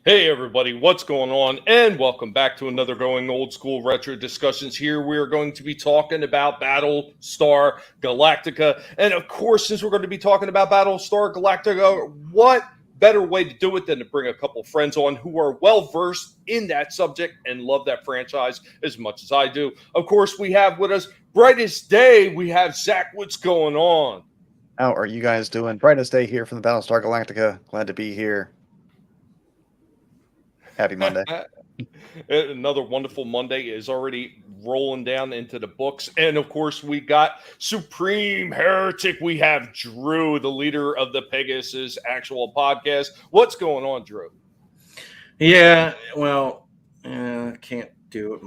Hey everybody, what's going on? And welcome back to another Going Old School Retro Discussions. Here we are going to be talking about Battlestar Galactica. And of course, since we're going to be talking about Battlestar Galactica, what better way to do it than to bring a couple friends on who are well versed in that subject and love that franchise as much as I do. Of course, we have with us brightest day. We have Zach. What's going on? How are you guys doing? Brightest day here from the Battlestar Galactica. Glad to be here. Happy Monday. Another wonderful Monday is already rolling down into the books. And of course, we got Supreme Heretic. We have Drew, the leader of the Pegasus actual podcast. What's going on, Drew? Yeah, well, I can't do it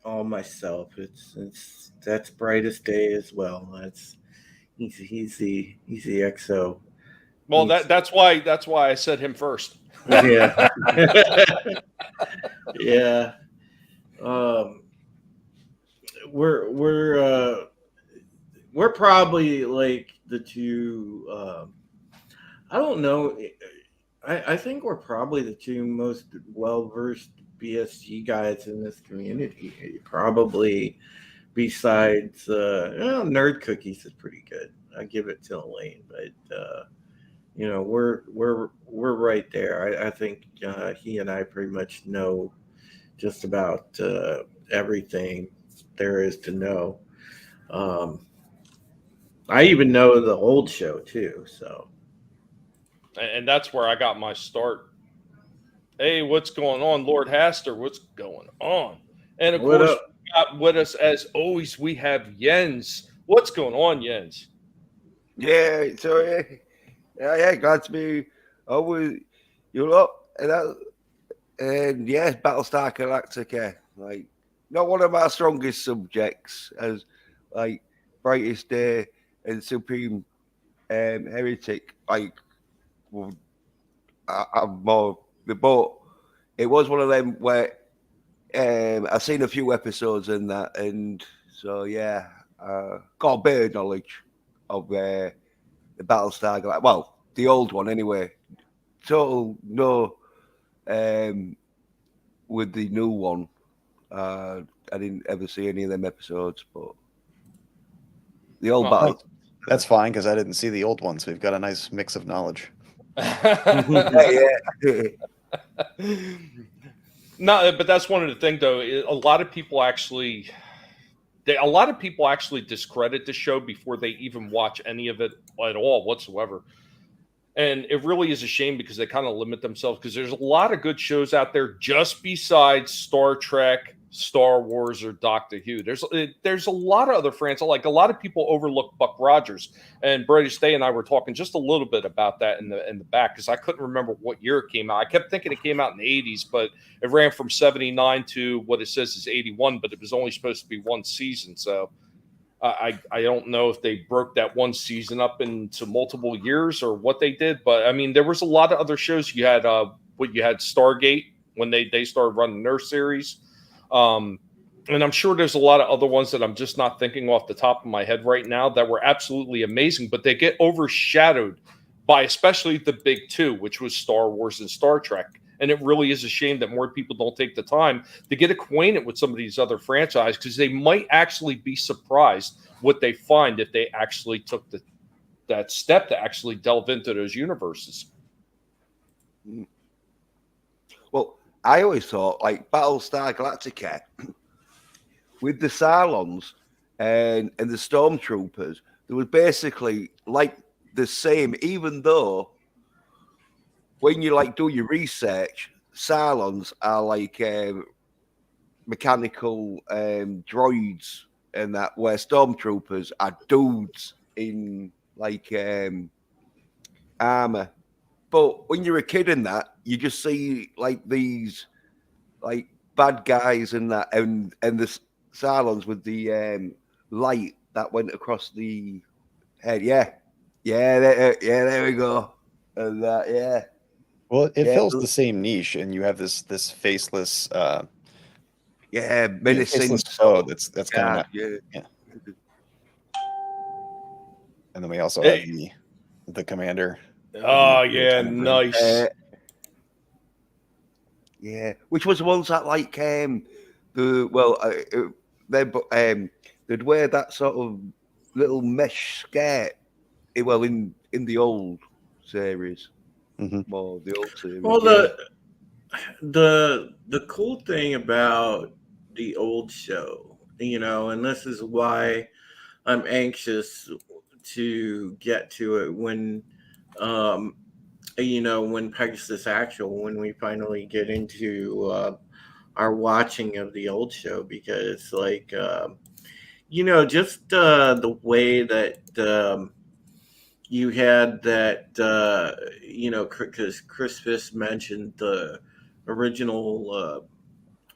all myself. That's brightest day as well. He's the XO. Well, that's why I said him first. Yeah. Yeah. We're probably like the two. I don't know. I think we're probably the two most well-versed BSG guys in this community. Probably besides Nerd Cookies is pretty good. I give it to Elaine, but we're right there. I think he and I pretty much know just about everything there is to know. I even know the old show too, so. And that's where I got my start. Hey, what's going on, Lord Haster? What's going on? And of course, with us as always, we have Jens. What's going on, Jens? Yeah, so glad to be over you lot. And yes, Battlestar Galactica, like not one of my strongest subjects as like Brightest Day and Supreme Heretic. Like, I'm more the boat. It was one of them where I've seen a few episodes in that, and so yeah, got a bit of knowledge of the Battlestar Galactica. Well, the old one anyway. Total no, with the new one, I didn't ever see any of them episodes, but the old battle. That's fine because I didn't see the old ones. We've got a nice mix of knowledge. Yeah. No, but that's one of the things, though. A lot of people actually discredit the show before they even watch any of it at all whatsoever. And it really is a shame because they kind of limit themselves, because there's a lot of good shows out there just besides Star Trek, Star Wars, or Doctor Who. There's a lot of other franchises. Like, a lot of people overlook Buck Rogers, and British Day and I were talking just a little bit about that in the back, because I couldn't remember what year it came out. I kept thinking it came out in the 80s, but it ran from 79 to what it says is 81, but it was only supposed to be one season. So I don't know if they broke that one season up into multiple years or what they did, but I mean, there was a lot of other shows. You had Stargate when they started running their series, and I'm sure there's a lot of other ones that I'm just not thinking off the top of my head right now that were absolutely amazing, but they get overshadowed by especially the big two, which was Star Wars and Star Trek. And it really is a shame that more people don't take the time to get acquainted with some of these other franchises, because they might actually be surprised what they find if they actually took that step to actually delve into those universes. Well, I always thought, like, Battlestar Galactica with the Cylons and the Stormtroopers, there was basically like the same, even though when you like do your research, Cylons are like mechanical droids, and that where Stormtroopers are dudes in like armor. But when you're a kid in that, you just see like these like bad guys in that, and the Cylons with the light that went across the head. There we go. And yeah. Well, it fills the same niche, and you have this faceless, menacing faceless foe that's kind of yeah. And then we also have the commander. Oh yeah, nice. Yeah, which was the ones that like they'd wear that sort of little mesh skirt. Well, in the old series, more the old series. Well, the cool thing about the old show, and this is why I'm anxious to get to it when Pegasus Actual, when we finally get into our watching of the old show, because just the way that you had that, because Chris Fisk mentioned the original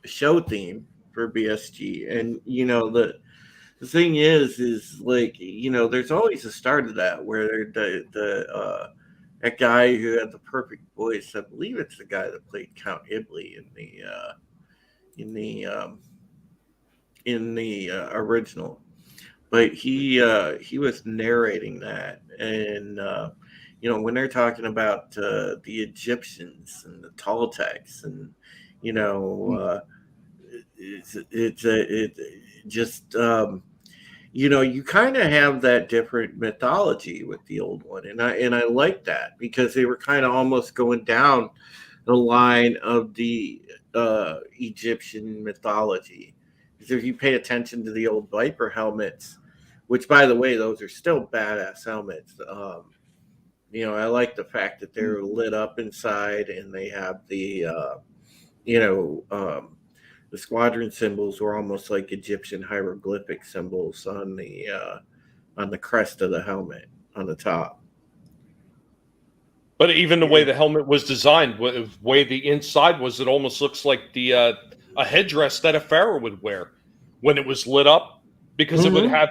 show theme for BSG, and the thing is there's always a start of that where that guy who had the perfect voice, I believe it's the guy that played Count Ibley in the original, but he was narrating that, and when they're talking about the Egyptians and the Toltecs, and you kind of have that different mythology with the old one, and I like that because they were kind of almost going down the line of the Egyptian mythology. Because if you pay attention to the old Viper helmets, which by the way, those are still badass helmets. I like the fact that they're lit up inside and they have the the squadron symbols were almost like Egyptian hieroglyphic symbols on the crest of the helmet on the top. But even the way the helmet was designed, the way the inside was, it almost looks like a headdress that a pharaoh would wear when it was lit up, because it would have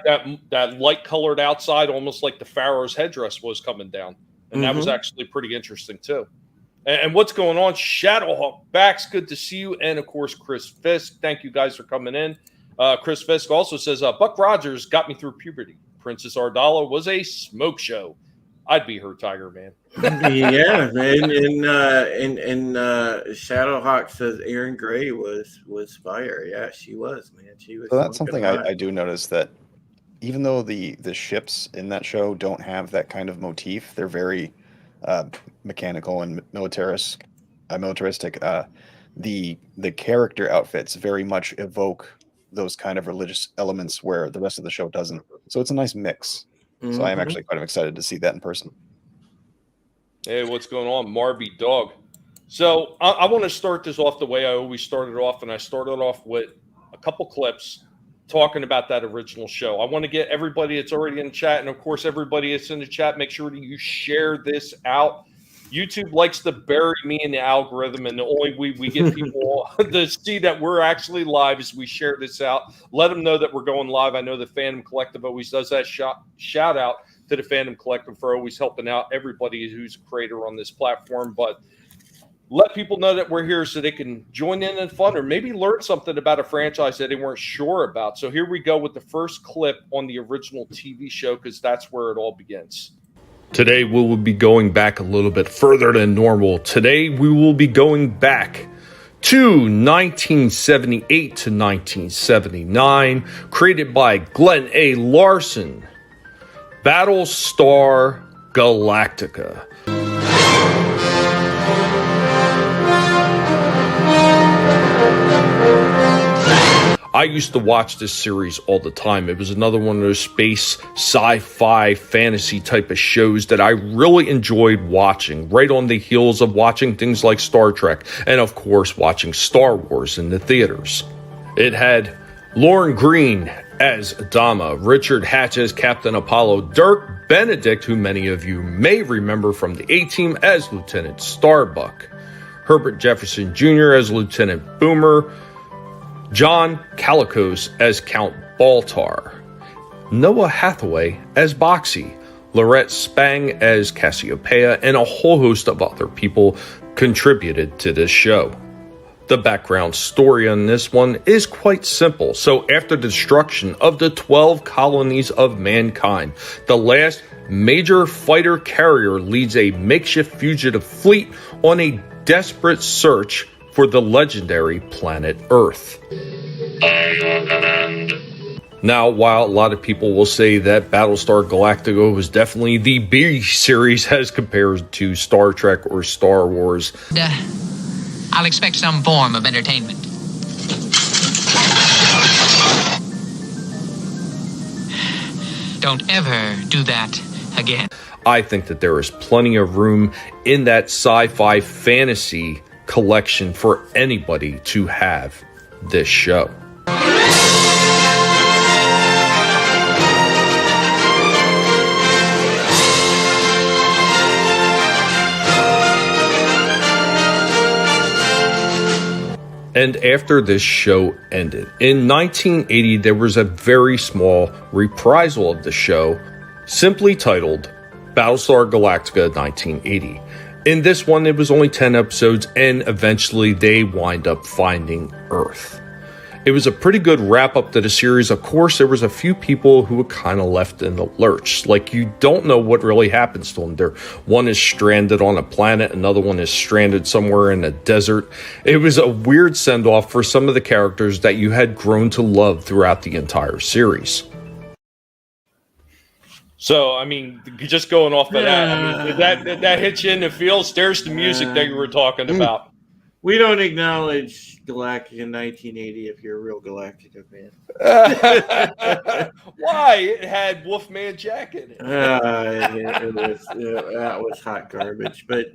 that light colored outside, almost like the pharaoh's headdress was coming down, and that was actually pretty interesting too. And what's going on? Shadowhawk Backs, good to see you. And, of course, Chris Fisk. Thank you guys for coming in. Chris Fisk also says, Buck Rogers got me through puberty. Princess Ardala was a smoke show. I'd be her, Tiger Man. Yeah, man. And Shadowhawk says Aaron Gray was fire. Yeah, she was, man. She was. So that's something I do notice, that even though the ships in that show don't have that kind of motif, they're very mechanical and militaristic. The character outfits very much evoke those kind of religious elements where the rest of the show doesn't. So it's a nice mix. So I am actually quite excited to see that in person. Hey, what's going on, Marby Dog? So I want to start this off the way I always started off, and I started off with a couple clips talking about that original show. I want to get everybody that's already in the chat, and of course everybody that's in the chat, make sure that you share this out. YouTube likes to bury me in the algorithm, and the only way we get people to see that we're actually live is we share this out. Let them know that we're going live. I know the Fandom Collective always does that. Shout out to the Fandom Collective for always helping out everybody who's a creator on this platform. But let people know that we're here so they can join in and fun, or maybe learn something about a franchise that they weren't sure about. So here we go with the first clip on the original TV show, because that's where it all begins. Today we will be going back a little bit further than normal. Today we will be going back to 1978 to 1979, created by Glenn A. Larson. Battlestar Galactica. I used to watch this series all the time. It was another one of those space, sci-fi, fantasy type of shows that I really enjoyed watching, right on the heels of watching things like Star Trek, and of course watching Star Wars in the theaters. It had Lauren Green as Adama, Richard Hatch as Captain Apollo, Dirk Benedict, who many of you may remember from the A-Team, as Lieutenant Starbuck, Herbert Jefferson Jr. as Lieutenant Boomer, John Calicos as Count Baltar, Noah Hathaway as Boxy, Lorette Spang as Cassiopeia, and a whole host of other people contributed to this show. The background story on this one is quite simple. So after the destruction of the 12 colonies of mankind, the last major fighter carrier leads a makeshift fugitive fleet on a desperate search for the legendary planet Earth. Now, while a lot of people will say that Battlestar Galactica was definitely the B series as compared to Star Trek or Star Wars, I'll expect some form of entertainment. Don't ever do that again. I think that there is plenty of room in that sci-fi fantasy collection for anybody to have this show. And after this show ended, in 1980, there was a very small reprisal of the show, simply titled Battlestar Galactica 1980. In this one, it was only 10 episodes, and eventually they wind up finding Earth. It was a pretty good wrap-up to the series. Of course, there was a few people who were kind of left in the lurch. Like, you don't know what really happens to them. One is stranded on a planet, another one is stranded somewhere in a desert. It was a weird send-off for some of the characters that you had grown to love throughout the entire series. So, I mean, just going off of that, I mean, that hits you in the feels. There's the music that you were talking about. We don't acknowledge Galactica 1980 if you're a real Galactica fan. Why? It had Wolfman Jack in it. That was hot garbage. But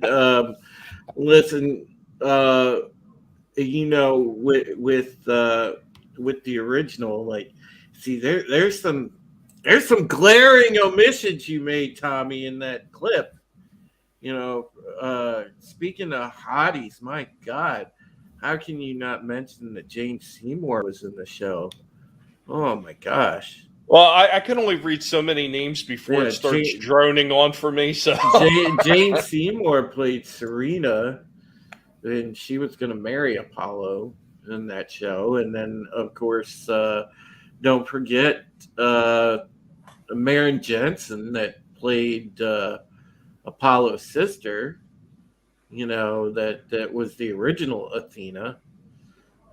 listen, with the original, like, see, there's some glaring omissions you made, Tommy, in that clip. Speaking of hotties, my God, how can you not mention that Jane Seymour was in the show? Oh my gosh. Well, I can only read so many names before it starts droning on for me. So Jane Seymour played Serena, and she was going to marry Apollo in that show. And then, of course, don't forget Maren Jensen that played Apollo's sister, that was the original Athena.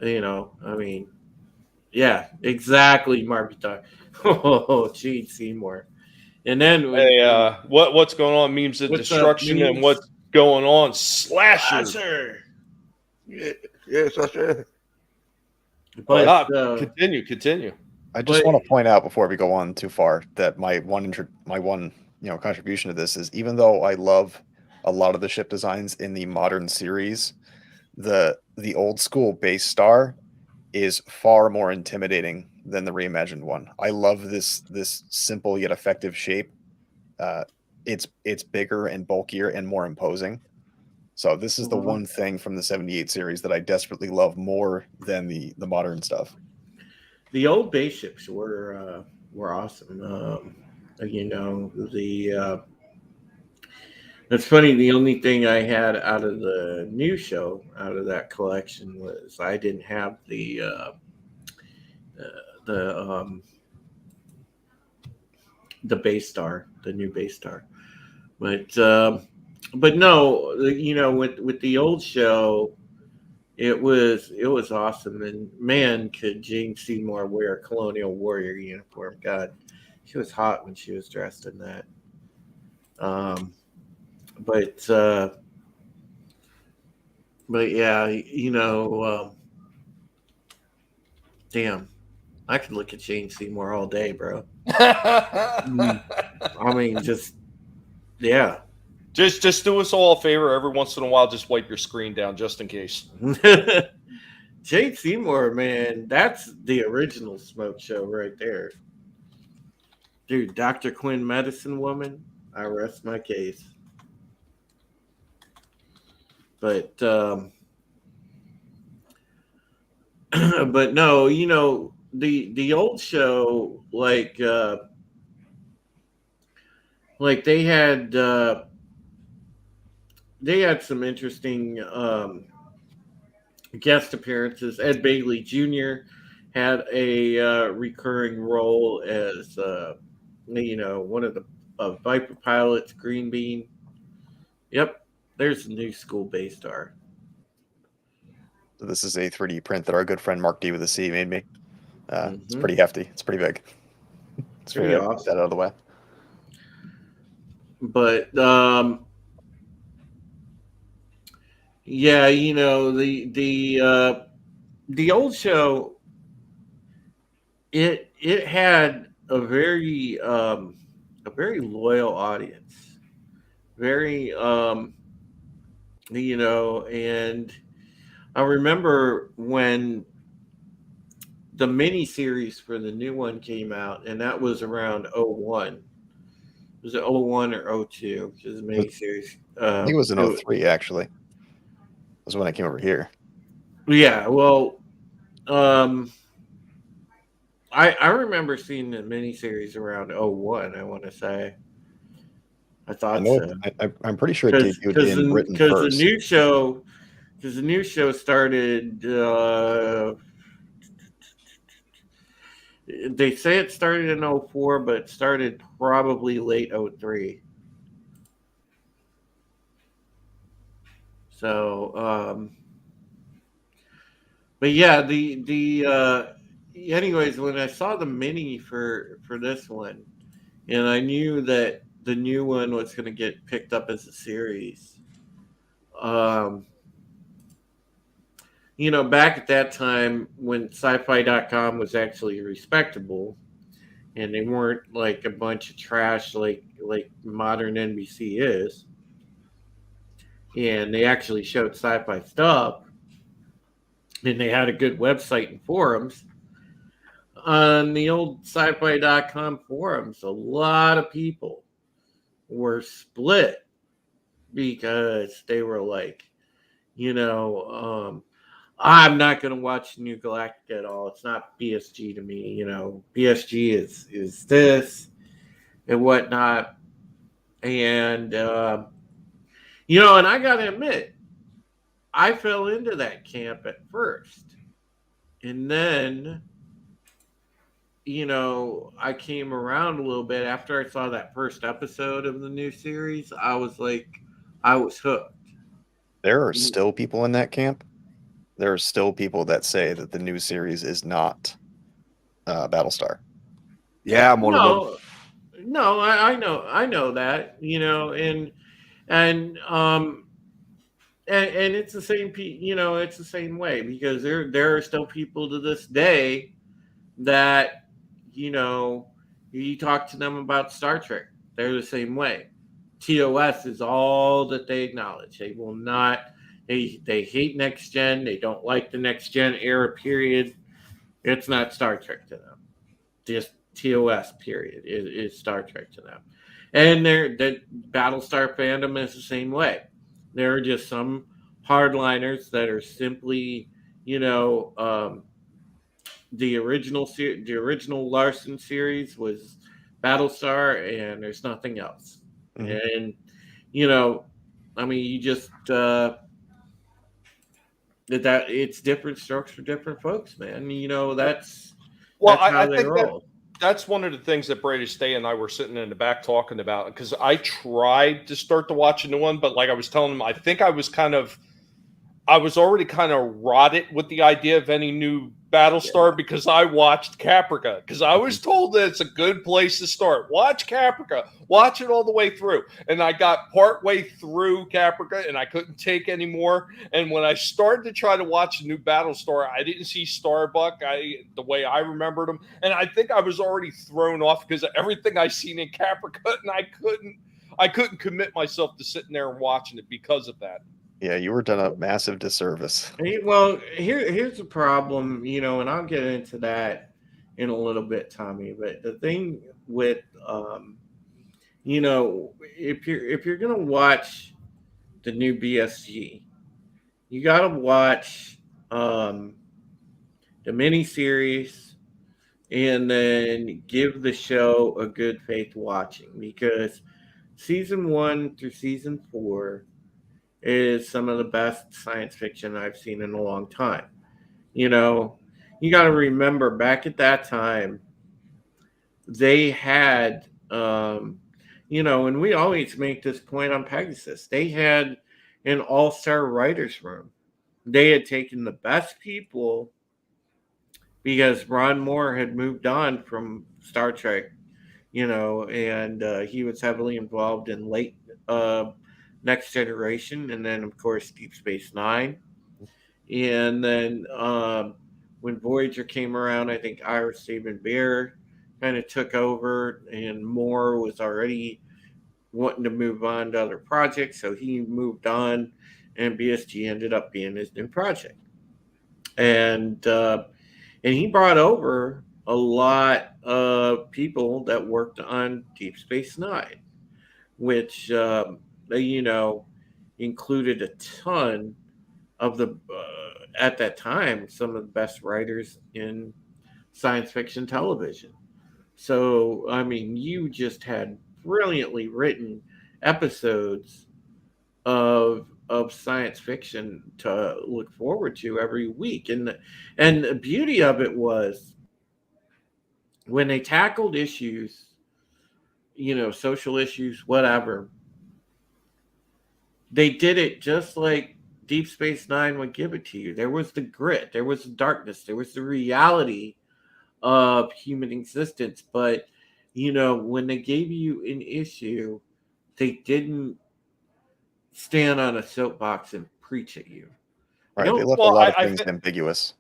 I mean, yeah, exactly, Marby. Oh, Gene Seymour. And then what's going on? Memes of destruction and what's going on? Slasher. Yeah, Slasher. But continue. I just want to point out before we go on too far that my one contribution to this is, even though I love a lot of the ship designs in the modern series, the old school base star is far more intimidating than the reimagined one. I love this simple yet effective shape. It's bigger and bulkier and more imposing. So this is the one thing from the 78 series that I desperately love more than the modern stuff. The old base ships were awesome. It's funny. The only thing I had out of the new show, out of that collection, was I didn't have the base star, the new base star, but no, with the old show, it was awesome. And man, could Jane Seymour wear a Colonial Warrior uniform? God, she was hot when she was dressed in that. But yeah, damn, I could look at Jane Seymour all day, bro. I mean, yeah. Just do us all a favor every once in a while. Just wipe your screen down just in case. Jane Seymour, man, that's the original Smoke Show right there. Dude, Dr. Quinn, Medicine Woman, I rest my case. But but no, the old show, like they had some interesting guest appearances. Ed Begley Jr. had a recurring role as one of the Viper pilots, Green Bean. Yep. There's the new school base star. So this is a 3D print that our good friend Mark D with a C made me. It's Mhm. pretty hefty. It's pretty big. It's Pretty pretty awesome. awesome. Get that out of the way. But yeah, you know, the old show, it had a very loyal audience, very you know, and I remember when the mini series for the new one came out, and that was around 01. Was it 01 or 02? It was a mini series. I think it was in 03, actually. It was when I came over here. Yeah, well, I remember seeing the miniseries around 01, I want to say. I thought so. I'm pretty sure it debuted in Britain Because first. the new show started. They say it started in 04, but it started probably late 03. So, but yeah, anyways, when I saw the mini for this one, and I knew that the new one was going to get picked up as a series. You know, back at that time when sci-fi.com was actually respectable and they weren't like a bunch of trash like modern NBC is, and they actually showed sci-fi stuff and they had a good website and forums. On the old sci-fi.com forums, a lot of people were split because they were like, you know, I'm not going to watch New Galactica at all. It's not BSG to me. You know, BSG is this and whatnot. And, you know, and I got to admit, I fell into that camp at first. And then, you know, I came around a little bit after I saw that first episode of the new series. I was like, I was hooked. There are still people in that camp. There are still people that say that the new series is not Battlestar. Yeah, I'm one of them. No, I know that, you know, and it's the same, you know, it's the same way because there are still people to this day that, you know, you talk to them about Star Trek, they're the same way. TOS is all that they acknowledge. They will not. They hate next gen. They don't like the next gen era. Period. It's not Star Trek to them. Just TOS. Period. Is Star Trek to them. And the Battlestar fandom is the same way. There are just some hardliners that are simply, you know, the original Larson series was Battlestar, and there's nothing else. Mm-hmm. And you know, I mean, you just that it's different strokes for different folks, man. You know, that's how they roll. That's one of the things that Brady Stay and I were sitting in the back talking about, because I tried to start to watch a new one, but like I was telling him, I think I was already kind of rotted with the idea of any new Battlestar because I watched Caprica, because I was told that it's a good place to start. Watch Caprica, watch it all the way through. And I got partway through Caprica and I couldn't take any more. And when I started to try to watch a new Battlestar, I didn't see Starbuck the way I remembered him. And I think I was already thrown off because of everything I seen in Caprica, and I couldn't commit myself to sitting there and watching it because of that. Yeah, you were done a massive disservice. Well, here's the problem, you know, and I'll get into that in a little bit, Tommy. But the thing with, you know, if you're gonna watch the new BSG, you gotta watch the miniseries and then give the show a good faith watching, because season 1 through season 4 is some of the best science fiction I've seen in a long time. You know, you got to remember back at that time, they had, you know, and we always make this point on Pegasus, they had an all-star writer's room. they had taken the best people because Ron Moore had moved on from Star Trek, and he was heavily involved in late Next Generation, and then of course Deep Space Nine, and then when Voyager came around, I think Ira Steven Behr kind of took over, and Moore was already wanting to move on to other projects, so he moved on, and BSG ended up being his new project, and he brought over a lot of people that worked on Deep Space Nine, which included a ton of the at that time some of the best writers in science fiction television. So I mean, you just had brilliantly written episodes of science fiction to look forward to every week, and the beauty of it was when they tackled issues, social issues, whatever, they did it just like Deep Space Nine would give it to you. There was the grit, there was the darkness, there was the reality of human existence. But, when they gave you an issue, they didn't stand on a soapbox and preach at you. Right. They left well, a lot of I things ambiguous.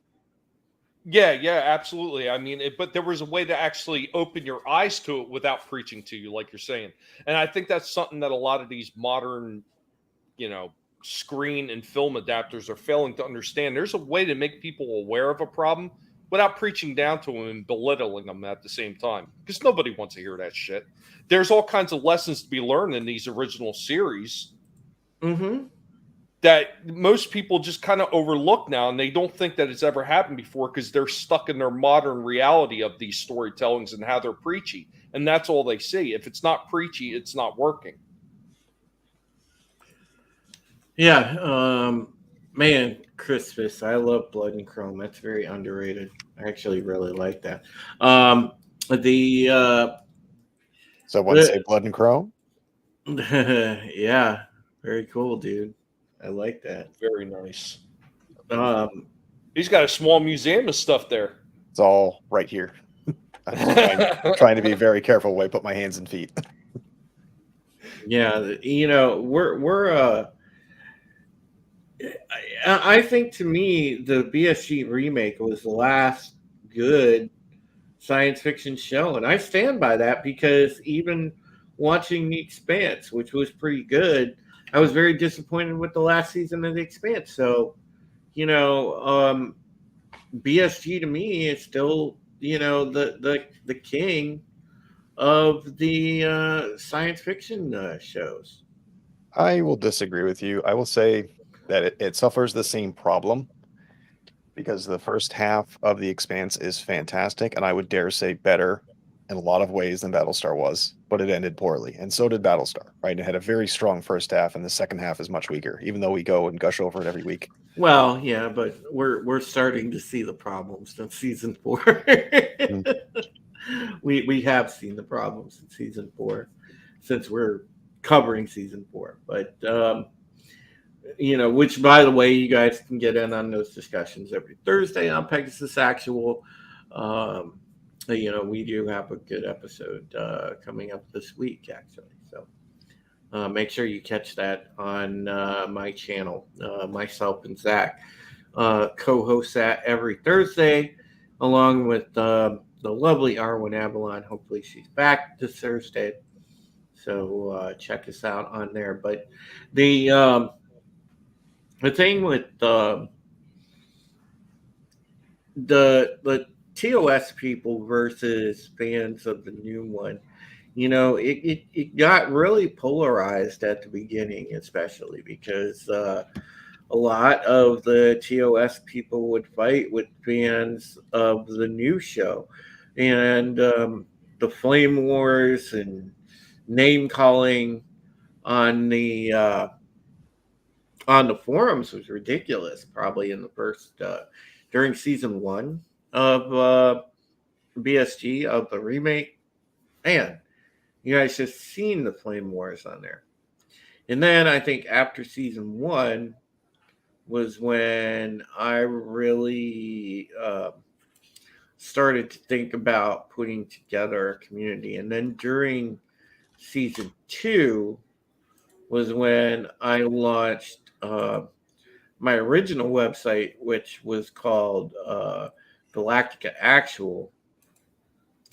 Yeah, absolutely. I mean, but there was a way to actually open your eyes to it without preaching to you, like you're saying. And I think that's something that a lot of these modern, screen and film adapters are failing to understand. There's a way to make people aware of a problem without preaching down to them and belittling them at the same time, because nobody wants to hear that shit. There's all kinds of lessons to be learned in these original series that most people just kind of overlook now, and they don't think that it's ever happened before because they're stuck in their modern reality of these storytellings and how they're preachy, and that's all they see. If it's not preachy, it's not working. Yeah, man, Christmas. I love Blood and Chrome. That's very underrated. I actually really like that. So when you say Blood and Chrome? Yeah, very cool, dude. I like that. Very nice. He's got a small museum of stuff there. It's all right here. I'm trying to be very careful when I put my hands and feet. Yeah, we're I think, to me, the BSG remake was the last good science fiction show, and I stand by that, because even watching The Expanse, which was pretty good, I was very disappointed with the last season of The Expanse. So, BSG to me is still, the king of the science fiction shows. I will disagree with you. I will say that it suffers the same problem, because the first half of The Expanse is fantastic, and I would dare say better in a lot of ways than Battlestar was, but it ended poorly, and so did Battlestar, right? It had a very strong first half, and the second half is much weaker, even though we go and gush over it every week. Well, yeah, but we're starting to see the problems in season 4. We have seen the problems in season 4 since we're covering season 4, but which, by the way, you guys can get in on those discussions every Thursday on Pegasus Actual. We do have a good episode coming up this week, actually. So make sure you catch that on my channel. Myself and Zach co-host that every Thursday, along with the lovely Arwen Avalon. Hopefully she's back this Thursday. So check us out on there. But the thing with the TOS people versus fans of the new one, it got really polarized at the beginning, especially because a lot of the TOS people would fight with fans of the new show, and the Flame Wars and name calling on the forums was ridiculous. Probably in the first during season 1 of BSG of the remake, man, you guys just seen the Flame Wars on there. And then I think after season 1, was when I really started to think about putting together a community. And then during season 2 was when I launched my original website, which was called Galactica Actual.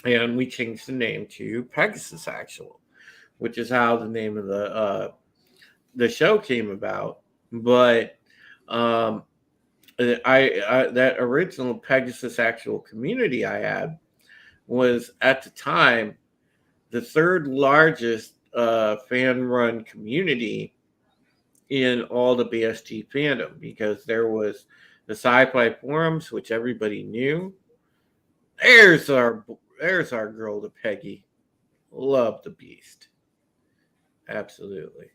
And we changed the name to Pegasus Actual, which is how the name of the show came about. But I that original Pegasus Actual community I had was at the time the third largest fan-run community in all the BSG fandom, because there was the sci-fi forums, which everybody knew. There's our girl to Peggy. Love the beast. Absolutely.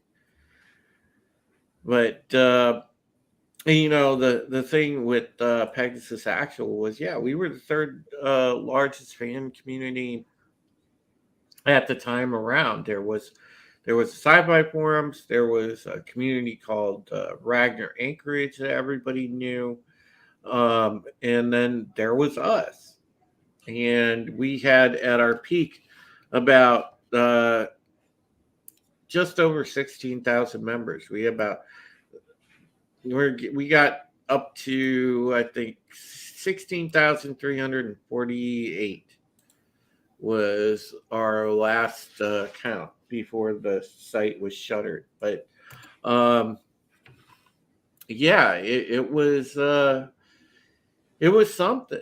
But you know, the thing with Pegasus Actual was, yeah, we were the third largest fan community at the time around. There was sci-fi forums. There was a community called Ragnar Anchorage that everybody knew, and then there was us, and we had at our peak about just over 16,000 members. We got up to, I think, 16,348 was our last count before the site was shuttered. But yeah, it was something.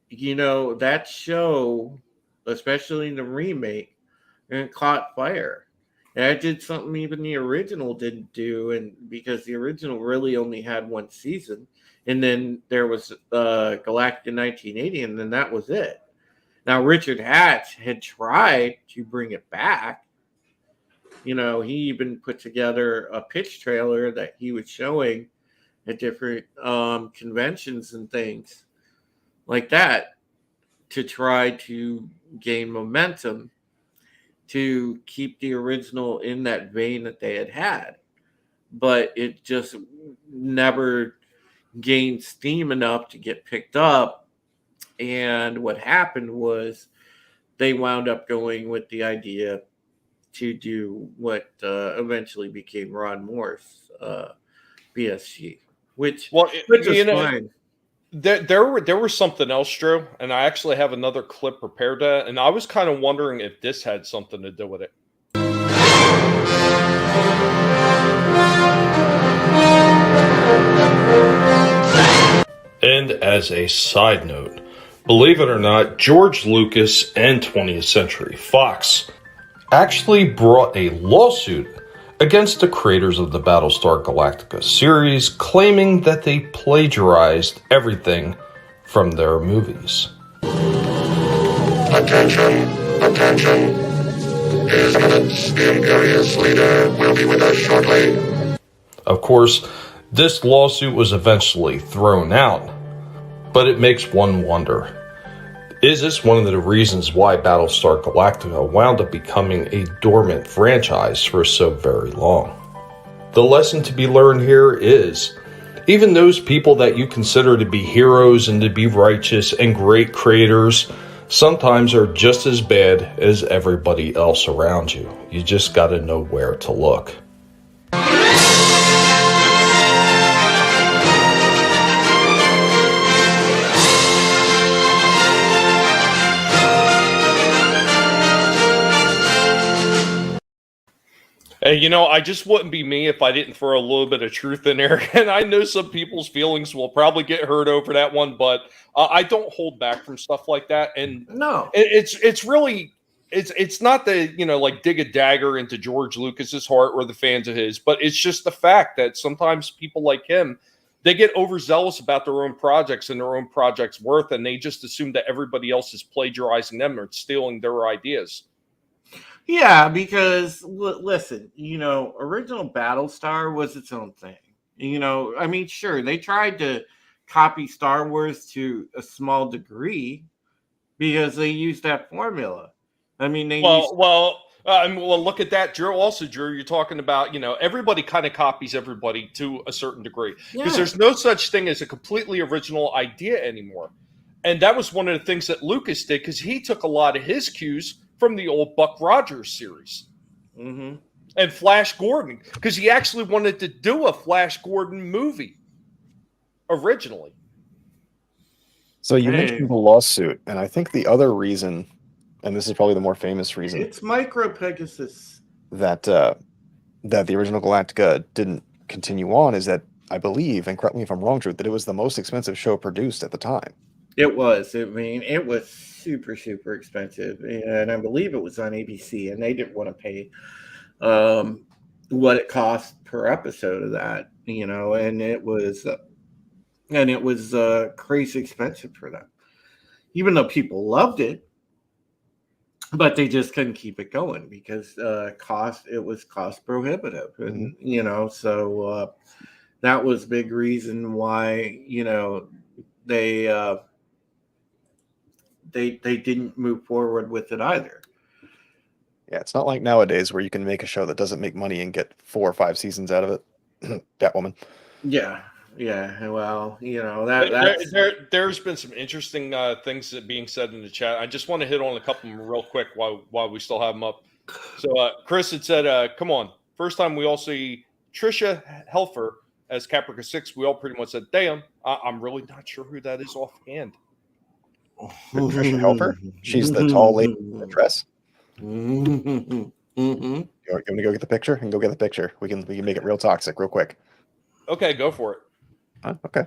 You know, that show, especially in the remake, and it caught fire. And I did something even the original didn't do, and because the original really only had one season, and then there was Galactica 1980, and then that was it. Now, Richard Hatch had tried to bring it back. You know, he even put together a pitch trailer that he was showing at different conventions and things like that to try to gain momentum to keep the original in that vein that they had. But it just never gained steam enough to get picked up. And what happened was they wound up going with the idea to do what eventually became Ron Moore's BSG, which is fine. There was something else, Drew, and I actually have another clip prepared, and I was kind of wondering if this had something to do with it. And as a side note, believe it or not, George Lucas and 20th Century Fox actually brought a lawsuit against the creators of the Battlestar Galactica series, claiming that they plagiarized everything from their movies. Attention, attention. His Eminence, the Imperious Leader, will be with us shortly. Of course, this lawsuit was eventually thrown out, but it makes one wonder. Is this one of the reasons why Battlestar Galactica wound up becoming a dormant franchise for so very long? The lesson to be learned here is, even those people that you consider to be heroes and to be righteous and great creators, sometimes are just as bad as everybody else around you. You just gotta know where to look. And, you know, I just wouldn't be me if I didn't throw a little bit of truth in there. And I know some people's feelings will probably get hurt over that one, but I don't hold back from stuff like that. And no, it's really, it's not the, you know, like dig a dagger into George Lucas's heart or the fans of his, but it's just the fact that sometimes people like him, they get overzealous about their own projects and their own project's worth, and they just assume that everybody else is plagiarizing them or stealing their ideas. Yeah, because listen, you know, original Battlestar was its own thing. You know, I mean, sure, they tried to copy Star Wars to a small degree because they used that formula. I mean, Well, look at that, Drew. Also, Drew, you're talking about, everybody kind of copies everybody to a certain degree because there's no such thing as a completely original idea anymore. And that was one of the things that Lucas did because he took a lot of his cues from the old Buck Rogers series and Flash Gordon because he actually wanted to do a Flash Gordon movie originally. So you mentioned the lawsuit, and I think the other reason, and this is probably the more famous reason, It's Micro Pegasus. that the original Galactica didn't continue on is that I believe, and correct me if I'm wrong, Drew, that it was the most expensive show produced at the time. It was. I mean, it was super, super expensive, and I believe it was on ABC, and they didn't want to pay what it cost per episode of that, and it was crazy expensive for them, even though people loved it. But they just couldn't keep it going because it was cost prohibitive, and so that was a big reason why they didn't move forward with it either. Yeah, it's not like nowadays where you can make a show that doesn't make money and get 4 or 5 seasons out of it. Batwoman. Yeah. Well, there's been some interesting things that being said in the chat. I just want to hit on a couple of them real quick while we still have them up. So Chris had said, "Come on, first time we all see Trisha Helfer as Caprica 6, we all pretty much said, damn, I'm really not sure who that is offhand." Trisha Helfer? She's the tall lady in the dress. You want to go get the picture? And go get the picture. We can make it real toxic real quick. Okay, go for it. Okay.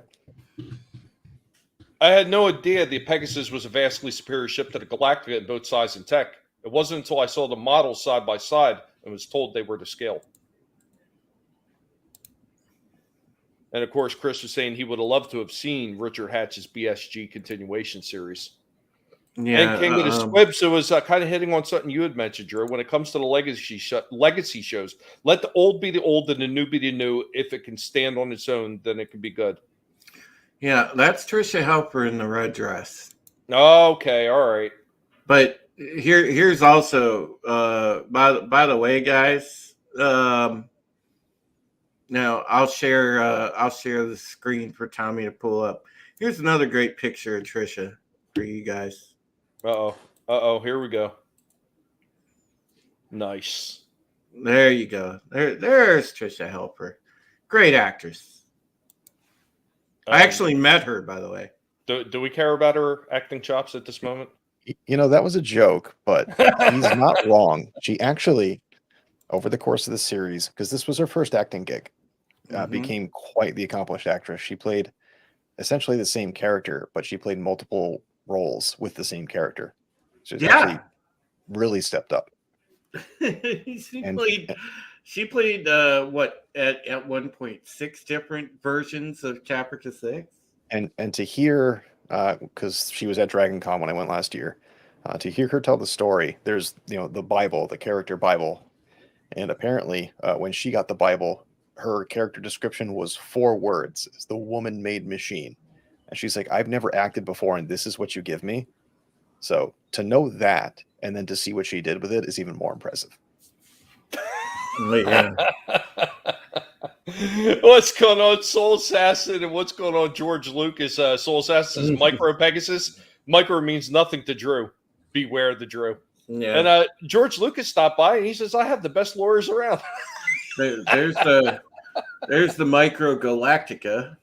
I had no idea the Pegasus was a vastly superior ship to the Galactica in both size and tech. It wasn't until I saw the models side by side and was told they were to scale. And of course, Chris was saying he would have loved to have seen Richard Hatch's BSG continuation series. Yeah, and King of the Squibs, it was kind of hitting on something you had mentioned, Drew. When it comes to the legacy shows, let the old be the old and the new be the new. If it can stand on its own, then it can be good. Yeah, that's Trisha Helfer in the red dress. Okay, all right. But here's also by the way, guys. Now I'll share the screen for Tommy to pull up. Here's another great picture of Trisha for you guys. Uh-oh, here we go. Nice. There you go. There's Trisha Helfer. Great actress. I actually met her, by the way. Do we care about her acting chops at this moment? That was a joke, but he's not wrong. She actually, over the course of the series, because this was her first acting gig, became quite the accomplished actress. She played essentially the same character, but she played multiple roles with the same character. So she actually really stepped up. She played what at one point 6 different versions of Caprica 6. And to hear, because she was at Dragon Con when I went last year, to hear her tell the story, there's the Bible, the character Bible, and apparently when she got the Bible, her character description was 4 words: "It's the woman-made machine." And she's like, "I've never acted before, and this is what you give me." So to know that and then to see what she did with it is even more impressive. Yeah. What's going on, Soul Assassin, and what's going on, George Lucas? Soul Assassin is Micro Pegasus. Micro means nothing to Drew. Beware the Drew. Yeah. And George Lucas stopped by and he says, "I have the best lawyers around." There's the Micro Galactica.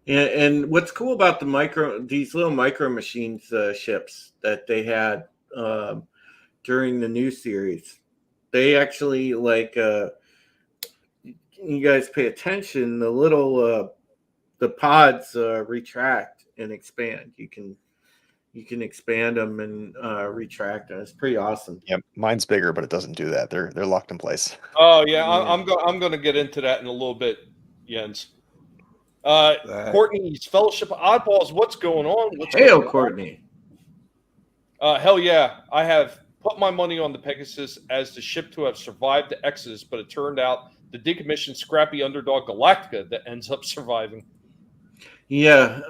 And what's cool about these little micro machines ships that they had during the new series, they actually you guys pay attention, the little the pods retract and expand. You can expand them and retract them. It's pretty awesome. Yeah, mine's bigger, but it doesn't do that. They're locked in place. Oh yeah, I'm going to get into that in a little bit, Jens. Courtney's Fellowship of Oddballs. What's going on? Hail, Courtney. Hell yeah, I have put my money on the Pegasus as the ship to have survived the Exodus, but it turned out the decommissioned, scrappy underdog Galactica that ends up surviving. Yeah,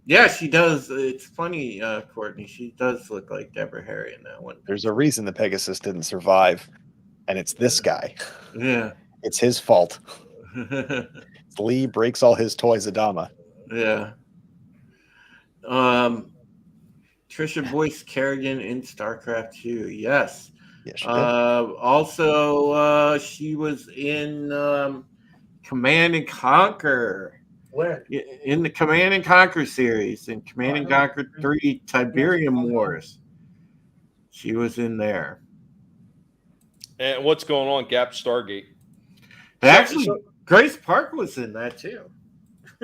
Yeah, she does. It's funny, Courtney. She does look like Deborah Harry in that one. There's a reason the Pegasus didn't survive, and it's this guy. Yeah. It's his fault. Lee breaks all his toys, Adama. Yeah. Trisha Boyce Kerrigan in Starcraft 2. Yes. Yeah, she did. Also, she was in Command and Conquer. Where? In the Command and Conquer series, in Command and Conquer 3 Tiberium Wars. She was in there. And what's going on, Gap Stargate? Actually, Grace Park was in that too.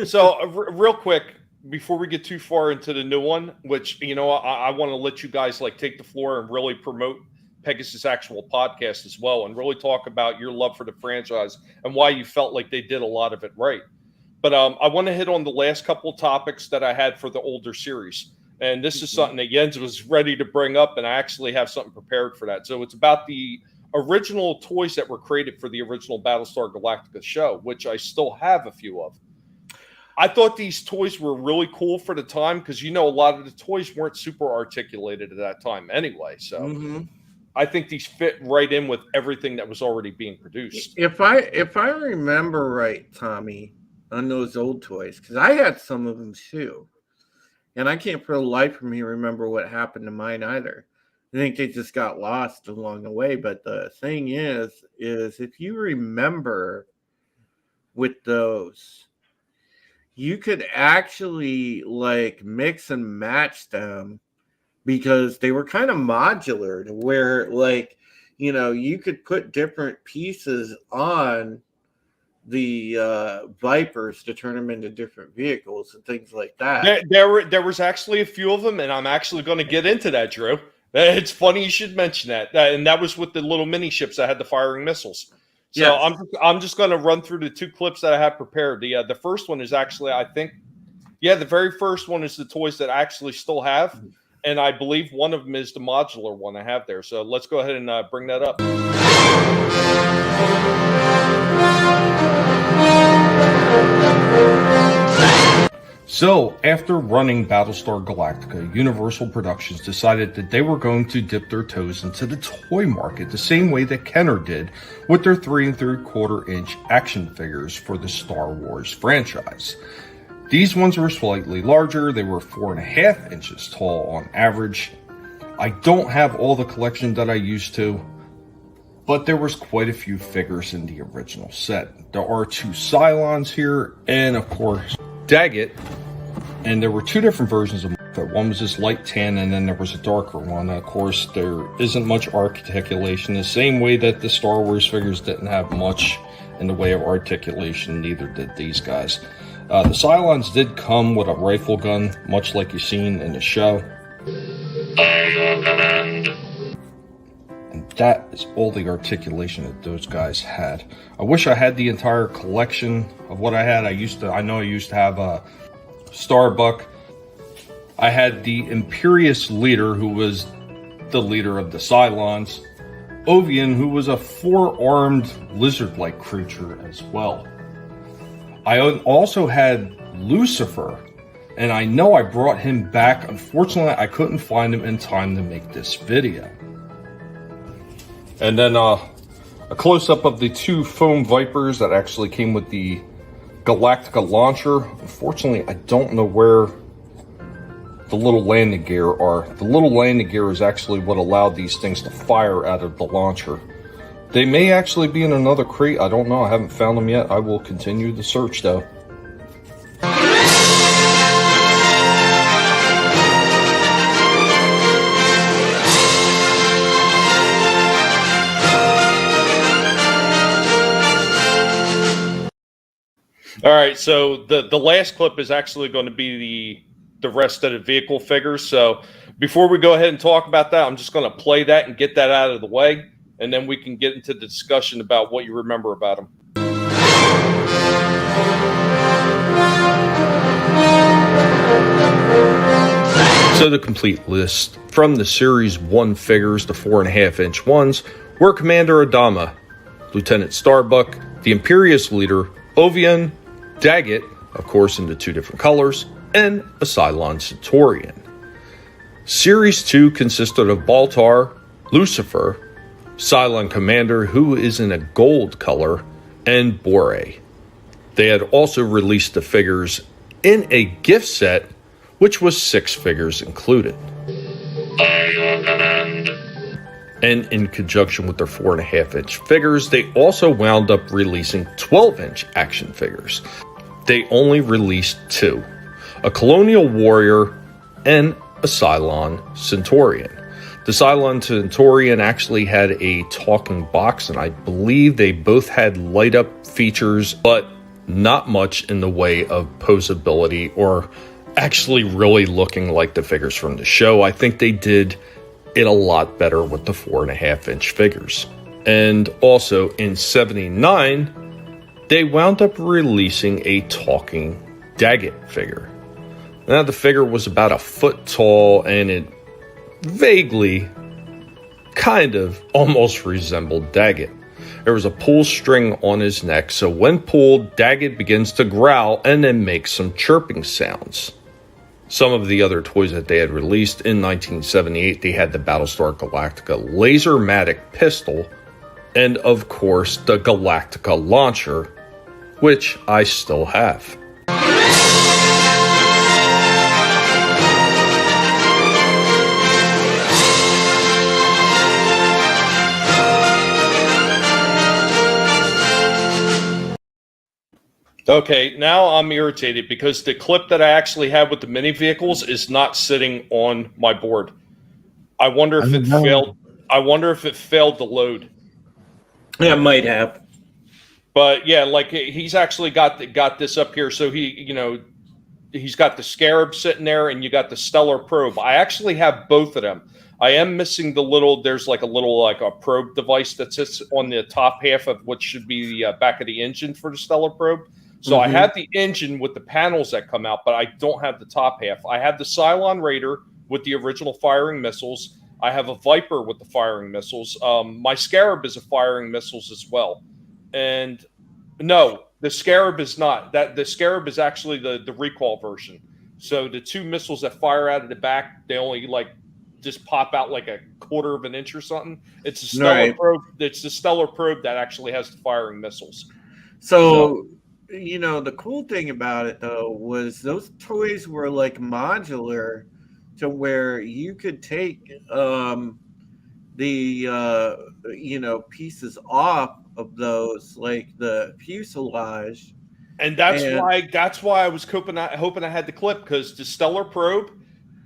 So, real quick, before we get too far into the new one, which, you know, I want to let you guys like take the floor and really promote Pegasus actual podcast as well, and really talk about your love for the franchise and why you felt like they did a lot of it right. But I want to hit on the last couple of topics that I had for the older series. And this is something that Jens was ready to bring up, and I actually have something prepared for that. So it's about the original toys that were created for the original Battlestar Galactica show, which I still have a few of. I thought these toys were really cool for the time because, you know, a lot of the toys weren't super articulated at that time anyway. So I think these fit right in with everything that was already being produced. If I remember right, Tommy, on those old toys, because I had some of them too, and I can't for the life of me remember what happened to mine either. I think they just got lost along the way. But the thing is if you remember with those, you could actually like mix and match them because they were kind of modular to where, like, you know, you could put different pieces on the Vipers to turn them into different vehicles and things like that. There was actually a few of them, and I'm actually going to get into that, Drew. It's funny you should mention that. And that was with the little mini ships that had the firing missiles. So yes. I'm just going to run through the two clips that I have prepared. The first one is actually, I think, the very first one is the toys that I actually still have. And I believe one of them is the modular one I have there. So let's go ahead and bring that up. So, after running Battlestar Galactica, Universal Productions decided that they were going to dip their toes into the toy market the same way that Kenner did with their 3 3/4 inch action figures for the Star Wars franchise. These ones were slightly larger. They were 4.5 inches tall on average. I don't have all the collection that I used to, but there was quite a few figures in the original set. There are 2 Cylons here, and of course, Daggett. And there were 2 different versions of it. One was this light tan, and then there was a darker one. Of course, there isn't much articulation, the same way that the Star Wars figures didn't have much in the way of articulation, neither did these guys. The Cylons did come with a rifle gun, much like you've seen in the show. By your command. And that is all the articulation that those guys had. I wish I had the entire collection of what I had. I know I used to have a Starbuck. I had the Imperious leader, who was the leader of the Cylons. Ovian, who was a 4-armed lizard-like creature as well. I also had Lucifer, and I know I brought him back. Unfortunately, I couldn't find him in time to make this video. And then a close-up of the 2 foam Vipers that actually came with the Galactica launcher. Unfortunately, I don't know where the little landing gear are. The little landing gear is actually what allowed these things to fire out of the launcher. They may actually be in another crate. I don't know. I haven't found them yet. I will continue the search, though. All right, so the last clip is actually going to be the rest of the vehicle figures. So before we go ahead and talk about that, I'm just going to play that and get that out of the way, and then we can get into the discussion about what you remember about them. So the complete list from the Series 1 figures, the 4.5 inch ones, were Commander Adama, Lieutenant Starbuck, the Imperious leader, Ovian, Daggett, of course in the 2 different colors, and a Cylon Centaurian. Series 2 consisted of Baltar, Lucifer, Cylon Commander, who is in a gold color, and Bore. They had also released the figures in a gift set, which was 6 figures included. By your command. And in conjunction with their 4.5-inch figures, they also wound up releasing 12-inch action figures. They only released 2, a Colonial Warrior and a Cylon Centaurian. The Cylon Centaurian actually had a talking box, and I believe they both had light-up features, but not much in the way of posability or actually really looking like the figures from the show. I think they did it a lot better with the 4.5-inch figures. And also in 79, they wound up releasing a talking Daggett figure. Now the figure was about a foot tall, and it vaguely, kind of, almost resembled Daggett. There was a pull string on his neck, so when pulled, Daggett begins to growl and then makes some chirping sounds. Some of the other toys that they had released in 1978, they had the Battlestar Galactica Laser-Matic pistol, and of course the Galactica launcher, which I still have. Okay, now I'm irritated because the clip that I actually had with the mini vehicles is not sitting on my board. I wonder if it failed. I wonder if it failed to load. Yeah, it might have. But yeah, like he's actually got this up here. So he's got the Scarab sitting there, and you got the Stellar Probe. I actually have both of them. I am missing the little. There's like a probe device that sits on the top half of what should be the back of the engine for the Stellar Probe. So I have the engine with the panels that come out, but I don't have the top half. I have the Cylon Raider with the original firing missiles. I have a Viper with the firing missiles. My Scarab is a firing missiles as well. And no, the Scarab is not. The Scarab is actually the recall version. So the 2 missiles that fire out of the back, they only just pop out like a quarter of an inch or something. It's a Stellar Probe. It's the Stellar Probe that actually has the firing missiles. So the cool thing about it though was those toys were like modular to where you could take the pieces off of those, like the fuselage. And that's why I was hoping I had the clip, because the Stellar Probe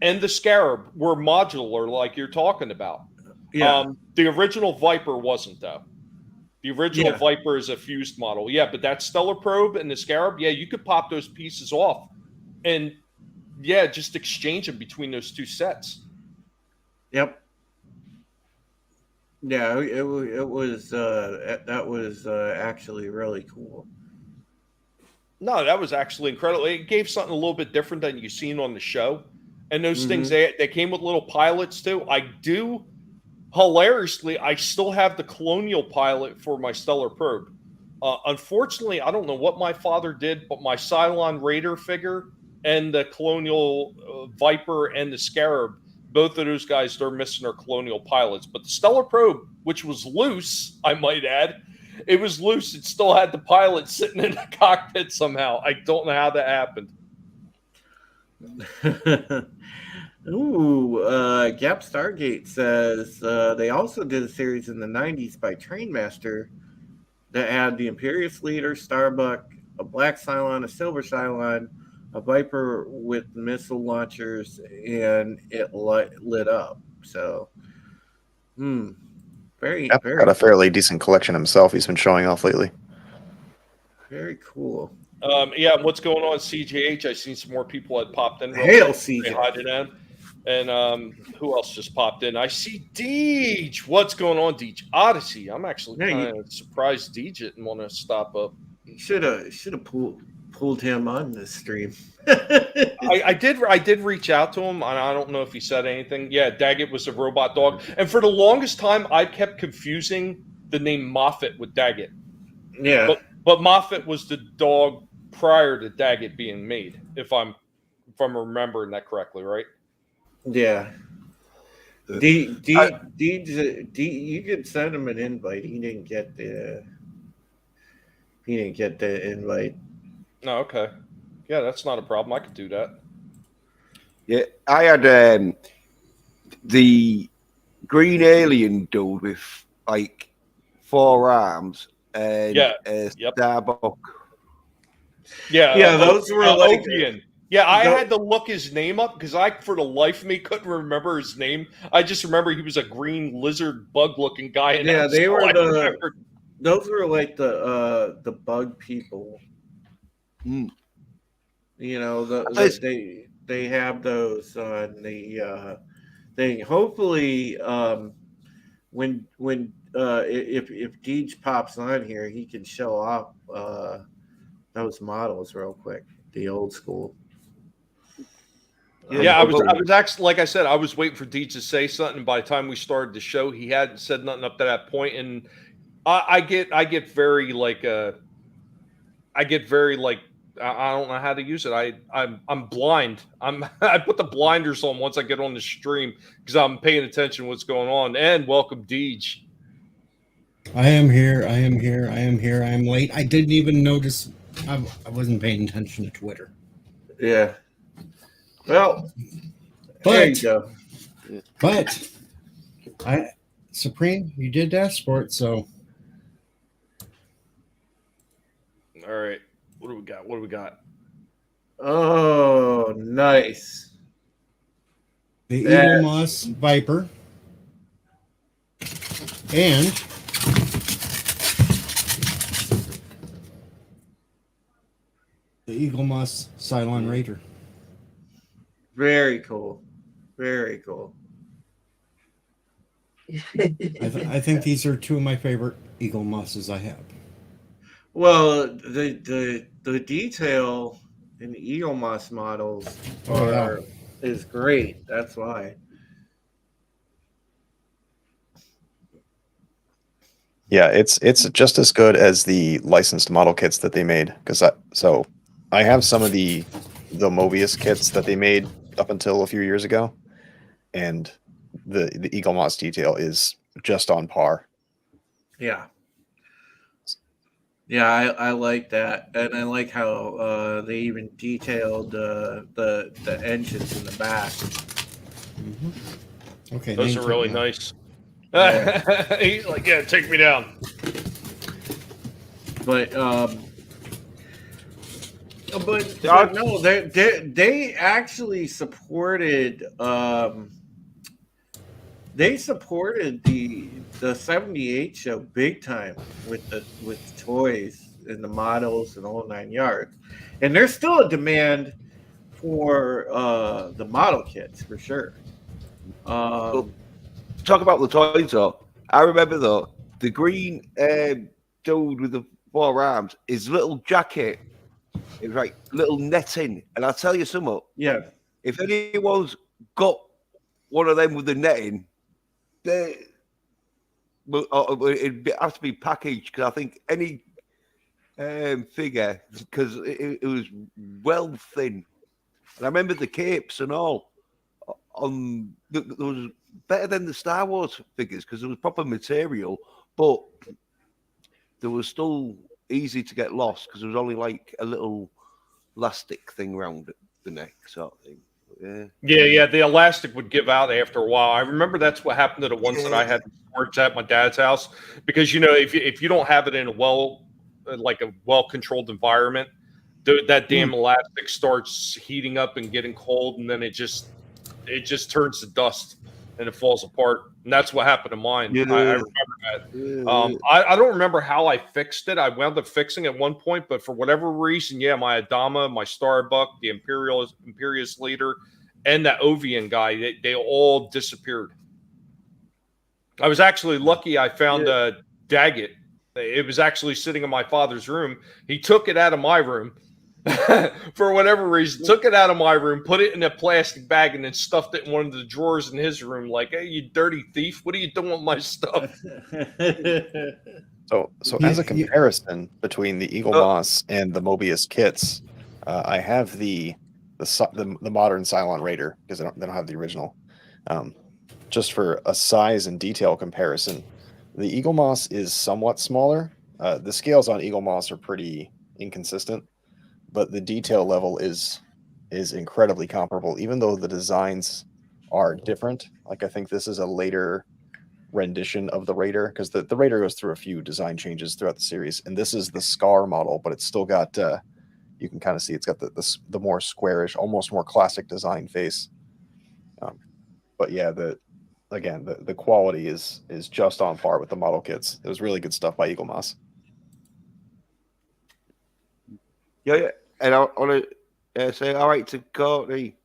and the Scarab were modular like you're talking about. Yeah. The original Viper wasn't, though. The original Viper is a fused model. Yeah, but that Stellar Probe and the Scarab, yeah, you could pop those pieces off and, yeah, just exchange them between those 2 sets. Yep. Yeah, it was that was actually really cool. No, that was actually incredible. It gave something a little bit different than you've seen on the show. And those things, they came with little pilots, too. Hilariously, I still have the Colonial pilot for my Stellar Probe. Unfortunately, I don't know what my father did, but my Cylon Raider figure and the Colonial Viper and the Scarab, both of those guys, they're missing their Colonial pilots. But the Stellar Probe, which was loose, I might add, it was loose. It still had the pilot sitting in the cockpit somehow. I don't know how that happened. Ooh, Gap Stargate says they also did a series in the 90s by Trainmaster that had the Imperious Leader, Starbuck, a Black Cylon, a Silver Cylon, a Viper with missile launchers, and it lit up. So, very Got a fairly decent collection himself. He's been showing off lately. Very cool. Yeah, what's going on, CJH? I've seen some more people that popped in. Hail, CJ. Hi to them. And who else just popped in? I see Deej. What's going on, Deej? Odyssey. I'm actually kind of surprised Deej didn't want to stop up. You should have pulled him on this stream. I did reach out to him, and I don't know if he said anything. Yeah, Daggett was a robot dog, and for the longest time, I kept confusing the name Moffat with Daggett. Yeah, but Moffat was the dog prior to Daggett being made, if I'm if I'm remembering that correctly, right? Yeah. D, you could send him an invite. He didn't get the invite. No, okay. Yeah, that's not a problem. I could do that. Yeah, I had the green alien dude with like 4 arms and a Starbuck. Yeah, those were like Opian. Yeah, I had to look his name up because I, for the life of me, couldn't remember his name. I just remember he was a green lizard bug-looking guy. And yeah, they were remembered. Those were like the bug people. Mm. You know, they have those on the thing. Hopefully, when if Deej pops on here, he can show off those models real quick. The old school. Yeah, I was actually, like I said, I was waiting for Deej to say something. And by the time we started the show, he hadn't said nothing up to that point, and I get very like I don't know how to use it. I'm blind. I put the blinders on once I get on the stream because I'm paying attention to what's going on. And welcome, Deej. I am here. I am late. I didn't even notice. I wasn't paying attention to Twitter. Yeah. Well, there you go. But Supreme, you did ask for it, so. All right. What do we got? Oh, nice. The Eaglemoss Viper. And the Eaglemoss Cylon Raider. Very cool. Very cool. I think these are two of my favorite Eaglemosses I have. Well, the detail in the Eaglemoss models is great. That's why. Yeah, it's just as good as the licensed model kits that they made. I have some of the Mobius kits that they made up until a few years ago, and the Eaglemoss detail is just on par. Yeah. Yeah, I like that, and I like how they even detailed the engines in the back. Mm-hmm. Okay, those are really nice. Yeah. He's like, yeah, take me down. But no, they actually supported the 78 show big time with the toys and the models and all 9 yards, and there's still a demand for the model kits for sure. Talk about the toys though. I remember though the green dude with the 4 arms, his little jacket, it was like little netting, and I'll tell you something. Yeah, if anyone's got one of them with the netting, it'd have to be packaged, because I think any figure, because it was well thin. And I remember the capes and all. There was better than the Star Wars figures because there was proper material, but there was still easy to get lost because there was only like a little elastic thing around the neck, sort of thing. Yeah. The elastic would give out after a while. I remember that's what happened to the ones that I had worked at my dad's house, because if you don't have it in a well controlled environment, that damn elastic starts heating up and getting cold, and then it just turns to dust and it falls apart. And that's what happened to mine. Yeah. I remember that. I don't remember how I fixed it. I wound up fixing at one point, but for whatever reason, my Adama, my Starbuck, the Imperious Leader, and that Ovian guy, they all disappeared. I was actually lucky. I found Daggett. It was actually sitting in my father's room. He took it out of my room. For whatever reason, took it out of my room, put it in a plastic bag, and then stuffed it in one of the drawers in his room. Like, hey, you dirty thief! What are you doing with my stuff? So as a comparison between the Eaglemoss and the Mobius kits, I have the the modern Cylon Raider, because they don't have the original. Just for a size and detail comparison, the Eaglemoss is somewhat smaller. The scales on Eaglemoss are pretty inconsistent, but the detail level is incredibly comparable, even though the designs are different. Like, I think this is a later rendition of the Raider, because the Raider goes through a few design changes throughout the series, and this is the Scar model, but it's still got you can kind of see it's got the more squarish, almost more classic design face. But yeah, the quality is just on par with the model kits. It was really good stuff by Eaglemoss. Yeah, and I want to say all right to Courtney.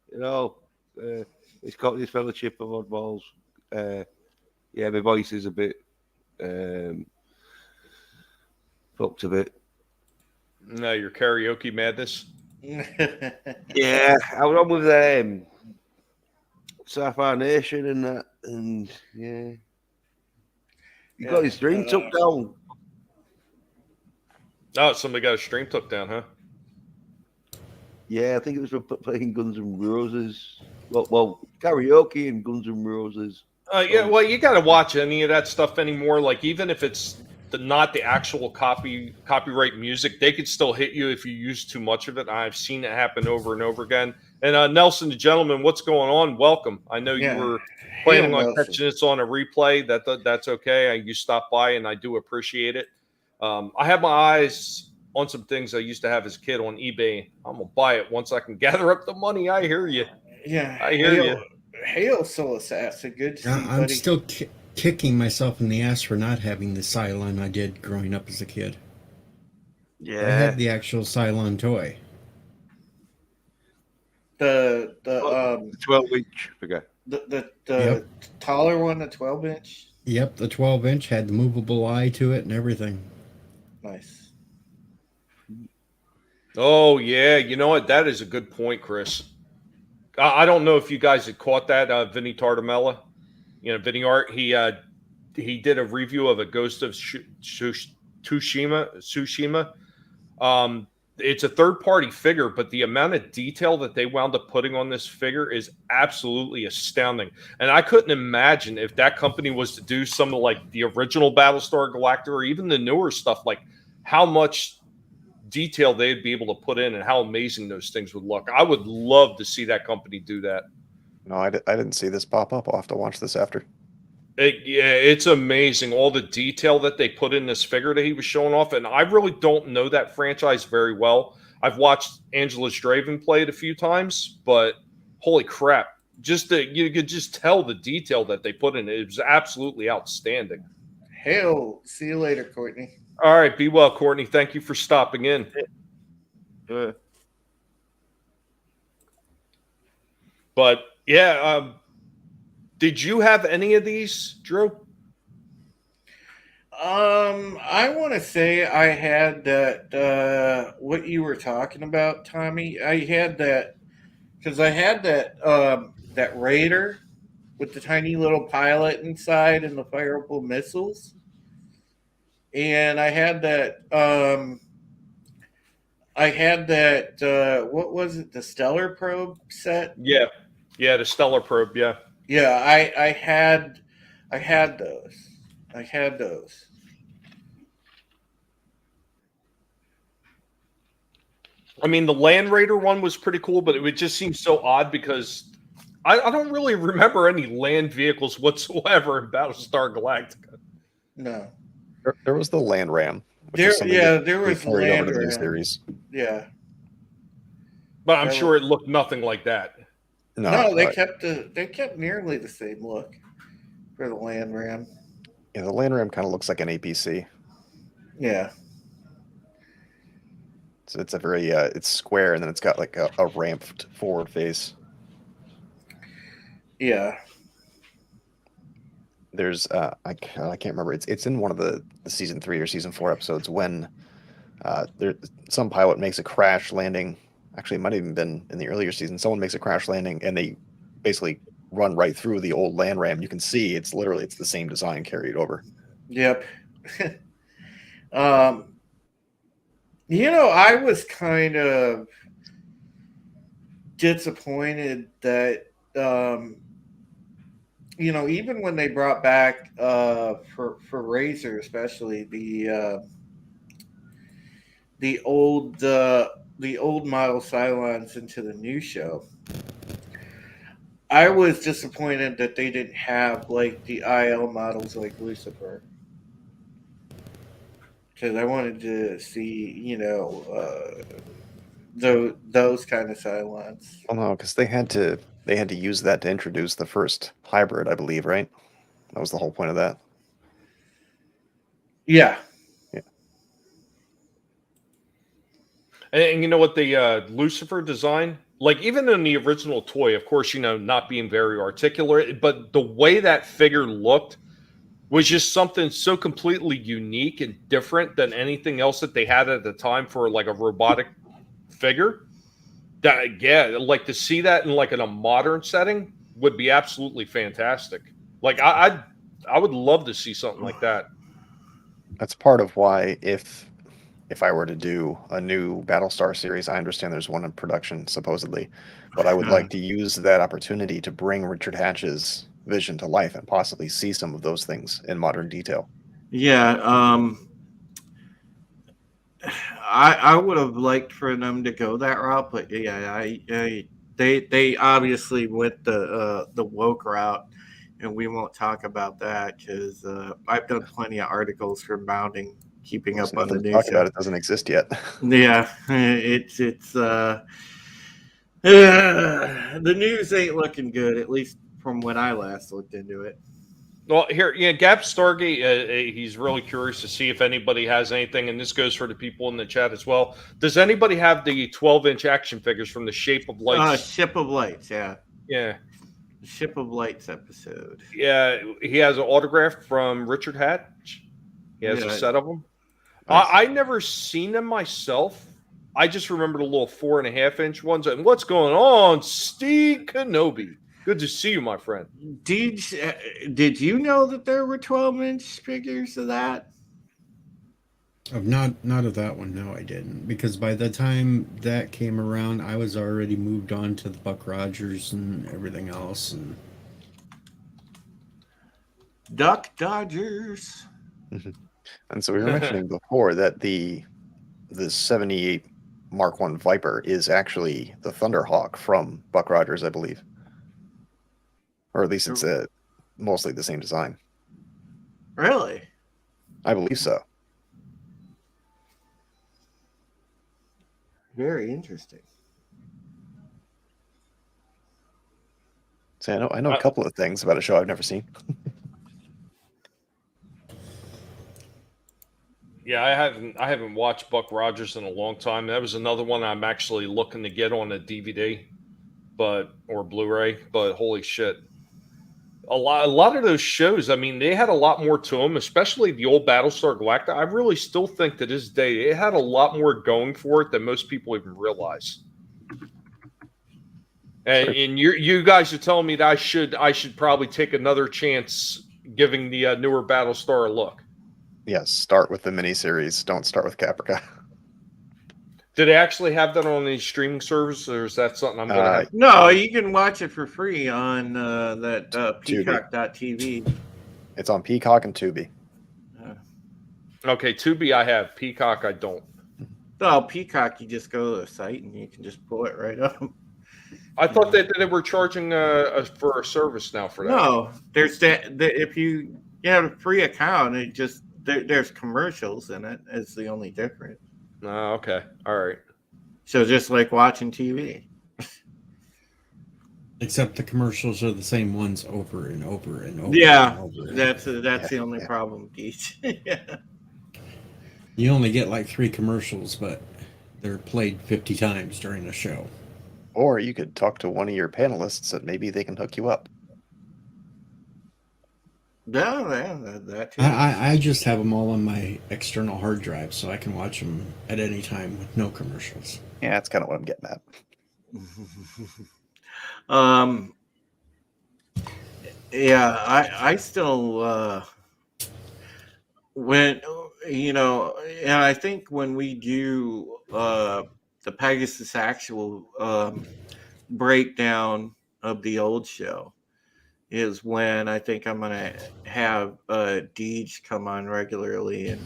It's Courtney's Fellowship of Oddballs. Yeah, my voice is a bit fucked a bit. No, your karaoke madness. Yeah, I was on with Sapphire Nation and that, and yeah, he got his stream took down. Oh, somebody got a stream took down, huh? Yeah, I think it was for playing Guns N' Roses. Well, karaoke and Guns N' Roses. Yeah, well, you got to watch any of that stuff anymore. Like, even if it's not the actual copyright music, they could still hit you if you use too much of it. I've seen it happen over and over again. And Nelson, the gentleman, what's going on? Welcome. I know you were planning on catching this on a replay. That's okay. You stopped by, and I do appreciate it. I have my eyes on some things I used to have as a kid on eBay. I'm gonna buy it once I can gather up the money. I hear you. Yeah, I hear you. Hail Soul Assassin, good to see you, I'm buddy. still kicking myself in the ass for not having the Cylon I did growing up as a kid. Yeah, I had the actual Cylon toy. The 12-inch figure. The taller one, the 12-inch. Yep, the 12-inch had the movable eye to it and everything. Nice. Oh yeah, you know what? That is a good point, Chris. I don't know if you guys had caught that. Vinny Tartamella, Vinny Art. He did a review of a Ghost of Tsushima. It's a third-party figure, but the amount of detail that they wound up putting on this figure is absolutely astounding. And I couldn't imagine if that company was to do some of like the original Battlestar Galactica or even the newer stuff, like how much detail they'd be able to put in and how amazing those things would look. I would love to see that company do that. No, I didn't see this pop up. I'll have to watch this after. It's amazing, all the detail that they put in this figure that he was showing off. And I really don't know that franchise very well. I've watched Angela Draven play it a few times, but holy crap. You could just tell the detail that they put in it. It was absolutely outstanding. Hail. See you later, Courtney. All right, be well, Courtney. Thank you for stopping in. But yeah, did you have any of these, Drew? I want to say I had that. What you were talking about, Tommy? I had that because I had that Raider with the tiny little pilot inside and the fireable missiles. And I had that. What was it? The Stellar Probe set. Yeah, the Stellar Probe. Yeah. I had those. I had those. I mean, the Land Raider one was pretty cool, but it would just seem so odd because I don't really remember any land vehicles whatsoever in Battlestar Galactica. No. There was the Land Ram. There was Land Ram. Series. Yeah. But I'm sure it looked nothing like that. No, they kept nearly the same look for the Land Ram. Yeah, the Land Ram kind of looks like an APC. Yeah. So it's a very it's square, and then it's got like a ramped forward face. Yeah. There's I can't remember. It's in one of the season 3 or season 4 episodes when some pilot makes a crash landing. Actually, it might have even been in the earlier season. Someone makes a crash landing, and they basically run right through the old Land Ram. You can see it's the same design carried over. Yep. I was kind of disappointed that even when they brought back for Razor, especially the old model Cylons into the new show. I was disappointed that they didn't have like the IL models like Lucifer, because I wanted to see those kind of Cylons. Well, no, because they had to use that to introduce the first hybrid, I believe, right? That was the whole point of that. Yeah. Yeah. And you know what, the Lucifer design, like even in the original toy, of course, not being very articulate, but the way that figure looked was just something so completely unique and different than anything else that they had at the time for like a robotic figure. That, yeah, like to see that in like in a modern setting would be absolutely fantastic. Like I would love to see something like that. That's part of why if I were to do a new Battlestar series, I understand there's one in production supposedly, but I would like to use that opportunity to bring Richard Hatch's vision to life and possibly see some of those things in modern detail. Yeah, I would have liked for them to go that route, but yeah, they obviously went the woke route, and we won't talk about that because I've done plenty of articles for Mounting, keeping up on the news. Talk about it doesn't exist yet. Yeah, it's the news ain't looking good, at least from when I last looked into it. Well, here, Gap Stargate, he's really curious to see if anybody has anything, and this goes for the people in the chat as well. Does anybody have the 12-inch action figures from the Shape of Lights? Ship of Lights, yeah. Yeah. The Ship of Lights episode. Yeah, he has an autograph from Richard Hatch. He has a set of them. Nice. I never seen them myself. I just remember the little 4.5-inch ones. And what's going on, Steve Kenobi? Good to see you, my friend. Did you know that there were 12-inch figures of that? Of not of that one. No, I didn't. Because by the time that came around, I was already moved on to the Buck Rogers and everything else. And Duck Dodgers. And so we were mentioning before that the 78 Mark I Viper is actually the Thunderhawk from Buck Rogers, I believe. Or at least it's mostly the same design. Really? I believe so. Very interesting. See, I know a couple of things about a show I've never seen. Yeah, I haven't watched Buck Rogers in a long time. That was another one I'm actually looking to get on a DVD, or Blu-ray. But holy shit, a lot of those shows. I mean, they had a lot more to them, especially the old Battlestar Galactica. I really still think to this day it had a lot more going for it than most people even realize. And you guys are telling me that I should probably take another chance giving the newer Battlestar a look. Yes, start with the miniseries. Don't start with Caprica. Did they actually have that on any streaming service, or is that something I'm going to have? No, you can watch it for free on that Peacock.tv. It's on Peacock and Tubi. Okay, Tubi I have. Peacock I don't. Oh, Peacock, you just go to the site and you can just pull it right up. I thought that they were charging for a service now for that. No, there's if you have a free account, it just there's commercials in it. It's the only difference. Oh, okay. All right. So just like watching TV. except the commercials are the same ones over and over and over. Yeah, and over. that's the only problem, Geach. Yeah. You only get like 3 commercials, but they're played 50 times during the show. Or you could talk to one of your panelists and maybe they can hook you up. No, that too. I just have them all on my external hard drive, so I can watch them at any time with no commercials. Yeah, that's kind of what I'm getting at. Yeah, I still when and I think when we do the Pegasus Actual breakdown of the old show is when I think I'm gonna have Deej come on regularly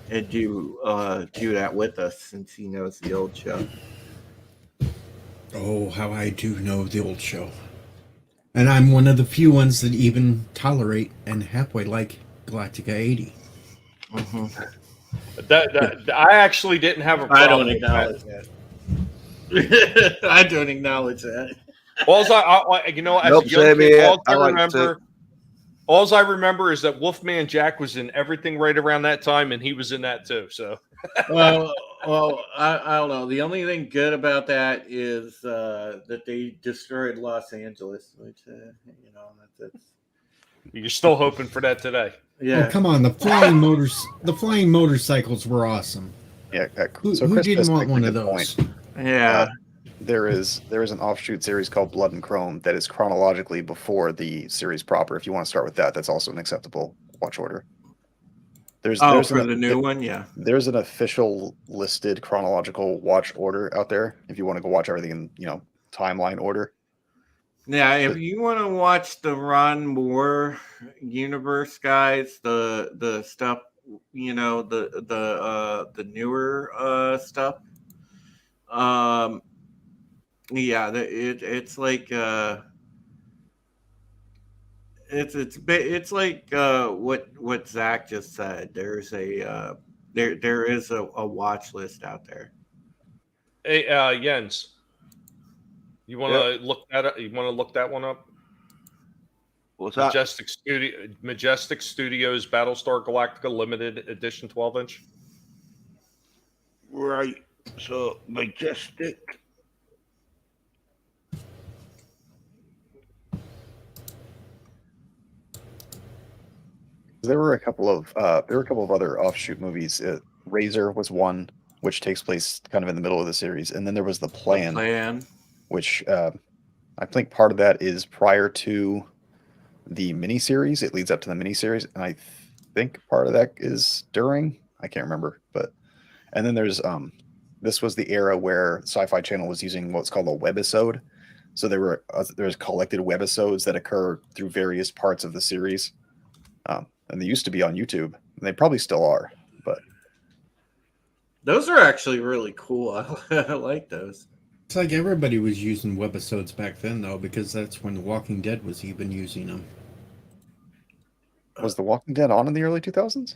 and do that with us since he knows the old show. Oh, how I do know the old show. And I'm one of the few ones that even tolerate and halfway like Galactica 80. Mm-hmm. That I actually didn't have a problem. I don't with acknowledge that. I don't acknowledge that. All I as Nope, a young same kid, here. all I I like remember, all I remember is that Wolfman Jack was in everything right around that time, and he was in that too. So, well, I don't know. The only thing good about that is that they destroyed Los Angeles, which that's you're still hoping for that today. yeah. Oh, come on. The flying motorcycles were awesome. Yeah. Who Chris didn't just want makes a one of good those? point. Yeah. There is an offshoot series called Blood and Chrome that is chronologically before the series proper. If you want to start with that, that's also an acceptable watch order. There's For the new one, yeah. There's an official listed chronological watch order out there if you want to go watch everything in timeline order. Yeah, if you want to watch the Ron Moore universe, guys, the stuff, the newer stuff, it's like it's like what Zach just said. There's there is a watch list out there. Hey, Jens, you want to look that up? You want to look that one up? What's that? Majestic Studios Battlestar Galactica Limited Edition 12-inch. Right. So Majestic. There were a couple of other offshoot movies. Razor was one, which takes place kind of in the middle of the series, and then there was The Plan. Which I think part of that is prior to the miniseries. It leads up to the miniseries, and I think part of that is during. I can't remember, and then there's this was the era where Sci-Fi Channel was using what's called a webisode. So there's collected webisodes that occur through various parts of the series, and they used to be on YouTube, and they probably still are. But those are actually really cool. I like those. It's like everybody was using webisodes back then, though, because that's when The Walking Dead was even using them. Was The Walking Dead on in the early 2000s?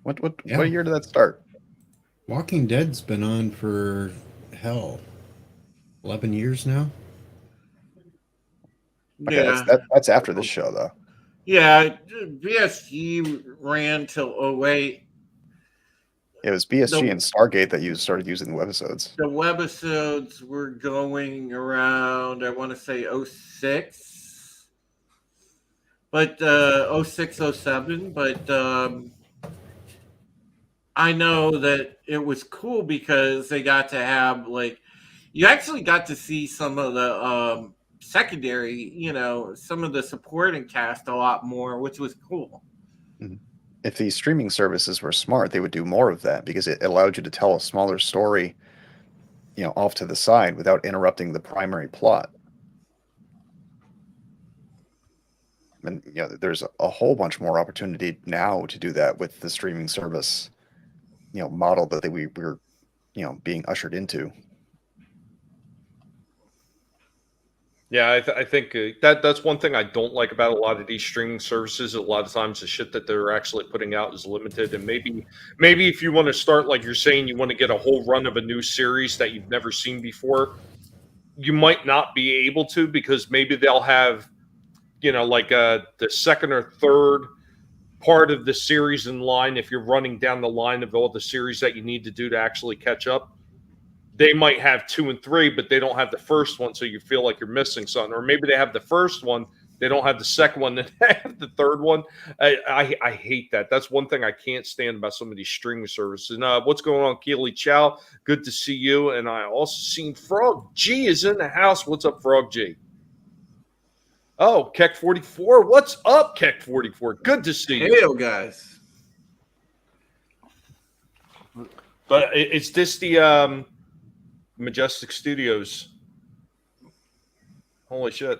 What Yeah. What year did that start? Walking Dead's been on for 11 years now. Okay, Yeah, that's after this show, though. yeah. BSG ran till 2008. It was BSG and Stargate that started using the webisodes. The webisodes were going around, I want to say 06, but 06, 07. But I know that it was cool because they got to have, you actually got to see some of the secondary, some of the supporting cast a lot more, which was cool. Mm-hmm. If these streaming services were smart, they would do more of that because it allowed you to tell a smaller story, off to the side without interrupting the primary plot. And there's a whole bunch more opportunity now to do that with the streaming service, model that we're being ushered into. Yeah, I think that's one thing I don't like about a lot of these streaming services. A lot of times, the shit that they're actually putting out is limited, and maybe if you want to start, like you're saying, you want to get a whole run of a new series that you've never seen before, you might not be able to because maybe they'll have, the second or third part of the series in line. If you're running down the line of all the series that you need to do to actually catch up, they might have 2 and 3, but they don't have the first one, so you feel like you're missing something. Or maybe they have the first one, they don't have the second one, then they have the third one. I hate that. That's one thing I can't stand about some of these streaming services. And what's going on, Keely Chow? Good to see you. And I also seen Frog G is in the house. What's up, Frog G? Oh, Keck 44. What's up, Keck 44? Good to see you. Hey, guys. But is this the Majestic Studios Holy shit.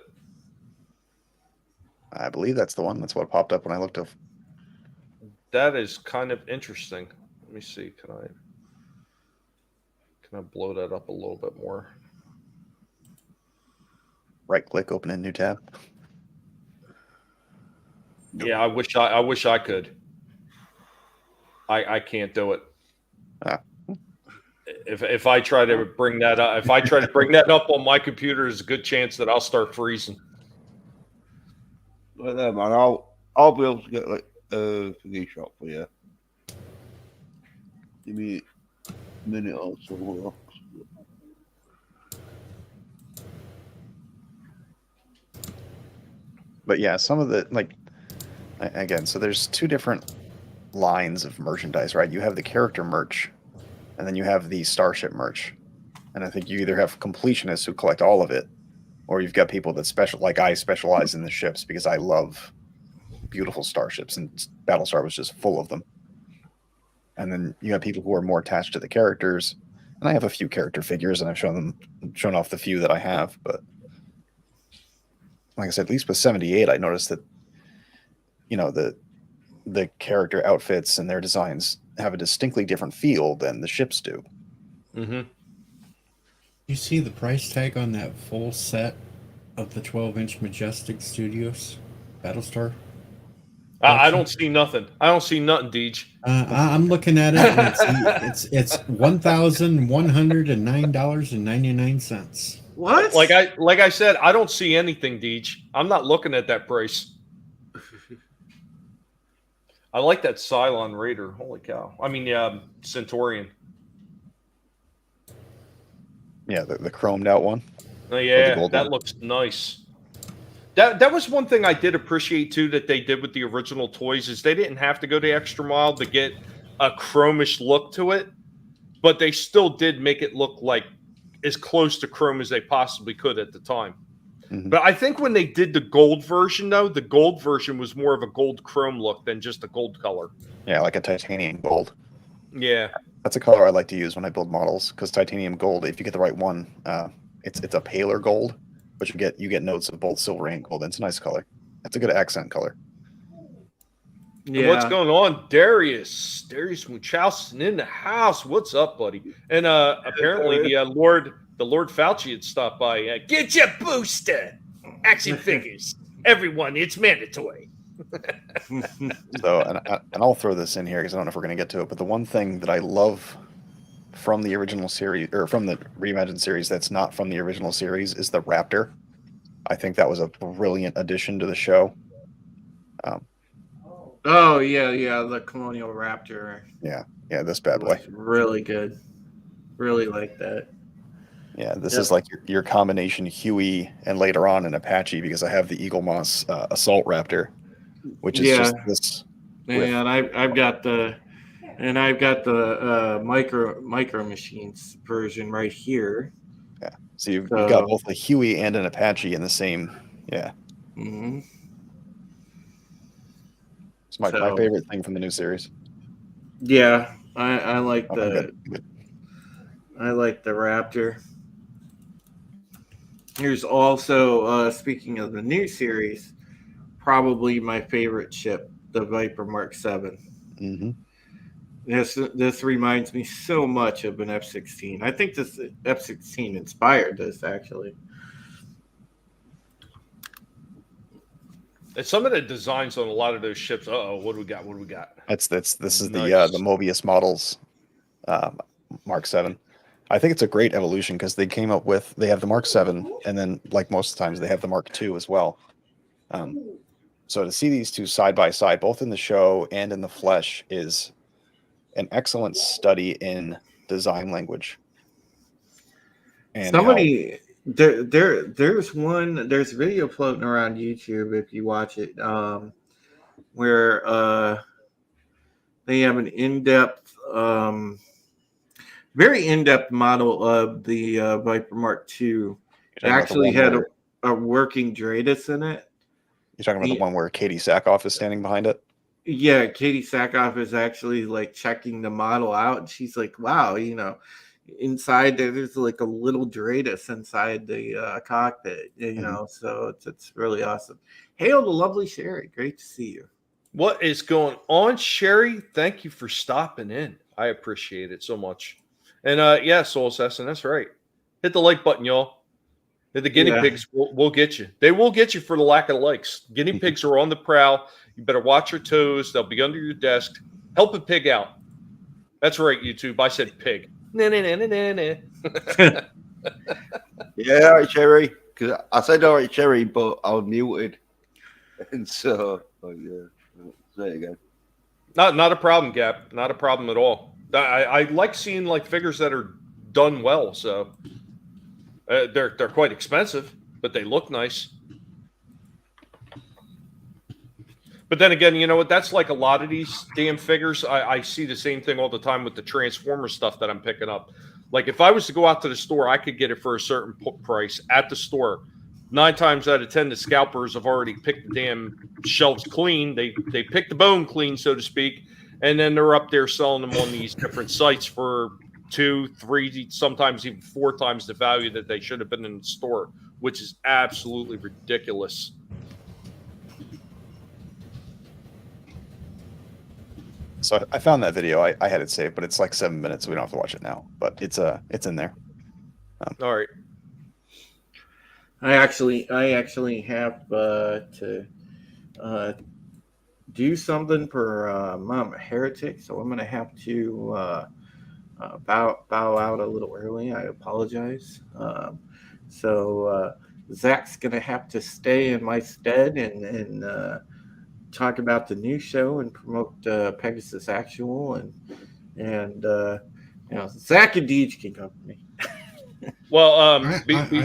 I believe that's the one. That's what popped up when I looked up. That is kind of interesting. Let me see. Can I blow that up a little bit more? Right click, open a new tab. Yeah, I wish I could. I can't do it. Ah. If I try to bring that up, on my computer, there's a good chance that I'll start freezing. But there, man, I'll be able to get like a thingy shot for you. Give me a minute or so. But yeah, some of the, like, again, so there's two different lines of merchandise, right? You have the character merch, and then you have the starship merch. And I think you either have completionists who collect all of it, or you've got people that like I specialize in the ships because I love beautiful starships, and Battlestar was just full of them. And then you have people who are more attached to the characters, and I have a few character figures, and I've shown off the few that I have. But like I said, at least with 78, I noticed that, you know, the character outfits and their designs have a distinctly different feel than the ships do. Mm-hmm. You see the price tag on that full set of the 12-inch Majestic Studios Battlestar? I don't see nothing. I don't see nothing, Deej. I'm looking at it, and it's $1,109.99. What? Like I said, I don't see anything, Deej. I'm not looking at that price. I like that Cylon Raider. Holy cow! I mean, Centaurian. Yeah, the chromed out one. Oh yeah, gold that one. looks nice. That was one thing I did appreciate too that they did with the original toys is they didn't have to go the extra mile to get a chromish look to it, but they still did make it look like as close to chrome as they possibly could at the time. Mhm. But I think when they did the gold version, though, the gold version was more of a gold chrome look than just a gold color. Yeah, like a titanium gold. Yeah. That's a color I like to use when I build models, because titanium gold, if you get the right one, it's a paler gold, but you get notes of both silver and gold. It's a nice color. It's a good accent color. And what's going on? Darius Munchausen in the house. What's up, buddy? And apparently the Lord Fauci had stopped by. Get your booster. Action figures. Everyone, it's mandatory. So, and I'll throw this in here because I don't know if we're going to get to it, but the one thing that I love from the original series, or from the reimagined series that's not from the original series, is the Raptor. I think that was a brilliant addition to the show. Oh yeah, the Colonial Raptor. Yeah, this bad boy. Really good. Really like that. Yeah, this is like your combination Huey and later on an Apache, because I have the Eaglemoss Assault Raptor, which is just this. And I've got the micro machines version right here. Yeah, so you've got both a Huey and an Apache in the same. Yeah. Mm-hmm. It's my favorite thing from the new series. Yeah, I like Good. I like the Raptor. Here's also, speaking of the new series, probably my favorite ship, the Viper Mark 7. Mm-hmm. This reminds me so much of an F-16. I think this F-16 inspired this, actually. And some of the designs on a lot of those ships. What do we got? This is Nice. the Mobius models, Mark 7. I think it's a great evolution because they have the Mark 7, and then, like most times, they have the Mark 2 as well. So to see these two side by side, both in the show and in the flesh, is an excellent study in design language. And there's a video floating around YouTube if you watch it, where they have an in-depth, very in-depth model of the Viper Mark II. It actually had a working Dratus in it. You're talking about the one where Katie Sackhoff is standing behind it? Yeah, Katie Sackhoff is actually like checking the model out, and she's like, "Wow, inside there's like a little Doradus inside the cockpit, so it's really awesome. Hail the lovely Sherry, great to see you. What is going on, Sherry? Thank you for stopping in. I appreciate it so much. And yeah, Soul Assassin, that's right. Hit the like button, y'all. The guinea pigs will get you. They will get you for the lack of likes. Guinea pigs are on the prowl. You better watch your toes. They'll be under your desk. Help a pig out. That's right, YouTube. I said pig. Nah. Yeah, all right, Cherry. Because I said all right, Cherry, but I was muted. And so, there you go. Not a problem, Gap. Not a problem at all. I like seeing like figures that are done well. So they're quite expensive, but they look nice. But then again, you know what? That's like a lot of these damn figures. I see the same thing all the time with the Transformer stuff that I'm picking up. Like if I was to go out to the store, I could get it for a certain price at the store. 9 times out of 10, the scalpers have already picked the damn shelves clean. They picked the bone clean, so to speak, and then they're up there selling them on these different sites for 2, 3, sometimes even 4 times the value that they should have been in the store, which is absolutely ridiculous. So I found that video. I had it saved, but it's like 7 minutes, so we don't have to watch it now. But it's in there. All right. I actually have to do something for Mama Heretic, so I'm gonna have to bow out a little early. I apologize. So Zach's gonna have to stay in my stead and talk about the new show and promote Pegasus Actual and Zach and Deej can come to me. Well, I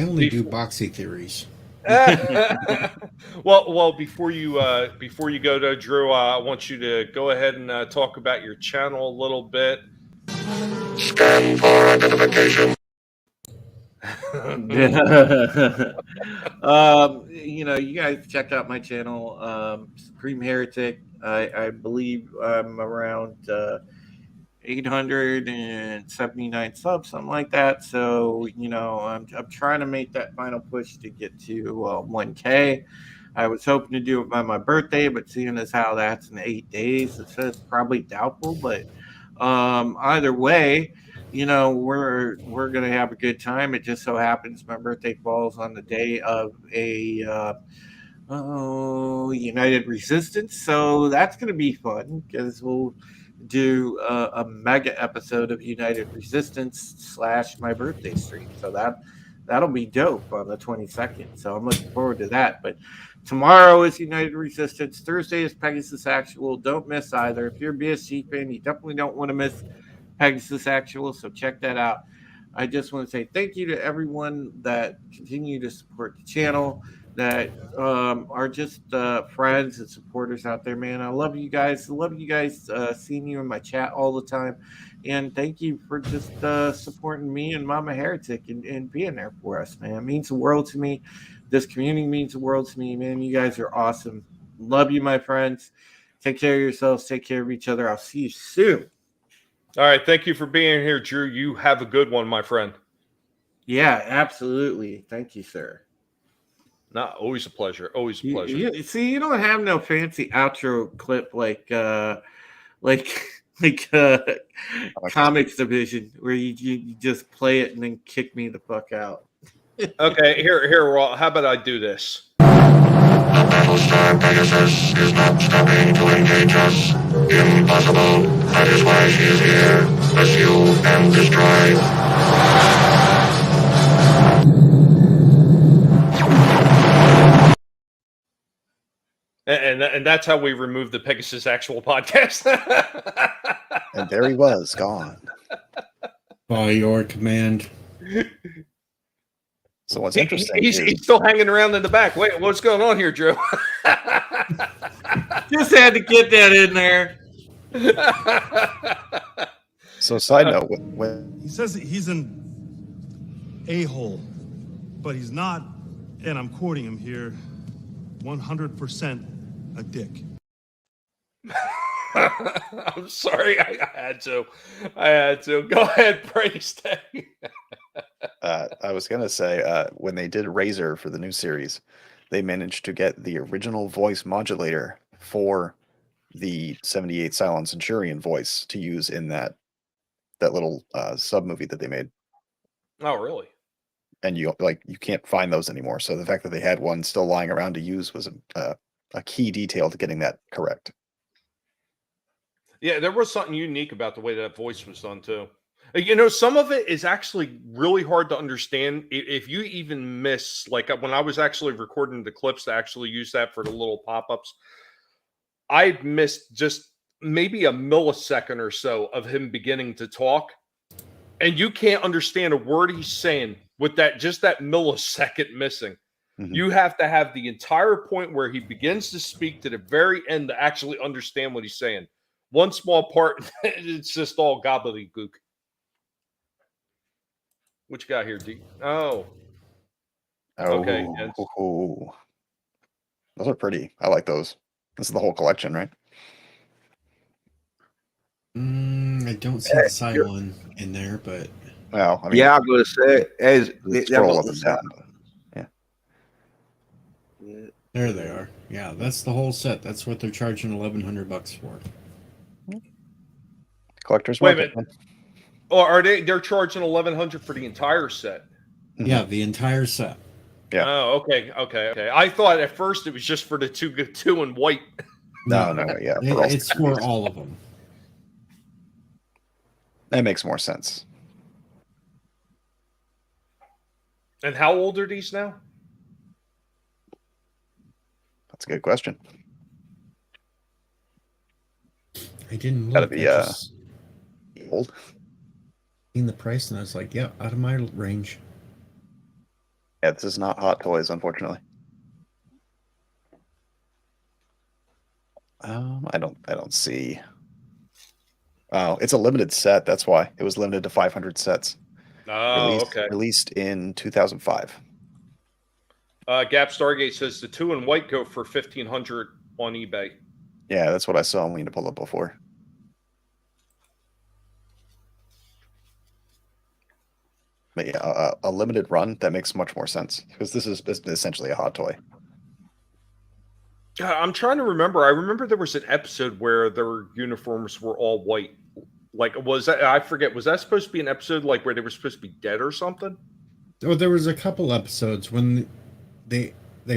only do boxy theories. well, before you go to Drew, I want you to go ahead and talk about your channel a little bit. Scan for identification. You guys check out my channel, Supreme Heretic. I believe I'm around 879 subs, something like that. So I'm trying to make that final push to get to 1K. I was hoping to do it by my birthday, but seeing as how that's in 8 days, it's probably doubtful. But either way, we're gonna have a good time. It just so happens my birthday falls on the day of a United Resistance, so that's gonna be fun because we'll do a mega episode of United Resistance / my birthday stream. So that'll be dope on the 22nd. So I'm looking forward to that. But tomorrow is United Resistance. Thursday is Pegasus Actual. Don't miss either. If you're a BSG fan, you definitely don't want to miss Pegasus Actual. So check that out. I just want to say thank you to everyone that continue to support the channel, that are just friends and supporters out there, man. I love you guys. I love you guys seeing you in my chat all the time. And thank you for just supporting me and Mama Heretic and being there for us, man. It means the world to me. This community means the world to me, man. You guys are awesome. Love you, my friends. Take care of yourselves. Take care of each other. I'll see you soon. All right. Thank you for being here, Drew. You have a good one, my friend. Yeah, absolutely. Thank you, sir. No, always a pleasure. Always a pleasure. You don't have no fancy outro clip like Comics Division where you just play it and then kick me the fuck out. Okay, here. Well, how about I do this? The Battlestar Pegasus is not stopping to engage us. Impossible. That is why she is here. Pursue and destroy. And that's how we remove the Pegasus Actual podcast. And there he was, gone. By your command. So what's interesting? He's still hanging around in the back. Wait, what's going on here, Drew? Just had to get that in there. So side note, He says that he's an a-hole, but he's not, and I'm quoting him here, 100% a dick. I'm sorry, I had to. Go ahead, praise Day. I was gonna say when they did Razor for the new series, they managed to get the original voice modulator for the 78 Cylon Centurion voice to use in that little sub movie that they made. Oh, really? And you can't find those anymore. So the fact that they had one still lying around to use was a key detail to getting that correct. Yeah, there was something unique about the way that voice was done too. Some of it is actually really hard to understand. If you even miss, like when I was actually recording the clips to actually use that for the little pop-ups, I missed just maybe a millisecond or so of him beginning to talk, and you can't understand a word he's saying with that millisecond missing. Mhm. You have to have the entire point where he begins to speak to the very end to actually understand what he's saying. One small part, it's just all gobbledygook. What you got here, D? Oh. Okay. Yes. Oh, those are pretty. I like those. This is the whole collection, right? I don't see the Cylon in there, but Well, I mean, Yeah, I'm going to say scroll up and down. Yeah. Yeah. there they are. Yeah, that's the whole set. That's what they're charging $1,100 for. Collector's Wait a market. minute. Or are they're charging $1,100 for the entire set? Mhm. Yeah, the entire set. Yeah. Oh, okay. I thought at first it was just for the two in white. No, yeah. It's for all of them. That makes more sense. And how old are these now? That's a good question. I didn't look. Gotta be I just old. seen the price and I was like, yeah, out of my range. Yeah, this is not Hot Toys, unfortunately. I don't see. Oh, it's a limited set. That's why it was limited to 500 sets. Oh, okay. Released in 2005. Gap Stargate says the two in white go for $1,500 on eBay. Yeah, that's what I saw when to pull up before. But yeah, a limited run, that makes much more sense because this is essentially a hot toy. I'm trying to remember. I remember there was an episode where their uniforms were all white. Like, was that? I forget. Was that supposed to be an episode like where they were supposed to be dead or something? Oh, there was a couple episodes when they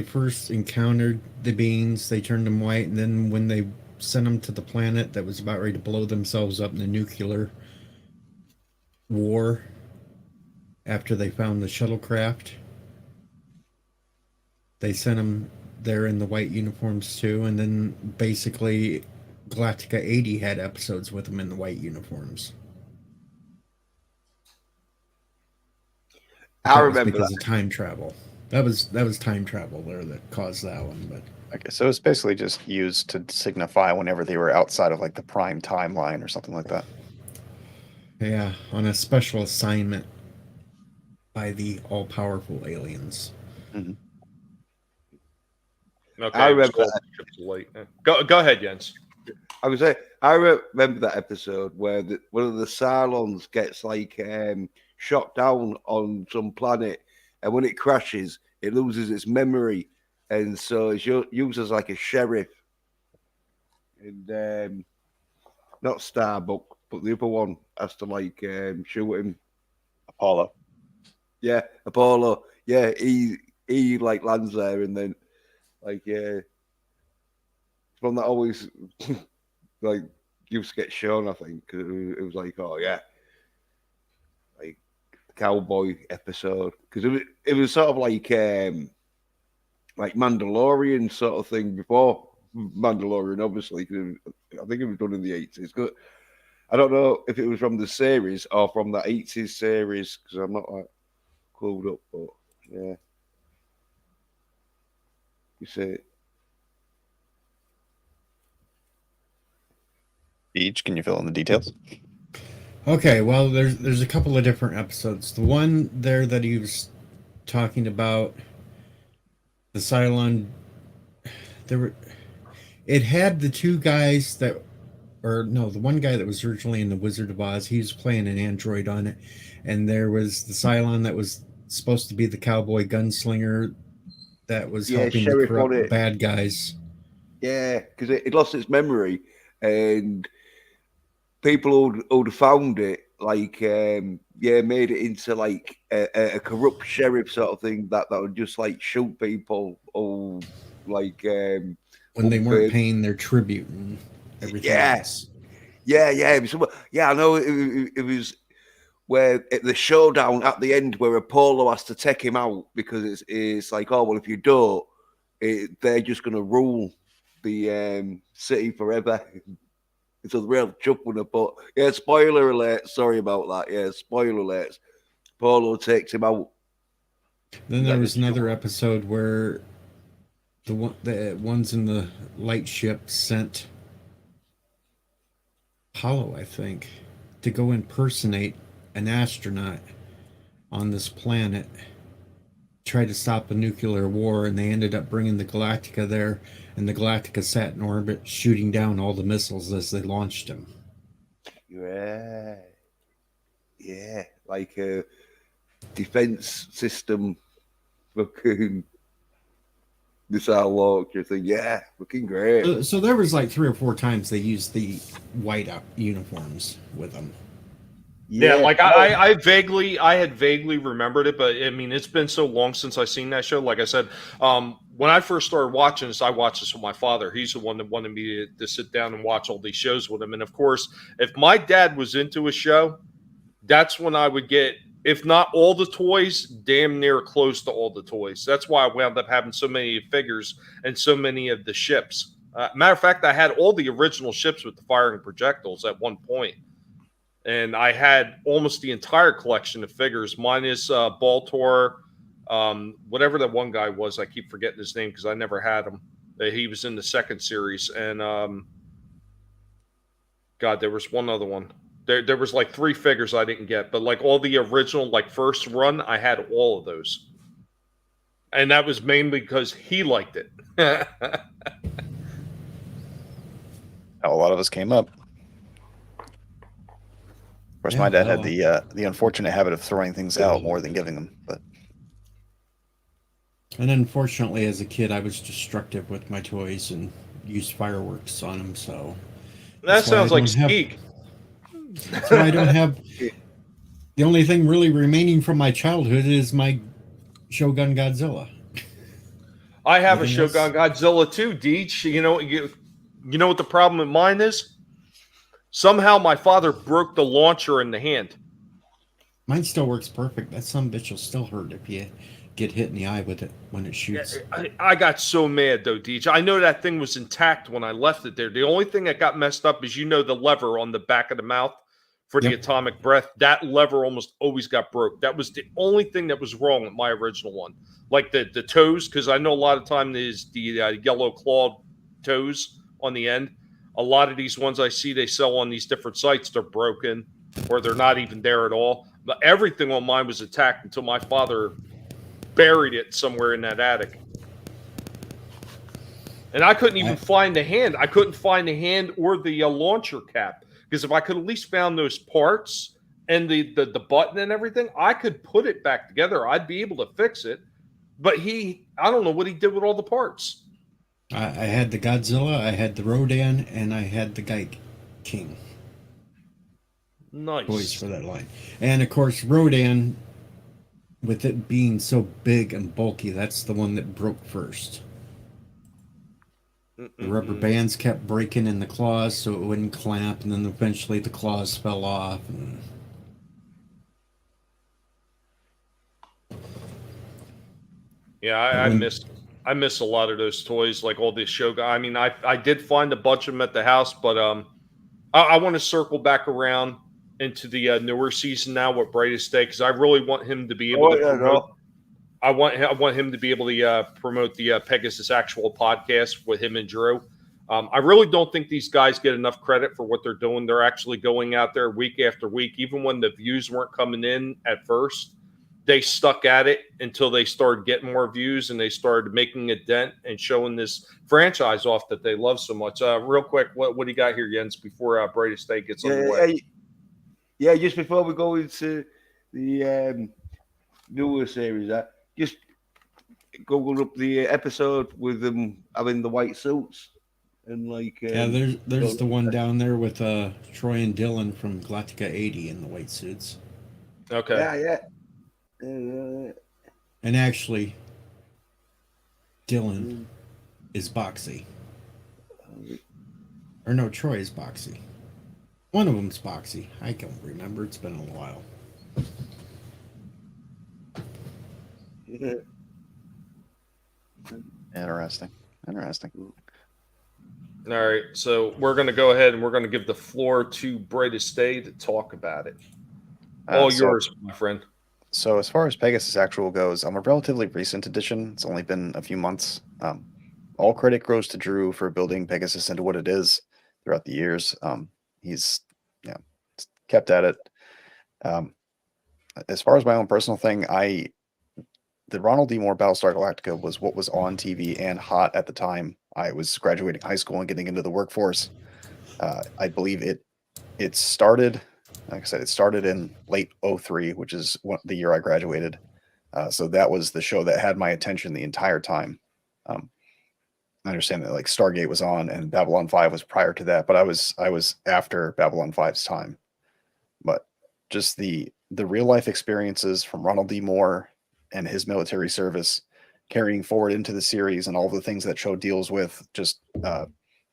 first encountered the beings. They turned them white, and then when they sent them to the planet that was about ready to blow themselves up in the nuclear war, after they found the shuttlecraft, they sent them there in the white uniforms too, and then basically Galactica 80 had episodes with them in the white uniforms. I remember because that. of time travel. That was time travel there that caused that one. But Okay, so it's basically just used to signify whenever they were outside of like the prime timeline or something like that. yeah, on a special assignment by the all-powerful aliens. Mm-hmm. Okay, I remember late. Go ahead, Jens. I was saying, I remember that episode where one of the Cylons gets like shot down on some planet, and when it crashes, it loses its memory, and so it's used as like a sheriff. And not Starbuck, but the other one has to like shoot him. Apollo. Yeah, Apollo. Yeah, he like lands there, and then like it's one that always like used to get shown. I think it was like, oh yeah, like the cowboy episode, because it was sort of like Mandalorian sort of thing before Mandalorian, obviously. 'Cause I think it was done in the 80s. I don't know if it was from the series or from the 80s series, because I'm not like clued up, but yeah. You say it. Each, can you fill in the details? Okay, well, there's a couple of different episodes. The one there that he was talking about, the Cylon, it had the two guys that or no, the one guy that was originally in the Wizard of Oz, he was playing an android on it, and there was the Cylon that was supposed to be the cowboy gunslinger that was helping to Sheriff corrupt on the it. bad guys. Yeah, because it lost its memory, and people who'd found it, like, made it into like a corrupt sheriff sort of thing that would just like shoot people or like when they weren't paying their tribute and everything else. Yeah. It was, I know it was where at the showdown at the end where Apollo has to take him out because it's like, oh well, if you don't, they're just gonna rule the city forever. It's a real chuckle, but yeah, spoiler alert. Sorry about that. Yeah, spoiler alert. Apollo takes him out. Then there was another episode where the ones in the light ship sent Apollo, I think, to go impersonate an astronaut on this planet, try to stop a nuclear war, and they ended up bringing the Galactica there, and the Galactica sat in orbit shooting down all the missiles as they launched them. Yeah, like a defense system fucking missile launcher thing. Yeah, looking great. So there was like 3 or 4 times they used the white uniforms with them. Yeah, like I had vaguely remembered it, but I mean, it's been so long since I've seen that show. Like I said, when I first started watching this, I watched this with my father. He's the one that wanted me to sit down and watch all these shows with him. And of course, if my dad was into a show, that's when I would get, if not all the toys, damn near close to all the toys. That's why I wound up having so many figures and so many of the ships. Matter of fact, I had all the original ships with the firing projectiles at one point. And I had almost the entire collection of figures. Mine is Baltor, whatever that one guy was. I keep forgetting his name because I never had him. He was in the second series. And God, there was one other one. There was like 3 figures I didn't get. But like all the original, like first run, I had all of those. And that was mainly because he liked it. How a lot of us came up. Of course, my dad had the unfortunate habit of throwing things out more than giving them. But and unfortunately, as a kid, I was destructive with my toys and used fireworks on them. So that sounds like Speak. That's why I don't have. The only thing really remaining from my childhood is my Shogun Godzilla. I have a Shogun Godzilla too, Deej. You know what the problem with mine is? Somehow my father broke the launcher in the hand. Mine still works perfect. That son of a bitch will still hurt if you get hit in the eye with it when it shoots. I got so mad though, Deej. I know that thing was intact when I left it there. The only thing that got messed up is the lever on the back of the mouth for the atomic breath. That lever almost always got broke. That was the only thing that was wrong with my original one. Like the toes, because I know a lot of time there's the yellow clawed toes on the end. A lot of these ones I see they sell on these different sites, they're broken or they're not even there at all. But everything on mine was attacked until my father buried it somewhere in that attic. And I couldn't even find the hand. I couldn't find the hand or the launcher cap. Because if I could at least found those parts and the button and everything, I could put it back together. I'd be able to fix it. But I don't know what he did with all the parts. I had the Godzilla, I had the Rodan, and I had the Geic King. Nice. Boys for that line. And of course, Rodan, with it being so big and bulky, that's the one that broke first. The rubber bands kept breaking in the claws so it wouldn't clamp, and then eventually the claws fell off. And yeah, I miss a lot of those toys, like all this Shogun. I mean, I did find a bunch of them at the house, but I want to circle back around into the newer season now with Brightest Day because I really want him to be able to promote. I want him to be able to promote the Pegasus Actual podcast with him and Drew. I really don't think these guys get enough credit for what they're doing. They're actually going out there week after week, even when the views weren't coming in at first. they stuck at it until they started getting more views and they started making a dent and showing this franchise off that they love so much. Real quick, what do you got here, Jens, before Brightest Day gets underway? Yeah, just before we go into the newer series, just Google up the episode with them having the white suits and like. There's the one down there with Troy and Dylan from Galactica 80 in the white suits. Okay. Yeah. And actually, Dylan is Boxy. Or no, Troy is Boxy. One of them's Boxy. I can't remember. It's been a while. Interesting. All right, so we're going to go ahead and we're going to give the floor to Brightest Day to talk about it. All yours, my friend. So as far as Pegasus Actual goes, I'm a relatively recent addition. It's only been a few months. All credit goes to Drew for building Pegasus into what it is throughout the years. He's kept at it. As far as my own personal thing, the Ronald D. Moore Battlestar Galactica was what was on TV and hot at the time. I was graduating high school and getting into the workforce. I believe it started, like I said, it started in late 03, which is the year I graduated. So that was the show that had my attention the entire time. I understand that like Stargate was on and Babylon 5 was prior to that, but I was after Babylon 5's time. But just the real life experiences from Ronald D. Moore and his military service carrying forward into the series and all the things that show deals with, just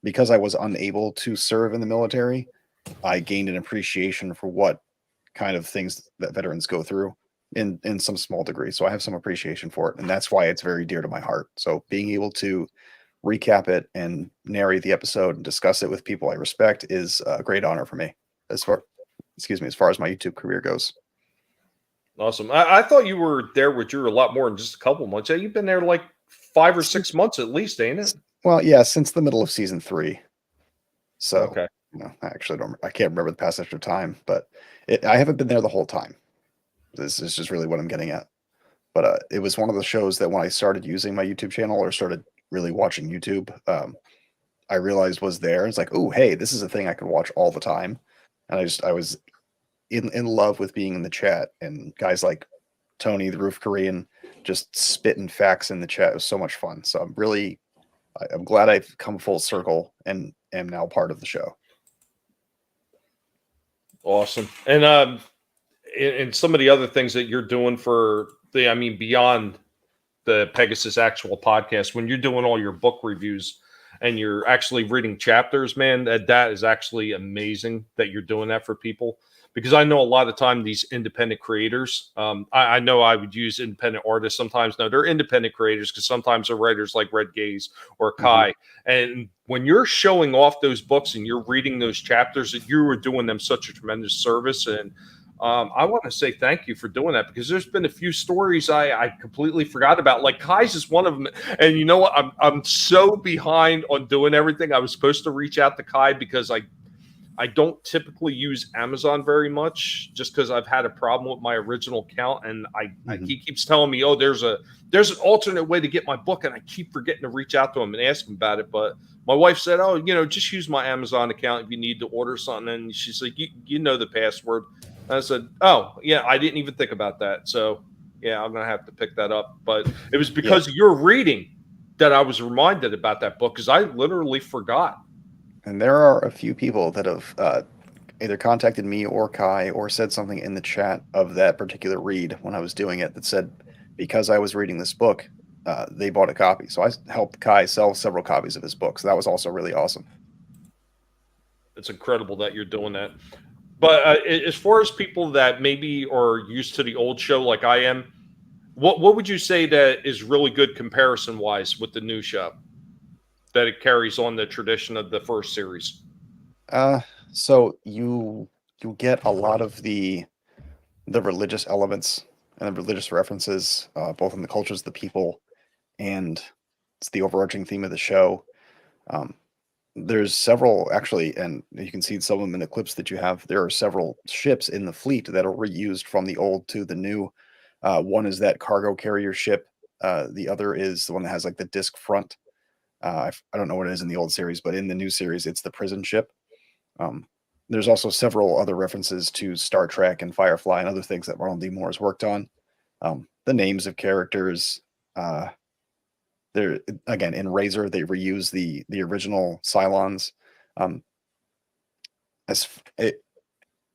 because I was unable to serve in the military, I gained an appreciation for what kind of things that veterans go through in some small degree. So I have some appreciation for it, and that's why it's very dear to my heart. So being able to recap it and narrate the episode and discuss it with people I respect is a great honor for me as far as my YouTube career goes. Awesome. I thought you were there with Drew a lot more than just a couple months. You've been there like 5 or 6 months at least, ain't it? Well, yeah, since the middle of season 3. So, okay. I can't remember the passage of time, but I haven't been there the whole time. This is just really what I'm getting at. But it was one of the shows that when I started using my YouTube channel or started really watching YouTube, I realized was there. It's like, oh, hey, this is a thing I could watch all the time. And I was in love with being in the chat, and guys like Tony, the Roof Korean, just spitting facts in the chat. It was so much fun. So I'm glad I've come full circle and am now part of the show. Awesome. And some of the other things that you're doing beyond the Pegasus Actual podcast, when you're doing all your book reviews and you're actually reading chapters, man, that is actually amazing that you're doing that for people. Because I know a lot of time these independent creators, I know I would use independent artists sometimes. No, they're independent creators because sometimes they're writers like Red Gaze or Kai. Mm-hmm. And when you're showing off those books and you're reading those chapters, that you are doing them such a tremendous service. And I want to say thank you for doing that, because there's been a few stories I completely forgot about. Like Kai's is one of them. And you know what? I'm so behind on doing everything. I was supposed to reach out to Kai because I don't typically use Amazon very much, just because I've had a problem with my original account, and he keeps telling me, "Oh, there's an alternate way to get my book," and I keep forgetting to reach out to him and ask him about it. But my wife said, "Oh, just use my Amazon account if you need to order something." And she's like, "You know the password." And I said, "Oh, yeah, I didn't even think about that." So yeah, I'm gonna have to pick that up. But it was because of your reading that I was reminded about that book, because I literally forgot. And there are a few people that have either contacted me or Kai or said something in the chat of that particular read when I was doing it that said, because I was reading this book, they bought a copy. So I helped Kai sell several copies of his book. So that was also really awesome. It's incredible that you're doing that. But as far as people that maybe are used to the old show like I am, what would you say that is really good comparison-wise with the new show? That it carries on the tradition of the first series? So you get a lot of the religious elements and the religious references, both in the cultures of the people, and it's the overarching theme of the show. There's several, actually, and you can see some of them in the clips that you have. There are several ships in the fleet that are reused from the old to the new. One is that cargo carrier ship. The other is the one that has like the disc front. I don't know what it is in the old series, but in the new series, it's the prison ship. There's also several other references to Star Trek and Firefly and other things that Ronald D. Moore has worked on. The names of characters, they're again in Razor, they reuse the original Cylons.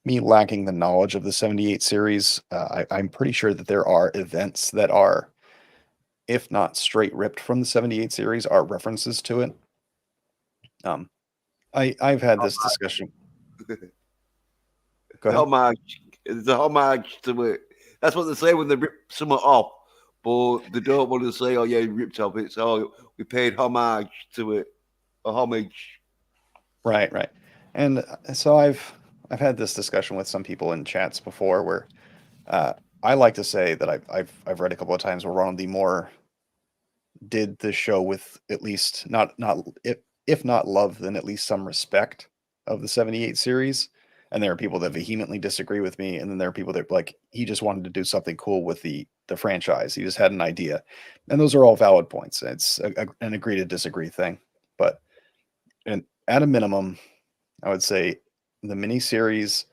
Me lacking the knowledge of the 78 series, I'm pretty sure that there are events that are, if not straight ripped from the 78 series, are references to it. I've had this discussion. Go ahead. Homage. It's a homage to it. That's what they say when they rip something off, but they don't want to say, "Oh yeah, you ripped off it." So we paid homage to it, a homage. Right. And so I've had this discussion with some people in chats before, where I like to say that I've read a couple of times where Ronald D. Moore did the show with at least not if not love, then at least some respect of the 78 series. And there are people that vehemently disagree with me, and then there are people that like he just wanted to do something cool with the franchise. He just had an idea, and those are all valid points. It's an agree to disagree thing, but at a minimum, I would say the miniseries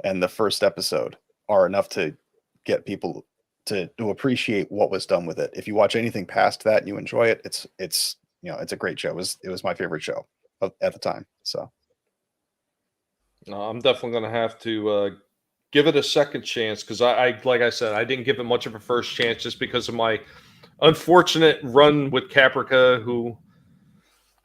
and the first episode are enough to get people to appreciate what was done with it. If you watch anything past that and you enjoy it, it's it's a great show. It was my favorite show at the time. So. No, I'm definitely going to have to give it a second chance because I, like I said, I didn't give it much of a first chance just because of my unfortunate run with Caprica, who,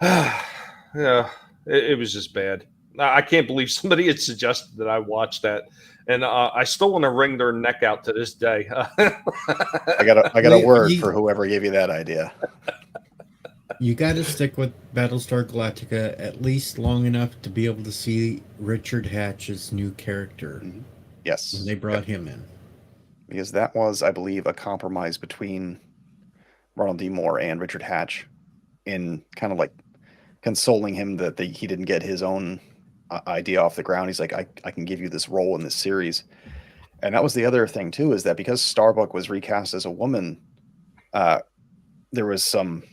yeah, it was just bad. I can't believe somebody had suggested that I watch that, and I still want to wring their neck out to this day. I got a word for whoever gave you that idea. You got to stick with Battlestar Galactica at least long enough to be able to see Richard Hatch's new character. Mm-hmm. Yes. When they brought him in. Because that was, I believe, a compromise between Ronald D. Moore and Richard Hatch in kind of like consoling him that he didn't get his own idea off the ground. He's like, I can give you this role in this series. And that was the other thing, too, is that because Starbuck was recast as a woman, there was some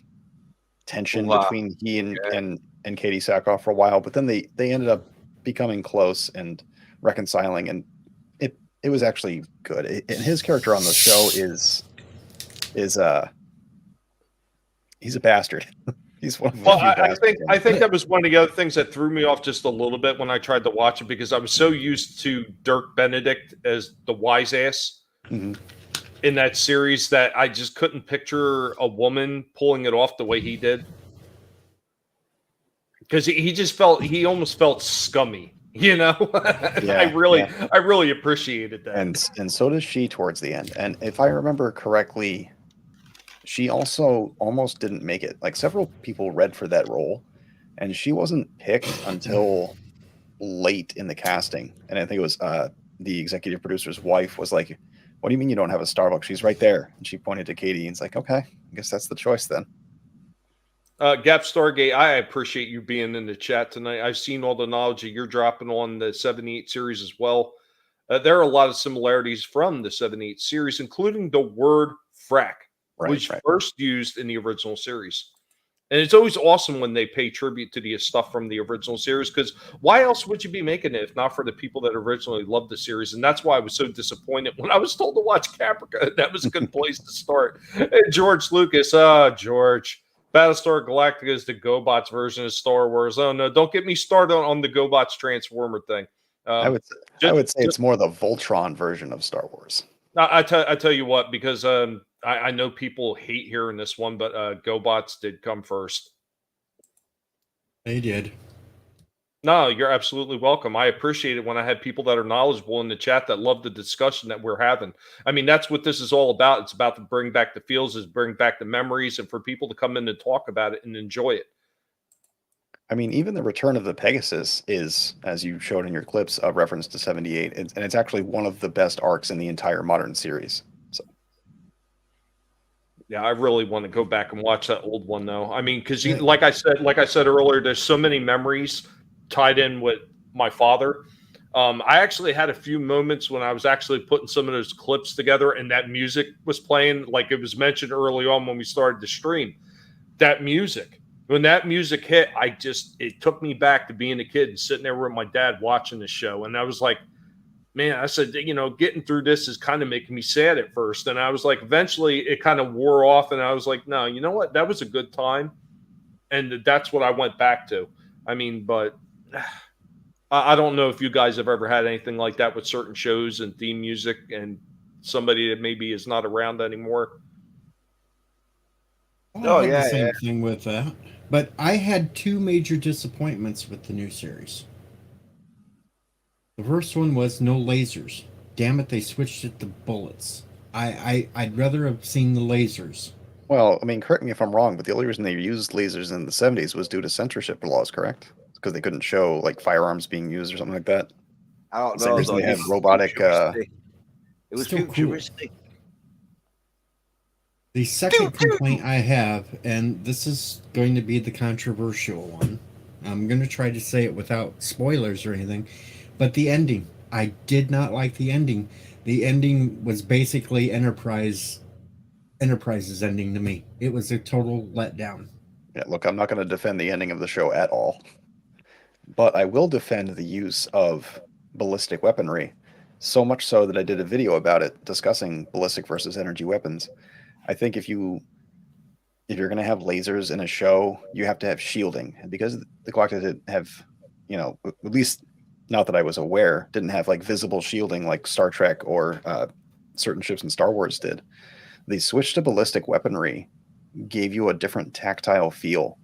tension between he and Katie Sackhoff for a while, but then they ended up becoming close and reconciling, and it was actually good. And his character on the show is he's a bastard. He's one of the I think that was one of the other things that threw me off just a little bit when I tried to watch it, because I was so used to Dirk Benedict as the wise ass. Mm-hmm. In that series that I just couldn't picture a woman pulling it off the way he did. Because he almost felt scummy, Yeah, I really appreciated that. And so does she towards the end. And if I remember correctly, she also almost didn't make it. Like several people read for that role, and she wasn't picked until late in the casting. And I think it was the executive producer's wife was like, "What do you mean you don't have a Starbucks? She's right there." And she pointed to Katie, and it's like, "Okay, I guess that's the choice then." Gap Stargate, I appreciate you being in the chat tonight. I've seen all the knowledge that you're dropping on the 78 series as well. There are a lot of similarities from the 78 series, including the word frack, which first used in the original series. And it's always awesome when they pay tribute to the stuff from the original series, because why else would you be making it if not for the people that originally loved the series? And that's why I was so disappointed when I was told to watch Caprica. That was a good place to start. Hey, George Lucas, George. Battlestar Galactica is the GoBots version of Star Wars. Oh, no, don't get me started on the GoBots Transformer thing. I would say it's more the Voltron version of Star Wars. I tell you what, because I know people hate hearing this one, but GoBots did come first. They did. No, you're absolutely welcome. I appreciate it when I have people that are knowledgeable in the chat that love the discussion that we're having. I mean, that's what this is all about. It's about to bring back the feels, is bring back the memories, and for people to come in and talk about it and enjoy it. I mean, even the Return of the Pegasus is, as you showed in your clips, a reference to 78, and it's actually one of the best arcs in the entire modern series. So, yeah, I really want to go back and watch that old one, though. I mean, because like I said earlier, there's so many memories tied in with my father. I actually had a few moments when I was actually putting some of those clips together and that music was playing, like it was mentioned early on when we started the stream. That music, when that music hit, it took me back to being a kid and sitting there with my dad watching the show. And I was like, man, I said, getting through this is kind of making me sad at first. And I was like, eventually it kind of wore off. And I was like, no, you know what? That was a good time. And that's what I went back to. I mean, but I don't know if you guys have ever had anything like that with certain shows and theme music and somebody that maybe is not around anymore. Well, I had the same thing with that. But I had two major disappointments with the new series. The first one was no lasers. Damn it, they switched it to bullets. I'd rather have seen the lasers. Well, I mean, correct me if I'm wrong, but the only reason they used lasers in the 70s was due to censorship laws, correct? Because they couldn't show like firearms being used or something like that. I don't Same know. reason they had robotic. It was Still cool. futuristic. The second complaint I have, and this is going to be the controversial one, I'm going to try to say it without spoilers or anything, but the ending. I did not like the ending. The ending was basically Enterprise's ending to me. It was a total letdown. Yeah, look, I'm not going to defend the ending of the show at all, but I will defend the use of ballistic weaponry, so much so that I did a video about it discussing ballistic versus energy weapons. I think if you're going to have lasers in a show, you have to have shielding. And because the Galactica didn't have, at least not that I was aware, didn't have like visible shielding like Star Trek or certain ships in Star Wars did, they switched to ballistic weaponry, gave you a different tactile feel.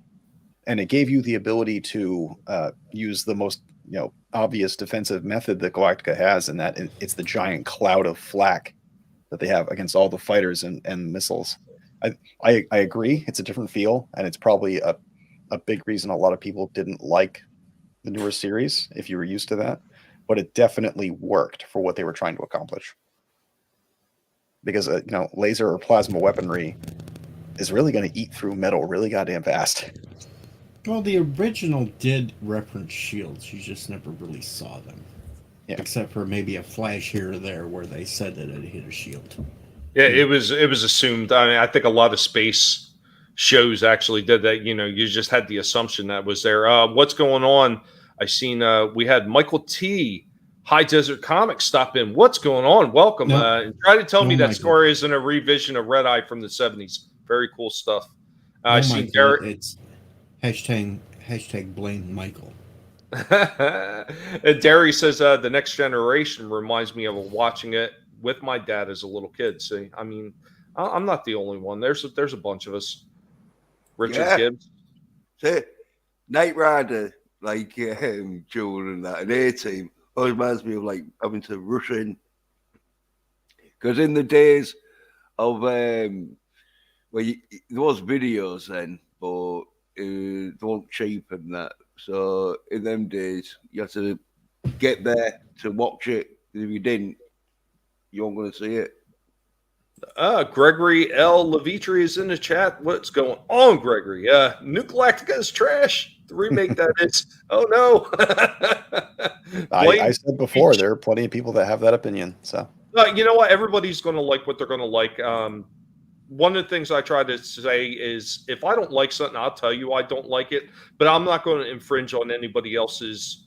And it gave you the ability to use the most obvious defensive method that Galactica has, and that it's the giant cloud of flak that they have against all the fighters and missiles. I agree, it's a different feel, and it's probably a big reason a lot of people didn't like the newer series if you were used to that, but it definitely worked for what they were trying to accomplish. Because laser or plasma weaponry is really going to eat through metal really goddamn fast. Well, the original did reference shields. You just never really saw them. Yeah. Except for maybe a flash here or there where they said that it hit a shield. Yeah, it was assumed. I mean, I think a lot of space shows actually did that. You just had the assumption that was there. What's going on? I seen we had Michael T. High Desert Comics stop in. What's going on? Welcome. And try to tell me that story isn't a revision of Red Eye from the 70s. Very cool stuff. I seen Derek. It's hashtag blame Michael. And Derry says the Next Generation reminds me of watching it with my dad as a little kid. See, I mean, I'm not the only one. There's a bunch of us. Richard Gibbs. See, Knight Rider, like children and that, and A-Team, always reminds me of like having to rush in. Because in the days of there was videos then, but they weren't cheap and that. So in them days, you had to get there to watch it. If you didn't, you weren't going to see it. Gregory L. Levitri is in the chat. What's going on, Gregory? New Galactica is trash. The remake that is. Oh no. I said before, there are plenty of people that have that opinion. So you know what? Everybody's going to like what they're going to like. One of the things I try to say is if I don't like something, I'll tell you I don't like it, but I'm not going to infringe on anybody else's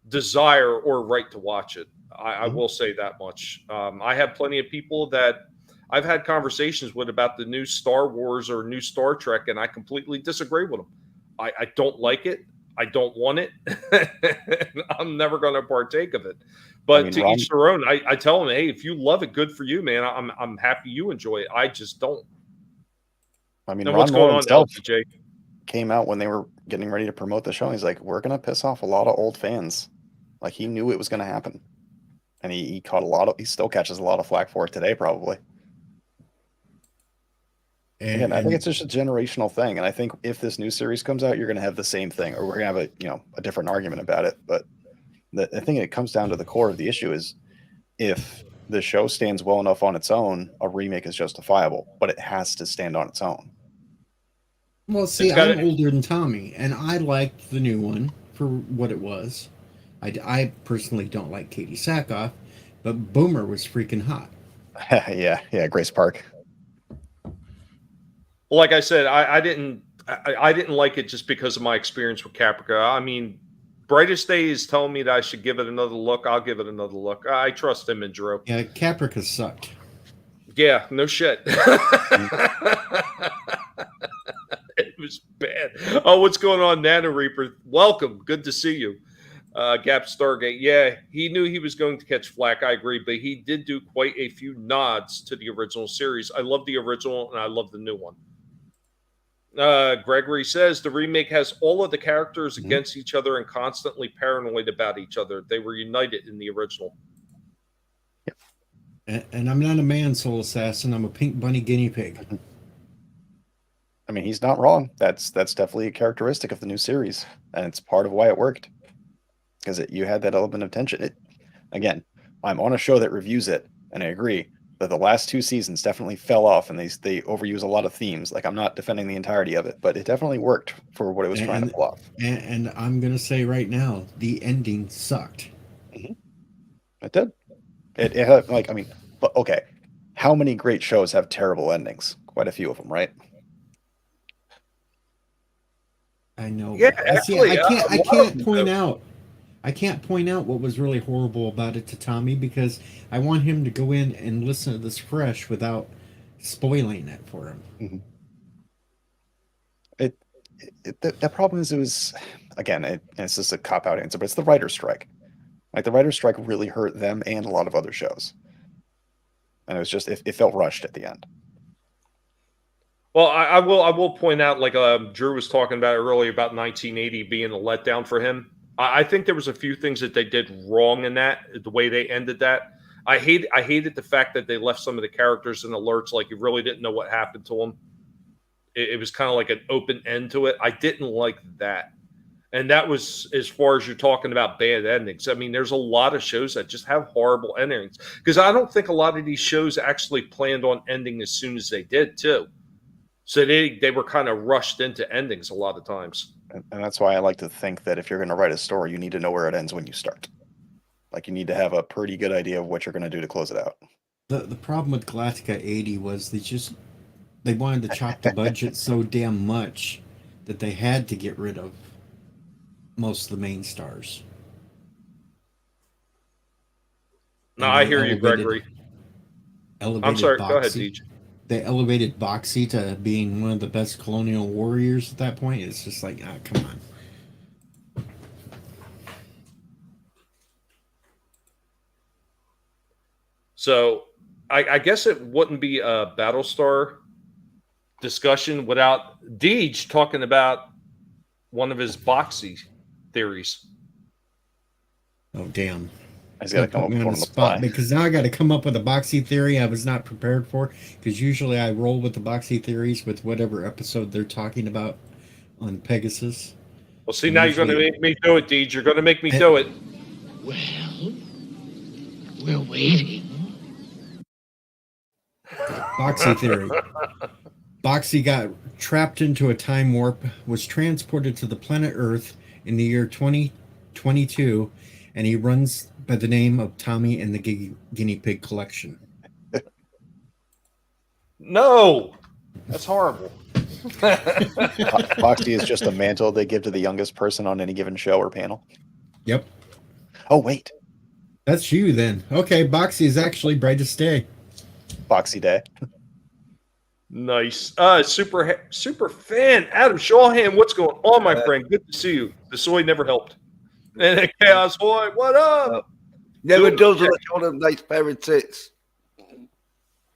desire or right to watch it. I will say that much. I have plenty of people that I've had conversations with about the new Star Wars or new Star Trek, and I completely disagree with them. I don't like it. I don't want it. I'm never going to partake of it. But to each their own. I tell them, hey, if you love it, good for you, man. I'm happy you enjoy it. I just don't. I mean, what's going on, LPJ? Came out when they were getting ready to promote the show. He's like, we're going to piss off a lot of old fans. Like, he knew it was going to happen. And he caught he still catches a lot of flack for it today, probably. And I think it's just a generational thing. And I think if this new series comes out, you're going to have the same thing, or we're going to have a different argument about it. But I think it comes down to the core of the issue is if the show stands well enough on its own, a remake is justifiable, but it has to stand on its own. Well, see, I'm older than Tommy, and I liked the new one for what it was. I personally don't like Katie Sackhoff, but Boomer was freaking hot. yeah, Grace Park. Like I said, I didn't like it just because of my experience with Caprica. I mean, Brightest Day is telling me that I should give it another look. I'll give it another look. I trust him and Drew. Yeah, Caprica sucked. Yeah, no shit. It was bad. Oh, what's going on, Nano Reaper? Welcome. Good to see you. Gap Stargate. Yeah, he knew he was going to catch flack. I agree, but he did do quite a few nods to the original series. I love the original, and I love the new one. Gregory says the remake has all of the characters against each other and constantly paranoid about each other. They were united in the original. And I'm not a man soul assassin. I'm a pink bunny guinea pig. I mean, he's not wrong. That's definitely a characteristic of the new series, and it's part of why it worked, because you had that element of tension. Again, I'm on a show that reviews it, and I agree that the last 2 seasons definitely fell off, and they overuse a lot of themes. Like, I'm not defending the entirety of it, but it definitely worked for what it was trying to pull off. And I'm gonna say right now, the ending sucked. It did. It had, like, I mean, but okay, how many great shows have terrible endings? Quite a few of them, right? I know. Yeah, See, actually, I can't point out what was really horrible about it to Tommy, because I want him to go in and listen to this fresh without spoiling it for him. The problem is, it was, again, it's just a cop-out answer, but it's the writer's strike. Like, the writer's strike really hurt them and a lot of other shows. And it was just, it felt rushed at the end. Well, I will point out, like Drew was talking about earlier about 1980 being a letdown for him. I think there was a few things that they did wrong in that, the way they ended that. I hated the fact that they left some of the characters in alerts, like you really didn't know what happened to them. It was kind of like an open end to it. I didn't like that. And that was, as far as you're talking about bad endings. I mean, there's a lot of shows that just have horrible endings, because I don't think a lot of these shows actually planned on ending as soon as they did, too. So they were kind of rushed into endings a lot of times. And that's why I like to think that if you're going to write a story, you need to know where it ends when you start. Like, you need to have a pretty good idea of what you're going to do to close it out. The problem with Galactica 80 was they wanted to chop the budget so damn much that they had to get rid of most of the main stars. No, I hear you, Gregory. I'm sorry, go ahead, DJ. They elevated Boxy to being one of the best colonial warriors at that point. It's just like, come on. So I guess it wouldn't be a Battlestar discussion without Deej talking about one of his Boxy theories. Oh, damn. I got to come up with on one the on the spot, fly. because now I got to come up with a Boxy theory I was not prepared for, because usually I roll with the Boxy theories with whatever episode they're talking about on Pegasus. Well, see, now you're going to make me do it, Deej. You're going to make me do it. Well, we're waiting. Boxy theory. Boxy got trapped into a time warp, was transported to the planet Earth in the year 2022, and he runs by the name of Tommy and the Guinea Pig Collection. No, that's horrible. Boxy is just a mantle they give to the youngest person on any given show or panel. Yep. Oh, wait. That's you then. Okay, Boxy is actually Brightest Day. Boxy Day. Nice. Super fan, Adam Shawhan. What's going on, my friend? Good to see you. The soy never helped. And Chaos Boy, what up? Never does let you on a nice pair of tits.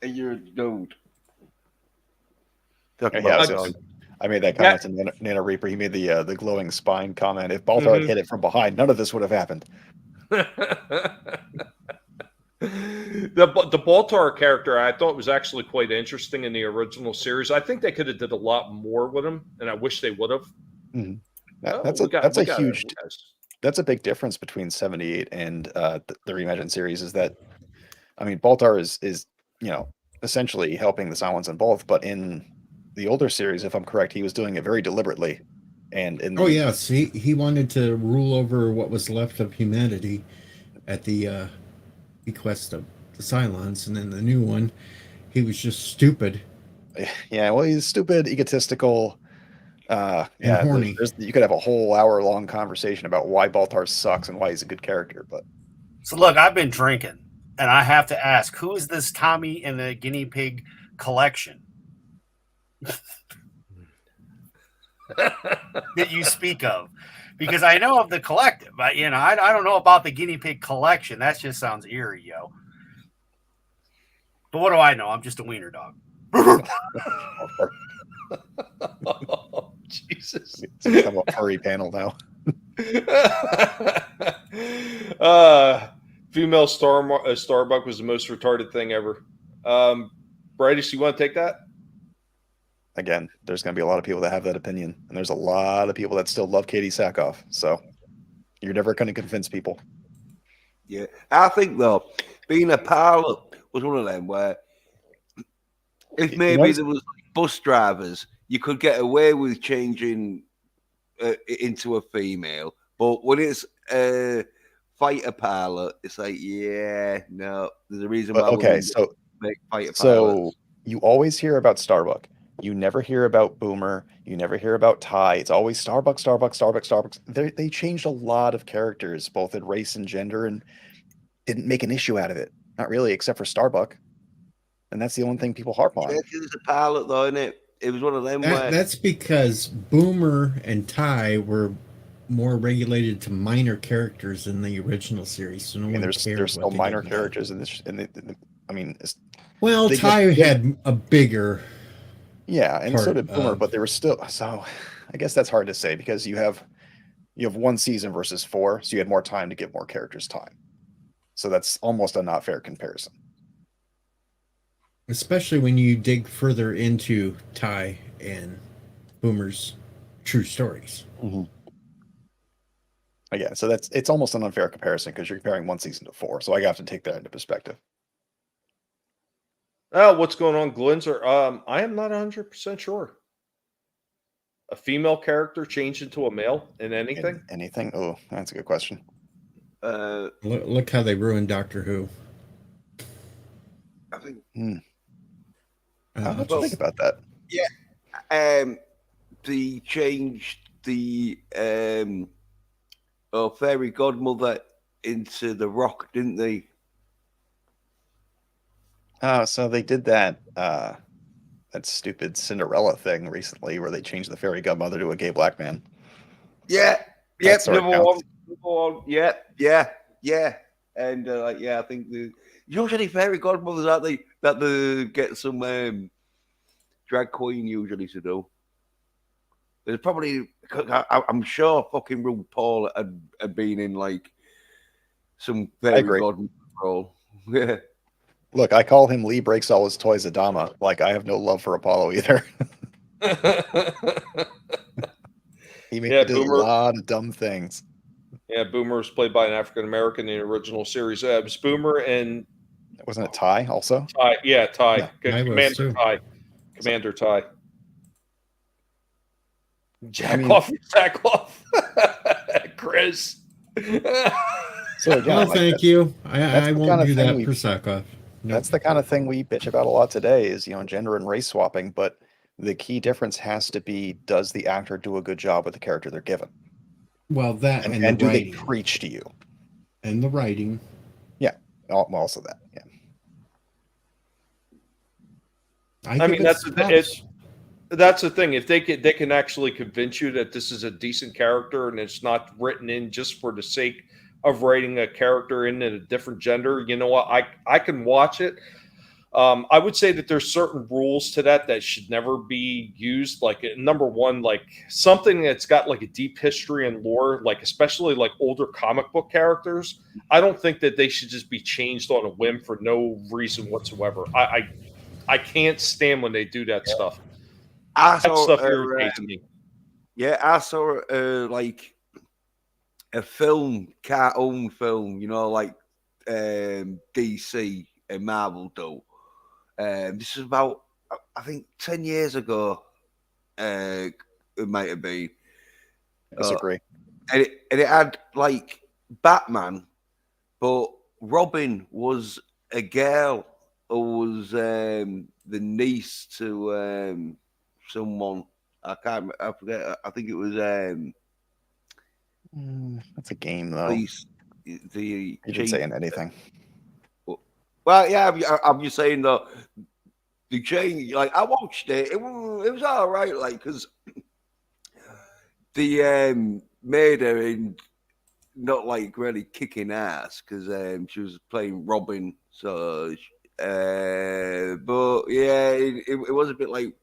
And you're a dude. I made that comment to Nano Reaper. He made the glowing spine comment. If Baltar had hit it from behind, none of this would have happened. The Baltar character I thought was actually quite interesting in the original series. I think they could have did a lot more with him, and I wish they would have. Mm-hmm. That's a big difference between 78 and the reimagined series, is that, I mean, Baltar is essentially helping the Cylons in both, but in the older series, if I'm correct, he was doing it very deliberately And in Oh yes, he wanted to rule over what was left of humanity at the bequest of the Cylons, and then the new one, he was just stupid. Yeah, well, he's stupid, egotistical. And horny. You could have a whole hour-long conversation about why Baltar sucks and why he's a good character, but So look, I've been drinking, and I have to ask, who is this Tommy in the guinea pig collection that you speak of? Because I know of the collective, but I don't know about the guinea pig collection. That just sounds eerie, yo. But what do I know? I'm just a wiener dog. Oh, Jesus. it's become a furry panel now. Female Starbuck was the most retarded thing ever. Brightest, you want to take that? Again, there's going to be a lot of people that have that opinion, and there's a lot of people that still love Katie Sackhoff. So you're never going to convince people. Yeah, I think though, being a pilot was one of them where if maybe there was like bus drivers, you could get away with changing into a female, but when it's a fighter pilot, it's like, yeah, no, there's a reason why. Okay, so make fighter pilots. You always hear about Starbuck. You never hear about Boomer. You never hear about Ty. It's always Starbuck. They changed a lot of characters, both in race and gender, and didn't make an issue out of it. Not really, except for Starbuck. And that's the only thing people harp on. Yeah, it was a pilot, though, isn't it? It was one of them. That's because Boomer and Ty were more regulated to minor characters in the original series. So there's still minor characters in this. Ty had a bigger. Yeah, and so did Boomer, but they were still. So I guess that's hard to say because you have one season versus 4, so you had more time to give more characters time. So that's almost a not fair comparison. Especially when you dig further into Ty and Boomer's true stories. Mm-hmm. Again, so it's almost an unfair comparison because you're comparing one season to 4. So I have to take that into perspective. What's going on, Glinzer? I am not 100% sure. A female character changed into a male in anything? Anything? Oh, that's a good question. Look how they ruined Doctor Who. I think. How much you think about that? Yeah, they changed the fairy godmother into the Rock, didn't they? So they did that stupid Cinderella thing recently, where they changed the fairy godmother to a gay black man. Yeah, number one. Yeah. And I think the usually fairy godmothers, aren't they? That they get some drag queen usually to do. There's probably, I'm sure fucking RuPaul had been in like some fairy godmother role. Yeah. Look, I call him Lee Breaks All His Toys Adama. Like, I have no love for Apollo either. He did a lot of dumb things. Yeah, Boomer was played by an African American in the original series. It was Boomer and wasn't it Ty also? Ty, yeah, Ty. Yeah, Commander Ty. Commander Ty. Jack off, Chris. So again, thank you. I won't do that for Sackhoff. Nope. That's the kind of thing we bitch about a lot today is, gender and race swapping. But the key difference has to be, does the actor do a good job with the character they're given? Well, that and the do writing. They preach to you? And the writing. Yeah. Also that. Yeah. That's the thing. If they can actually convince you that this is a decent character and it's not written in just for the sake of writing a character in a different gender, you know what? I can watch it. I would say that there's certain rules to that should never be used. Like, number one, like something that's got like a deep history and lore, like especially like older comic book characters. I don't think that they should just be changed on a whim for no reason whatsoever. I can't stand when they do that stuff. That stuff irritates me. Yeah, I saw like a cartoon film, like DC and Marvel do. This is about, I think, 10 years ago. It might have been Disagree. And it had like Batman, but Robin was a girl who was the niece to someone. I can't. I forget. I think it was That's a game, though. the You didn't say anything. Well, yeah, I'm just saying that the change. Like I watched it. It was all right. Like because the made her in not like really kicking ass because she was playing Robin. So, but yeah, it was a bit like,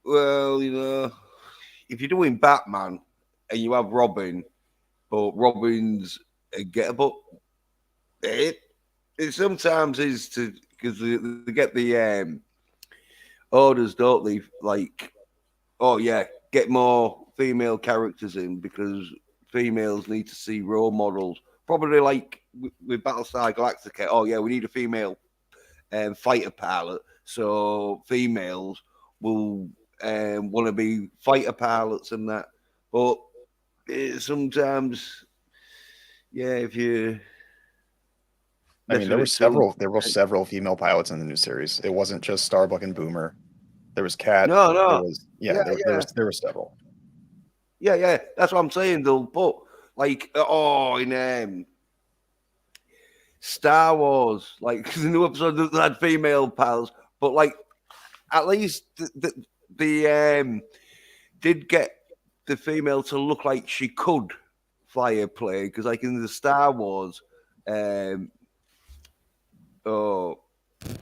well, if you're doing Batman and you have Robin, but Robin's a gettable, it sometimes is to because they get the orders, don't they? Like, oh yeah, get more female characters in because females need to see role models. Probably like with Battlestar Galactica. Oh yeah, we need a female fighter pilot, so females will want to be fighter pilots and that. But sometimes, yeah, if you, I mean, there were several female pilots in the new series. It wasn't just Starbuck and Boomer. There was Cat. No. There was there were several. Yeah. That's what I'm saying. They'll put like in Star Wars, like the new episode that had female pals, but like at least the did get the female to look like she could fly a plane because like in the Star Wars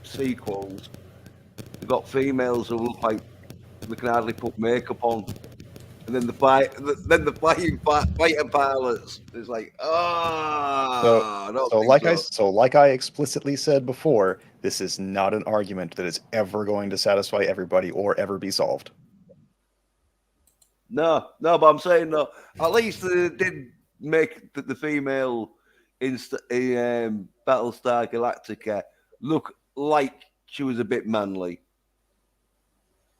sequels, they got females who look like they can hardly put makeup on. And then the flying fighter pilots is like, like I explicitly said before, this is not an argument that is ever going to satisfy everybody or ever be solved. No, but I'm saying no. At least they did make the female in Battlestar Galactica look like she was a bit manly,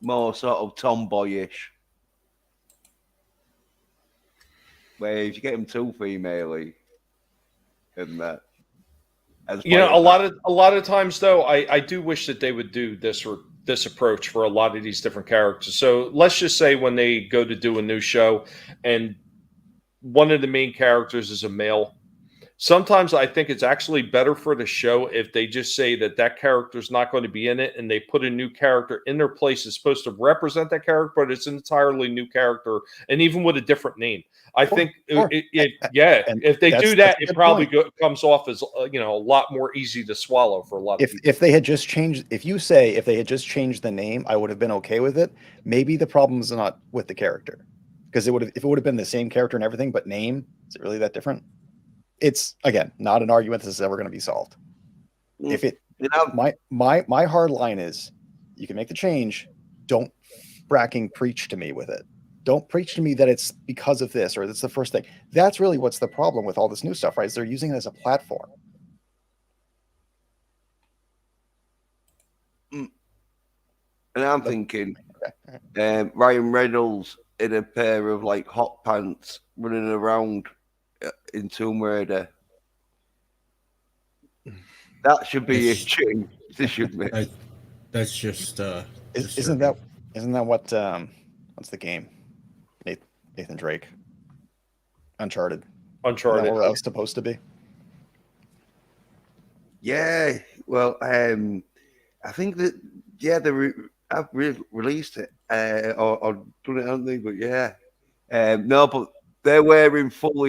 more sort of tomboyish. Where if you get them too female-y, and that, a lot of times though, I do wish that they would do this approach for a lot of these different characters. So let's just say when they go to do a new show, and one of the main characters is a male. Sometimes I think it's actually better for the show if they just say that character's not going to be in it and they put a new character in their place. It's supposed to represent that character, but it's an entirely new character and even with a different name. I think if they do that, it probably comes off as a lot more easy to swallow for a lot of people. If they had just changed, if they had just changed the name, I would have been okay with it. Maybe the problem is not with the character, because if it would have been the same character and everything, but name, is it really that different? It's again not an argument this is ever going to be solved. If it, my hard line is, you can make the change. Don't fracking preach to me with it. Don't preach to me that it's because of this or that's the first thing. That's really what's the problem with all this new stuff, right? Is they're using it as a platform. And I'm thinking, Ryan Reynolds in a pair of like hot pants running around in Tomb Raider. That should be a change. This should be. That's just. Isn't that what? What's the game? Nathan Drake. Uncharted. Isn't that what that was supposed to be? Yeah. Well, I think that they have released it or done it, haven't they? But yeah, no, but they're wearing full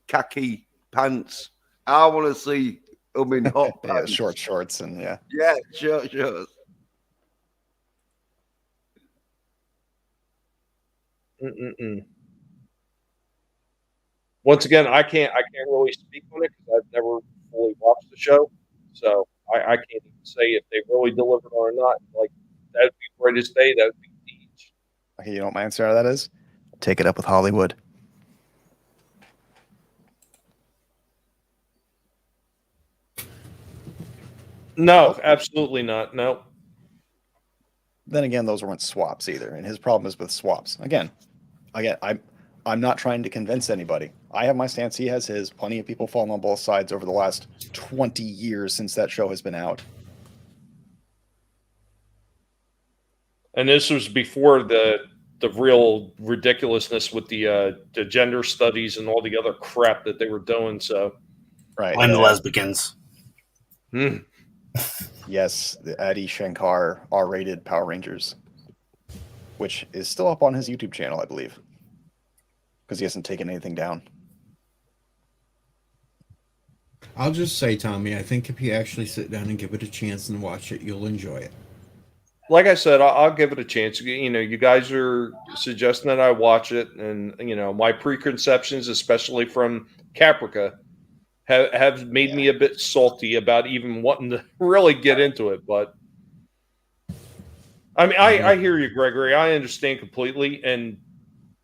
khaki pants. I want to see them in hot pants. Short shorts and short shorts. Once again, I can't really speak on it because I've never fully watched the show, so I can't even say if they really delivered or not. Like, that would be greatest day. That would be Deej. Okay, you know what my answer to that is? Take it up with Hollywood. No, absolutely not. No. then again, those weren't swaps either. And his problem is with swaps. Again, I'm not trying to convince anybody. I have my stance. He has his. Plenty of people fallen on both sides over the last 20 years since that show has been out. And this was before the real ridiculousness with the gender studies and all the other crap that they were doing. So, right, and the lesbians. Yes, the Adi Shankar R-rated Power Rangers, which is still up on his YouTube channel, I believe, because he hasn't taken anything down. I'll just say, Tommy, I think if you actually sit down and give it a chance and watch it, you'll enjoy it. like I said, I'll give it a chance. You know, you guys are suggesting that I watch it, and you know, my preconceptions, especially from Caprica, have made me a bit salty about even wanting to really get into it. But I mean, I hear you, Gregory. I understand completely, and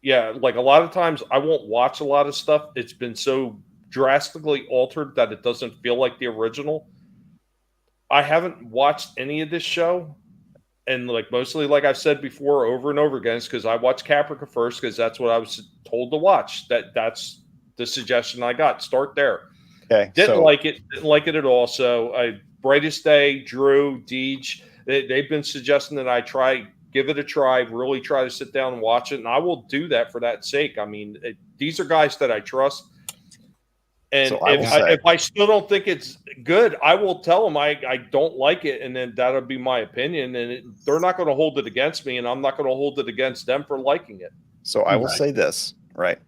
yeah, like a lot of times I won't watch a lot of stuff. It's been so drastically altered that it doesn't feel like the original. I haven't watched any of this show. And like mostly, like I've said before, over and over again, because I watched Caprica first, because that's what I was told to watch. That's the suggestion I got. Start there. Okay. Didn't like it at all. So Brightest Day, Drew, Deej, they've been suggesting that I give it a try, really try to sit down and watch it, and I will do that for that sake. I mean, these are guys that I trust. And so if I still don't think it's good, I will tell them I don't like it, and then that'll be my opinion. And they're not going to hold it against me, and I'm not going to hold it against them for liking it. So I will say this, right?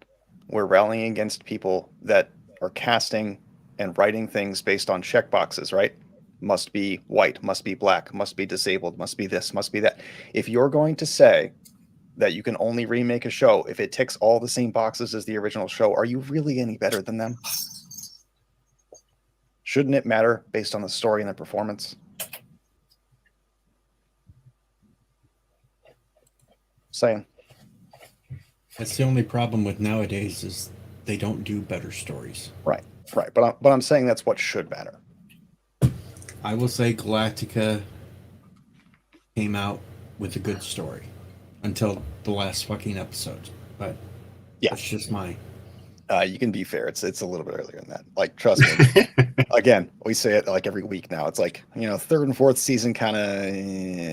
We're rallying against people that are casting and writing things based on checkboxes, right? Must be white, must be black, must be disabled, must be this, must be that. If you're going to say that you can only remake a show if it ticks all the same boxes as the original show, are you really any better than them? Shouldn't it matter based on the story and the performance? Saying. That's the only problem with nowadays is they don't do better stories. Right. But I'm saying that's what should matter. I will say Galactica came out with a good story until the last fucking episode. But yeah, it's just mine. You can be fair. It's a little bit earlier than that. Like, trust me. Again, we say it like every week now. It's like, you know, third and fourth season kind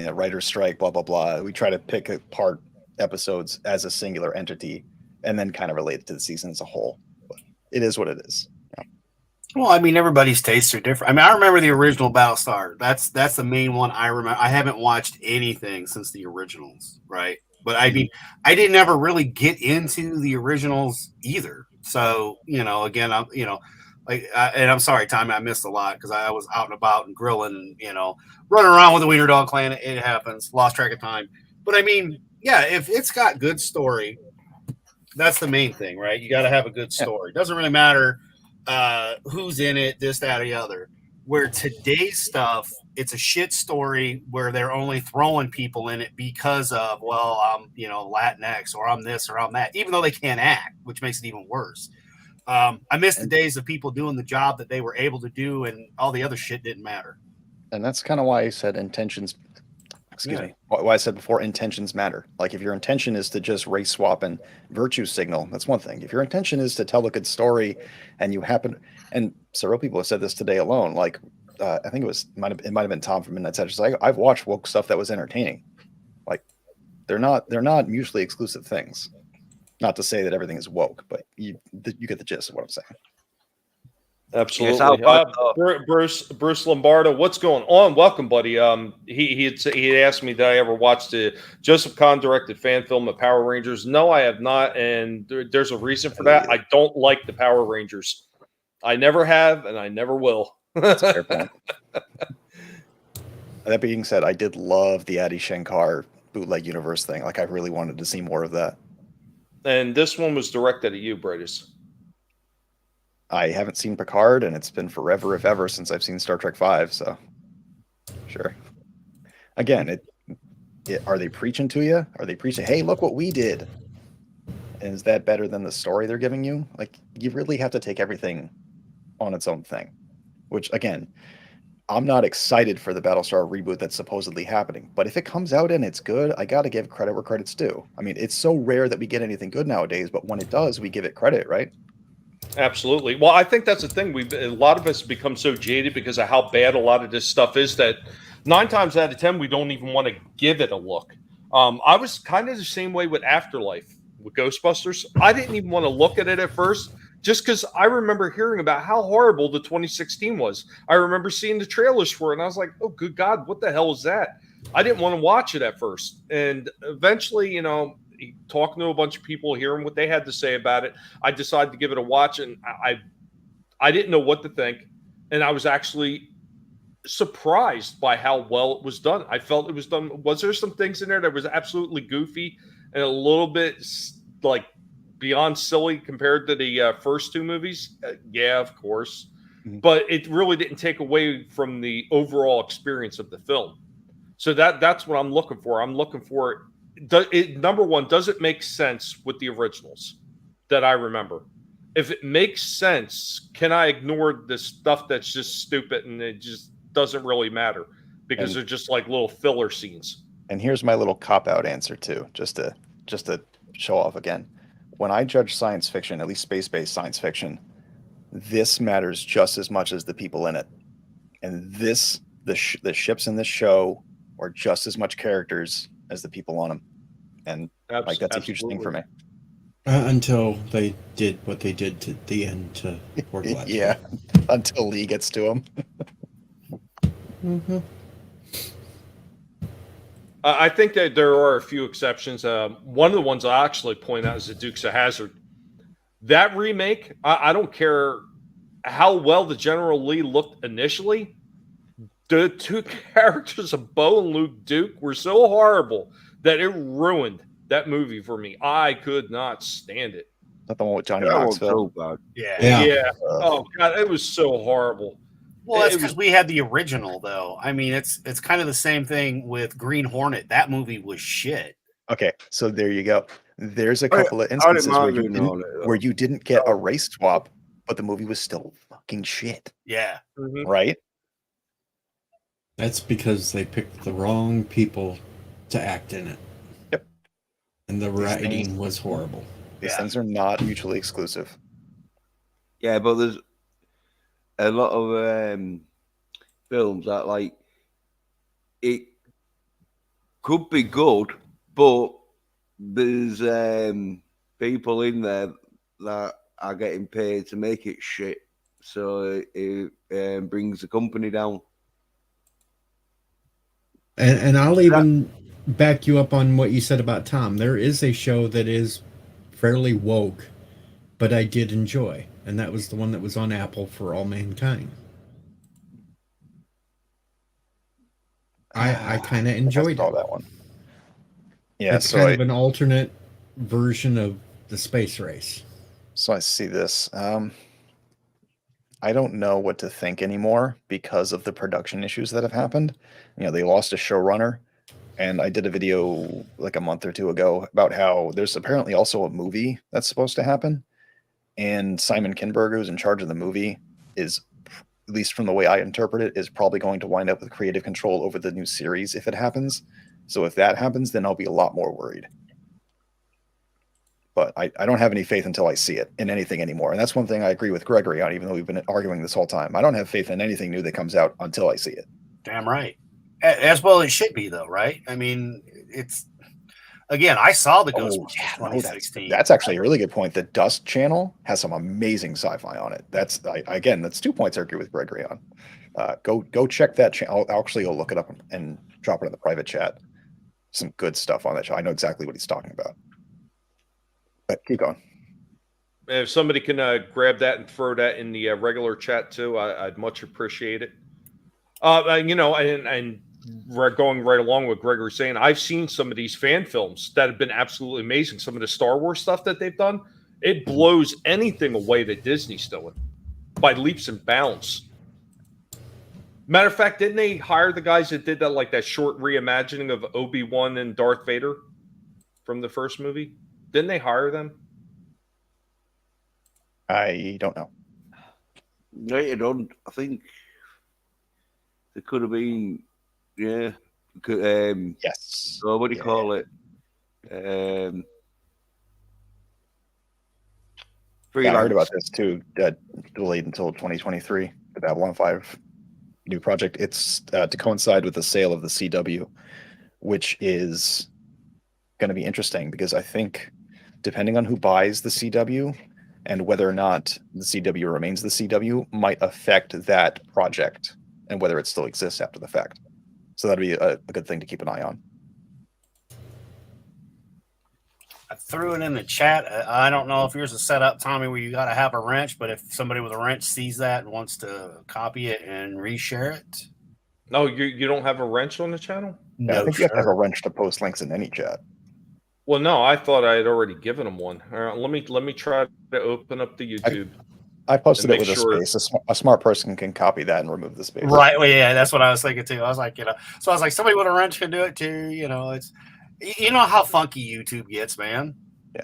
of writer's strike, blah, blah, blah. We try to pick apart episodes as a singular entity and then kind of relate it to the season as a whole. But it is what it is. Yeah. Well, I mean, everybody's tastes are different. I mean, I remember the original Battlestar. That's the main one I remember. I haven't watched anything since the originals, right? But I mean, I didn't ever really get into the originals either. So, you know, again, and I'm sorry, Tommy, I missed a lot because I was out and about and grilling and, you know, running around with the Wiener Dog Clan. It happens. Lost track of time. But I mean, yeah, if it's got good story, that's the main thing, right? You got to have a good story. It doesn't really matter who's in it, this, that, or the other. Where today's stuff, it's a shit story where they're only throwing people in it because of, well, I'm, you know, Latinx or I'm this or I'm that, even though they can't act, which makes it even worse. I miss the days of people doing the job that they were able to do and all the other shit didn't matter. And that's kind of why I said intentions, why I said before intentions matter. Like if your intention is to just race swap and virtue signal, that's one thing. If your intention is to tell a good story and you happen, and several people have said this today alone, like I think it might have been Tom from Midnight Sessions. Like I've watched woke stuff that was entertaining. Like they're not mutually exclusive things. Not to say that everything is woke, but you get the gist of what I'm saying. Absolutely. Bruce Lombardo, what's going on? Welcome, buddy. He had asked me that I ever watched the Joseph Kahn directed fan film of Power Rangers. No, I have not, and there's a reason for that. I don't like the Power Rangers. I never have, and I never will. That's a fair point. That being said, I did love the Adi Shankar bootleg universe thing. Like I really wanted to see more of that. And this one was directed at you, Bradis. I haven't seen Picard, and it's been forever, if ever, since I've seen Star Trek V. So, sure. Again, are they preaching to you? Are they preaching, hey, look what we did? And is that better than the story they're giving you? Like, you really have to take everything on its own thing. Which, again, I'm not excited for the Battlestar reboot that's supposedly happening, but if it comes out and it's good, I got to give credit where credit's due. I mean, it's so rare that we get anything good nowadays, but when it does, we give it credit, right? Absolutely. Well, I think that's the thing. A lot of us become so jaded because of how bad a lot of this stuff is that 9 times out of 10 we don't even want to give it a look. I was kind of the same way with Afterlife, with Ghostbusters. I didn't even want to look at it at first, just because I remember hearing about how horrible the 2016 was. I remember seeing the trailers for it, and I was like, "Oh, good God, what the hell is that?" I didn't want to watch it at first, and eventually, talking to a bunch of people, hearing what they had to say about it, I decided to give it a watch, and I didn't know what to think, and I was actually surprised by how well it was done. I felt it was done. Was there some things in there that was absolutely goofy and a little bit like beyond silly compared to the first 2 movies? Yeah, of course. But it really didn't take away from the overall experience of the film. So that's what I'm looking for. I'm looking for number one, does it make sense with the originals that I remember? If it makes sense, can I ignore the stuff that's just stupid and it just doesn't really matter because they're just like little filler scenes? And here's my little cop-out answer too, just to show off again. When I judge science fiction, at least space-based science fiction, this matters just as much as the people in it. And the ships in this show are just as much characters as the people on them. And like that's a huge thing for me. Until they did what they did to the end to Port Alaska. Yeah, until Lee gets to them. Mm-hmm. I think that there are a few exceptions. One of the ones I actually point out is the Dukes of Hazzard. That remake, I don't care how well the General Lee looked initially. The 2 characters of Bo and Luke Duke were so horrible that it ruined that movie for me. I could not stand it. Not the one with Johnny Knoxville. Yeah. Oh God, it was so horrible. Well, that's because we had the original, though. I mean, it's kind of the same thing with Green Hornet. That movie was shit. Okay, so there you go. There's a couple of instances where you didn't get a race swap, but the movie was still fucking shit. Yeah. Mm-hmm. Right? That's because they picked the wrong people to act in it. Yep. And the writing was horrible. These things are not mutually exclusive. Yeah, but there's a lot of films that, like, it could be good, but there's people in there that are getting paid to make it shit, so it brings the company down. And I'll even back you up on what you said about Tom. There is a show that is fairly woke, but I did enjoy, and that was the one that was on Apple, For All Mankind. I kind of enjoyed that one. Yeah, it's so kind of an alternate version of the space race. So I see this. I don't know what to think anymore because of the production issues that have happened. They lost a showrunner, and I did a video like a month or 2 ago about how there's apparently also a movie that's supposed to happen, and Simon Kinberg, who's in charge of the movie, is, at least from the way I interpret it, is probably going to wind up with creative control over the new series if it happens. So if that happens, then I'll be a lot more worried. But I don't have any faith until I see it in anything anymore. And that's one thing I agree with Gregory on, even though we've been arguing this whole time. I don't have faith in anything new that comes out until I see it. Damn right. As well it should be, though, right? I mean, it's... Again, I saw the Ghostbusters 2016. That's actually a really good point. The Dust channel has some amazing sci-fi on it. That's 2 points I agree with Gregory on. Go check that channel. I'll actually go look it up and drop it in the private chat. Some good stuff on that show. I know exactly what he's talking about. But keep going. If somebody can grab that and throw that in the regular chat too, I'd much appreciate it. And going right along with Gregory saying, I've seen some of these fan films that have been absolutely amazing. Some of the Star Wars stuff that they've done, it blows anything away that Disney's doing by leaps and bounds. Matter of fact, didn't they hire the guys that did that short reimagining of Obi-Wan and Darth Vader from the first movie? Didn't they hire them? I don't know. No, you don't. I think There could have been, yeah. Yes. So what do you Yeah. call it? Yeah, I heard about Freelance. this too. Delayed until 2023. The Babylon 5 new project. It's to coincide with the sale of the CW, which is going to be interesting because I think, depending on who buys the CW and whether or not the CW remains the CW, might affect that project and whether it still exists after the fact. So that'd be a good thing to keep an eye on. I threw it in the chat. I don't know if yours is set up, Tommy, where you got to have a wrench, but if somebody with a wrench sees that and wants to copy it and reshare it. No, you don't have a wrench on the channel? Yeah, No, I think you have to have sir. a wrench to post links in any chat. Well, no, I thought I had already given them one. Let me try to open up the YouTube. I posted And it with make sure- a space. A smart person can copy that and remove the space. Right. Well, yeah, that's what I was thinking too. I was like, so I was like, somebody with a wrench can do it too. It's, you know how funky YouTube gets, man. Yeah.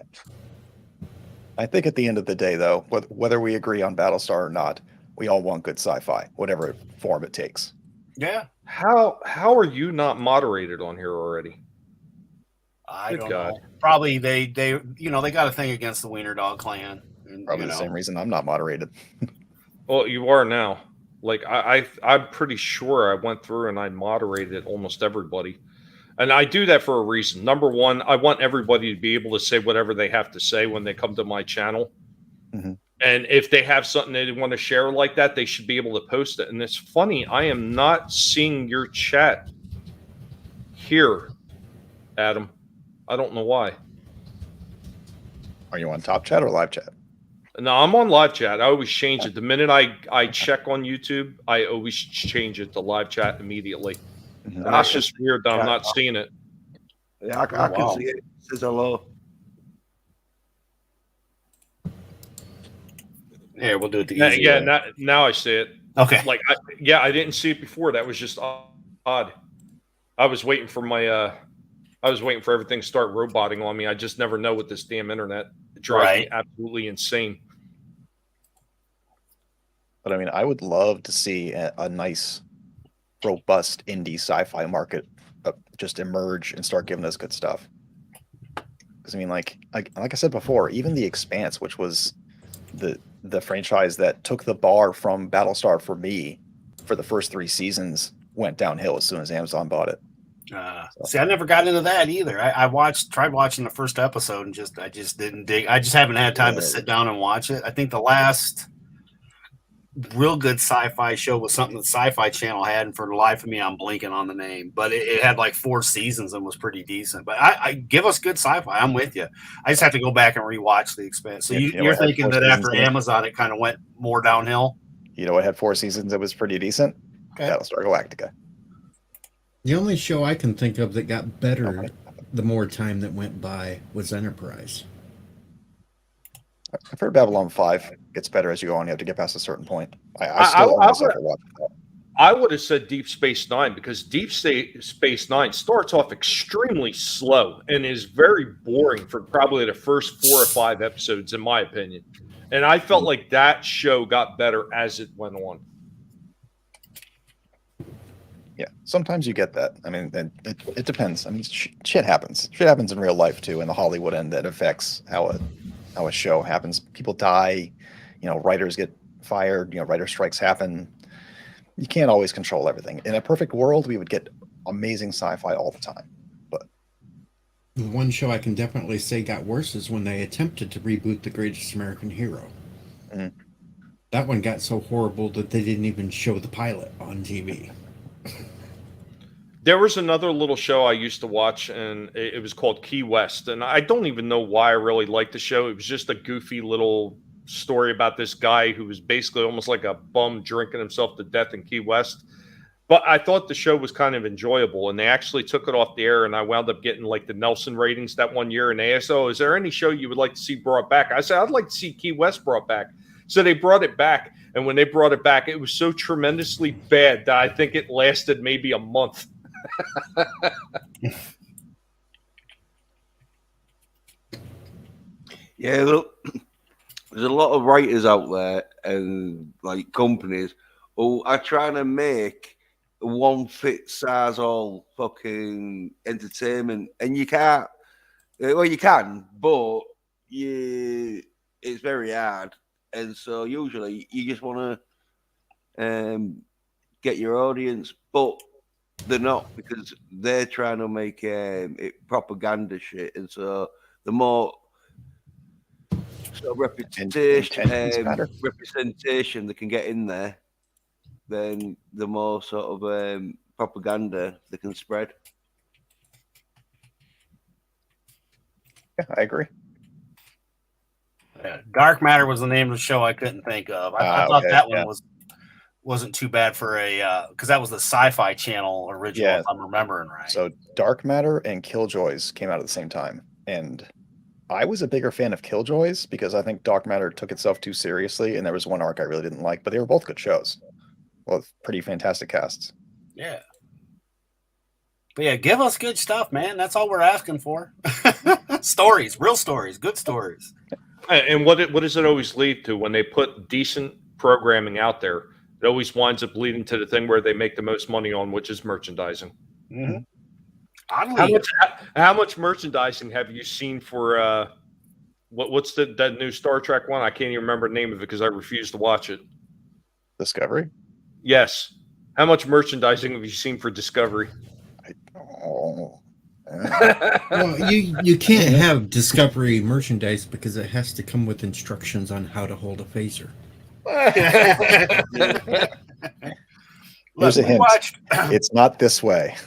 I think at the end of the day, though, whether we agree on Battlestar or not, we all want good sci-fi, whatever form it takes. Yeah. How are you not moderated on here already? I Good don't God. know. Probably they got a thing against the Wiener Dog Clan. And, Probably the same reason I'm not moderated. Well, you are now. Like I'm pretty sure I went through and I moderated almost everybody. And I do that for a reason. Number one, I want everybody to be able to say whatever they have to say when they come to my channel. Mm-hmm. And if they have something they want to share like that, they should be able to post it. And it's funny, I am not seeing your chat here, Adam. I don't know why. Are you on top chat or live chat? No, I'm on live chat. I always change it. The minute I check on YouTube, I always change it to live chat immediately. Mm-hmm. And that's just weird that I'm not seeing it. Yeah, I can see it. It says hello. Yeah, we'll do it the easy Yeah, way. now I see it. Okay. Like, I didn't see it before. That was just odd. I was waiting for everything to start roboting on me. I just never know with this damn internet. It drives me absolutely insane. But I mean, I would love to see a nice, robust indie sci-fi market just emerge and start giving us good stuff. Because I mean, like I said before, even The Expanse, which was the franchise that took the bar from Battlestar for me for the first 3 seasons, went downhill as soon as Amazon bought it. See, I never got into that either. I tried watching the first episode and I just didn't dig. I just haven't had time to sit down and watch it. I think the last real good sci-fi show was something the Sci-Fi Channel had, and for the life of me, I'm blinking on the name. But it had like 4 seasons and was pretty decent. But I give us good sci-fi. I'm with you. I just have to go back and rewatch The Expanse. So you're thinking that after Amazon, it kind of went more downhill? You know, it had 4 seasons that was pretty decent. Okay. Battlestar Galactica. The only show I can think of that got better the more time that went by was Enterprise. I've heard Babylon 5 gets better as you go on. You have to get past a certain point. I still almost have to watch that. I would have said Deep Space Nine because Deep Space Nine starts off extremely slow and is very boring for probably the first 4 or 5 episodes, in my opinion. And I felt like that show got better as it went on. Yeah, sometimes you get that. I mean, it depends. I mean, shit happens. Shit happens in real life too, in the Hollywood end that affects how a show happens. People die, writers get fired, writer strikes happen. You can't always control everything. In a perfect world, we would get amazing sci-fi all the time. But the one show I can definitely say got worse is when they attempted to reboot The Greatest American Hero. Mm-hmm. That one got so horrible that they didn't even show the pilot on TV. There was another little show I used to watch, and it was called Key West. And I don't even know why I really liked the show. It was just a goofy little story about this guy who was basically almost like a bum drinking himself to death in Key West. But I thought the show was kind of enjoyable, and they actually took it off the air, and I wound up getting like the Nelson ratings that one year. And they asked, "Oh, is there any show you would like to see brought back?" I said, "I'd like to see Key West brought back." So they brought it back, and when they brought it back, it was so tremendously bad that I think it lasted maybe a month. Yeah, look, there's a lot of writers out there and like companies who are trying to make one fit size all fucking entertainment, and you can't. Well, you can, but it's very hard, and so usually you just want to get your audience, but they're not, because they're trying to make it propaganda shit, and so the more sort of representation they can get in there, then the more sort of propaganda they can spread. Yeah, I agree. Yeah, Dark Matter was the name of the show I couldn't think of. I thought that one wasn't too bad for a because that was the Sci-Fi Channel original, if I'm remembering right. So Dark Matter and Killjoys came out at the same time, and I was a bigger fan of Killjoys because I think Dark Matter took itself too seriously, and there was one arc I really didn't like, but they were both good shows with pretty fantastic casts. Yeah. But yeah, give us good stuff, man. That's all we're asking for. Stories, real stories, good stories. And what does it always lead to when they put decent programming out there? It always winds up leading to the thing where they make the most money on, which is merchandising. Mm-hmm. How much merchandising have you seen for what's that new Star Trek one? I can't even remember the name of it because I refuse to watch it. Discovery? Yes. How much merchandising have you seen for Discovery? Well, you can't have Discovery merchandise because it has to come with instructions on how to hold a phaser. Here's a hint. It's not this way.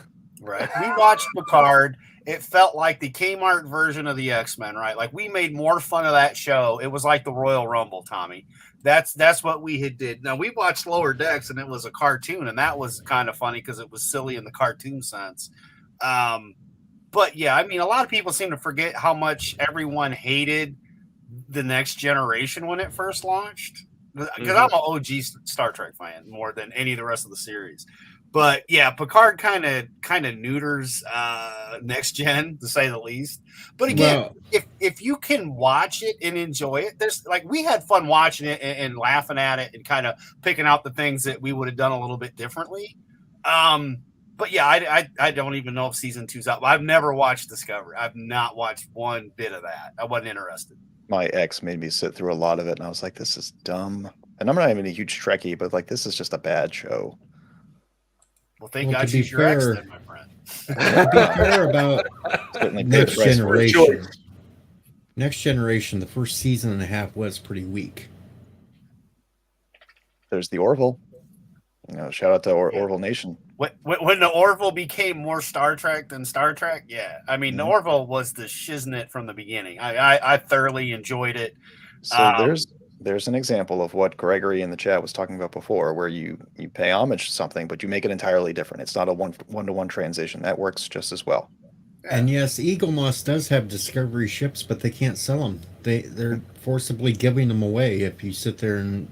Right. We watched Picard. It felt like the Kmart version of the X-Men, right? Like we made more fun of that show. It was like the Royal Rumble, Tommy. That's what we had did. Now we watched Lower Decks and it was a cartoon, and that was kind of funny because it was silly in the cartoon sense. But yeah, I mean, a lot of people seem to forget how much everyone hated the Next Generation when it first launched. Because I'm an OG Star Trek fan more than any of the rest of the series. But yeah, Picard kind of neuters Next Gen, to say the least. But again, if you can watch it and enjoy it, there's like we had fun watching it and laughing at it and kind of picking out the things that we would have done a little bit differently. But yeah, I don't even know if season 2's out. I've never watched Discovery. I've not watched one bit of that. I wasn't interested. My ex made me sit through a lot of it, and I was like, this is dumb. And I'm not even a huge Trekkie, but like, this is just a bad show. Well, thank God she's your ex then, my friend. To be fair about Next Generation. Next Generation, the first season and a half was pretty weak. There's the Orville. Shout out to Orville Nation. When the Orville became more Star Trek than Star Trek, yeah. I mean, the Orville was the shiznit from the beginning. I thoroughly enjoyed it. So there's an example of what Gregory in the chat was talking about before, where you pay homage to something, but you make it entirely different. It's not a one-to-one transition. That works just as well. And yes, Eaglemoss does have Discovery ships, but they can't sell them. They're forcibly giving them away if you sit there and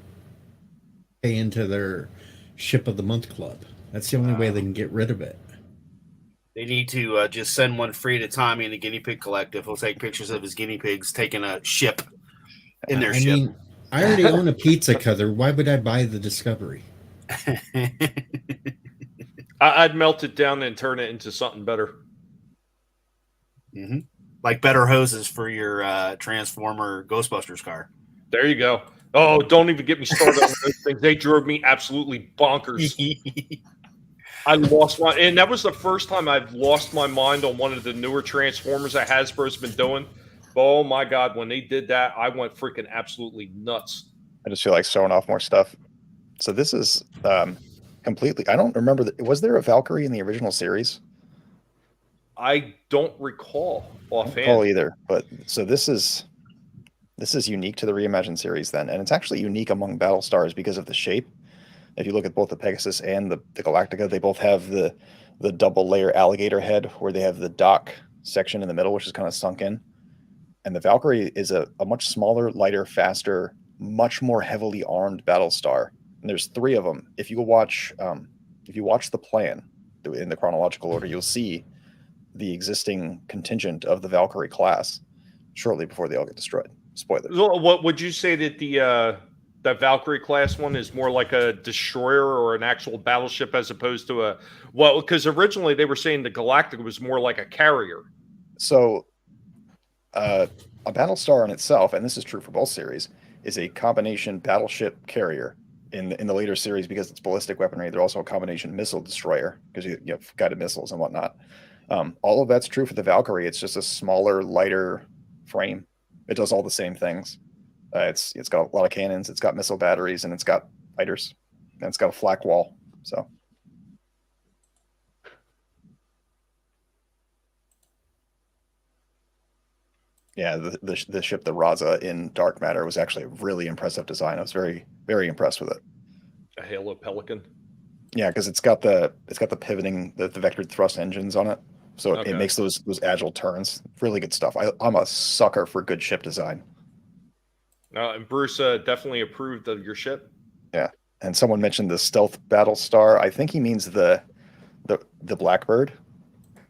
pay into their Ship of the Month club. That's the only way they can get rid of it. They need to just send one free to Tommy and the Guinea Pig Collective. He'll take pictures of his guinea pigs taking a ship in their ship. Mean, I already own a pizza cutter. Why would I buy the Discovery? I'd melt it down and turn it into something better. Mm-hmm. Like better hoses for your Transformer Ghostbusters car. There you go. Oh, don't even get me started on those things. They drove me absolutely bonkers. I lost my, and that was the first time I've lost my mind on one of the newer Transformers that Hasbro's been doing. Oh my God, when they did that, I went freaking absolutely nuts. I just feel like showing off more stuff. So this is completely, I don't remember, was there a Valkyrie in the original series? I don't recall offhand. I don't recall either, but so this is unique to the Reimagined series then, and it's actually unique among Battlestars because of the shape. If you look at both the Pegasus and the Galactica, they both have the double layer alligator head where they have the dock section in the middle, which is kind of sunk in. And the Valkyrie is a much smaller, lighter, faster, much more heavily armed Battlestar. And there's 3 of them. If you watch the plan in the chronological order, you'll see the existing contingent of the Valkyrie class shortly before they all get destroyed. Spoilers. What would you say that that Valkyrie class one is more like a destroyer or an actual battleship as opposed to because originally they were saying the Galactica was more like a carrier. So, a Battlestar in itself, and this is true for both series, is a combination battleship carrier. In the later series, because it's ballistic weaponry, they're also a combination missile destroyer because you have guided missiles and whatnot. All of that's true for the Valkyrie. It's just a smaller, lighter frame. It does all the same things. It's got a lot of cannons. It's got missile batteries, and it's got fighters, and it's got a flak wall. So. Yeah, the ship, the Raza in Dark Matter, was actually a really impressive design. I was very, very impressed with it. A Halo Pelican. Yeah, because it's got the pivoting, the vectored thrust engines on it, so it makes those agile turns. Really good stuff. I'm a sucker for good ship design. And Bruce definitely approved of your ship. Yeah, and someone mentioned the stealth Battlestar. I think he means the Blackbird,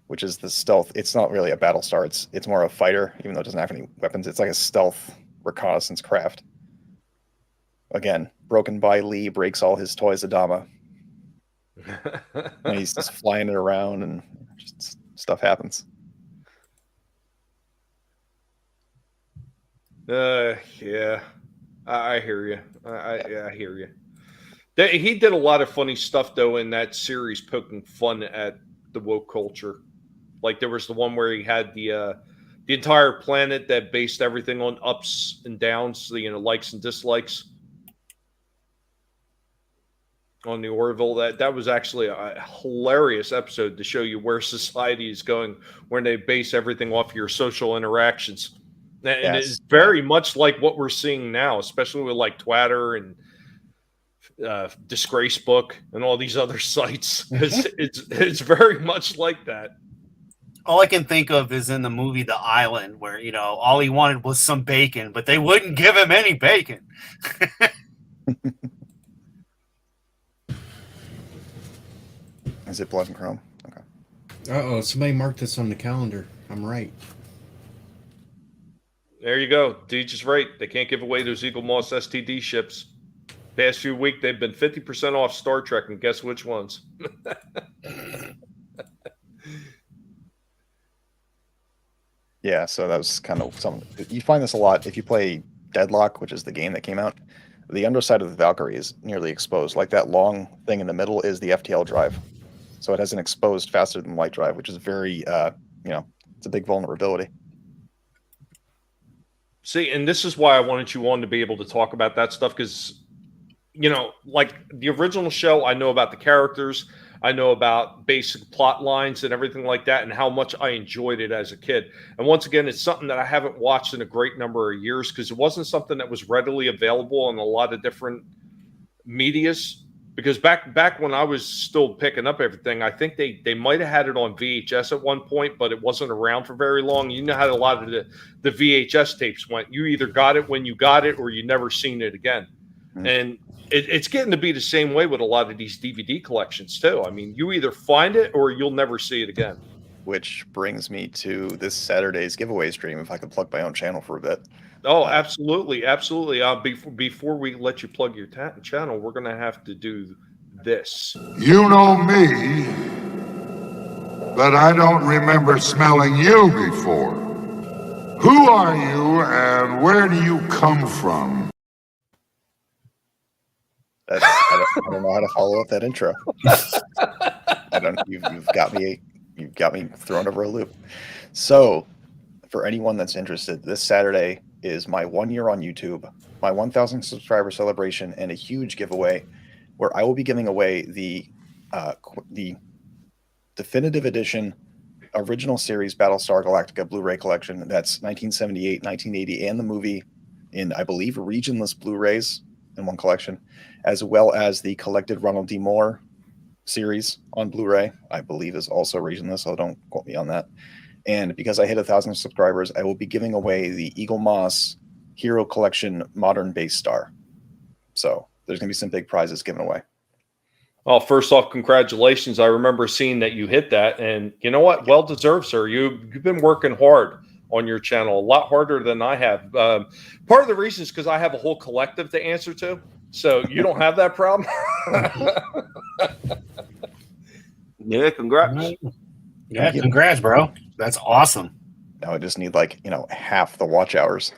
which is the stealth. It's not really a Battlestar. It's more a fighter, even though it doesn't have any weapons. It's like a stealth reconnaissance craft. Again, broken by Lee, breaks all his toys Adama. And he's just flying it around, and just stuff happens. Yeah, I hear you. I hear you. He did a lot of funny stuff though in that series, poking fun at the woke culture. Like there was the one where he had the entire planet that based everything on ups and downs, so, likes and dislikes on the Orville. That was actually a hilarious episode to show you where society is going when they base everything off your social interactions. And it's very much like what we're seeing now, especially with like Twitter and Disgrace Book and all these other sites. It's very much like that. All I can think of is in the movie The Island, where, all he wanted was some bacon, but they wouldn't give him any bacon. Is it blood and chrome? Okay. Uh-oh, somebody marked this on the calendar. I'm right. There you go. Deej is right. They can't give away those Eaglemoss STD ships. Past few weeks, they've been 50% off Star Trek, and guess which ones? Yeah, so that was kind of something. You find this a lot if you play Deadlock, which is the game that came out. The underside of the Valkyrie is nearly exposed. Like that long thing in the middle is the FTL drive. So it has an exposed faster than light drive, which is very, it's a big vulnerability. See, and this is why I wanted you on to be able to talk about that stuff because, like the original show, I know about the characters. I know about basic plot lines and everything like that and how much I enjoyed it as a kid. And once again, it's something that I haven't watched in a great number of years because it wasn't something that was readily available on a lot of different medias. Because back when I was still picking up everything, I think they might have had it on VHS at one point, but it wasn't around for very long. You know how a lot of the VHS tapes went. You either got it when you got it or you never seen it again. Mm-hmm. And it's getting to be the same way with a lot of these DVD collections too. I mean, you either find it or you'll never see it again. Which brings me to this Saturday's giveaway stream, if I could plug my own channel for a bit. Oh, absolutely. Absolutely. Before we let you plug your channel, we're going to have to do this. You know me, but I don't remember smelling you before. Who are you and where do you come from? I don't know how to follow up that intro. You've got me thrown over a loop. So, for anyone that's interested, this Saturday is my 1 year on YouTube, my 1,000 subscriber celebration, and a huge giveaway where I will be giving away the definitive edition original series Battlestar Galactica Blu-ray collection. That's 1978, 1980, and the movie in, I believe, regionless Blu-rays in one collection, as well as the collected Ronald D. Moore series on Blu-ray, I believe is also regionless, so don't quote me on that. And because I hit 1,000 subscribers, I will be giving away the Eaglemoss Hero Collection Modern Base Star. So there's going to be some big prizes given away. Well, first off, congratulations. I remember seeing that you hit that, and you know what? Well deserved, sir. You've been working hard on your channel, a lot harder than I have. Part of the reason is because I have a whole collective to answer to, so you don't have that problem. Yeah, congrats. Yeah, congrats, bro. That's awesome. Now I just need like, half the watch hours.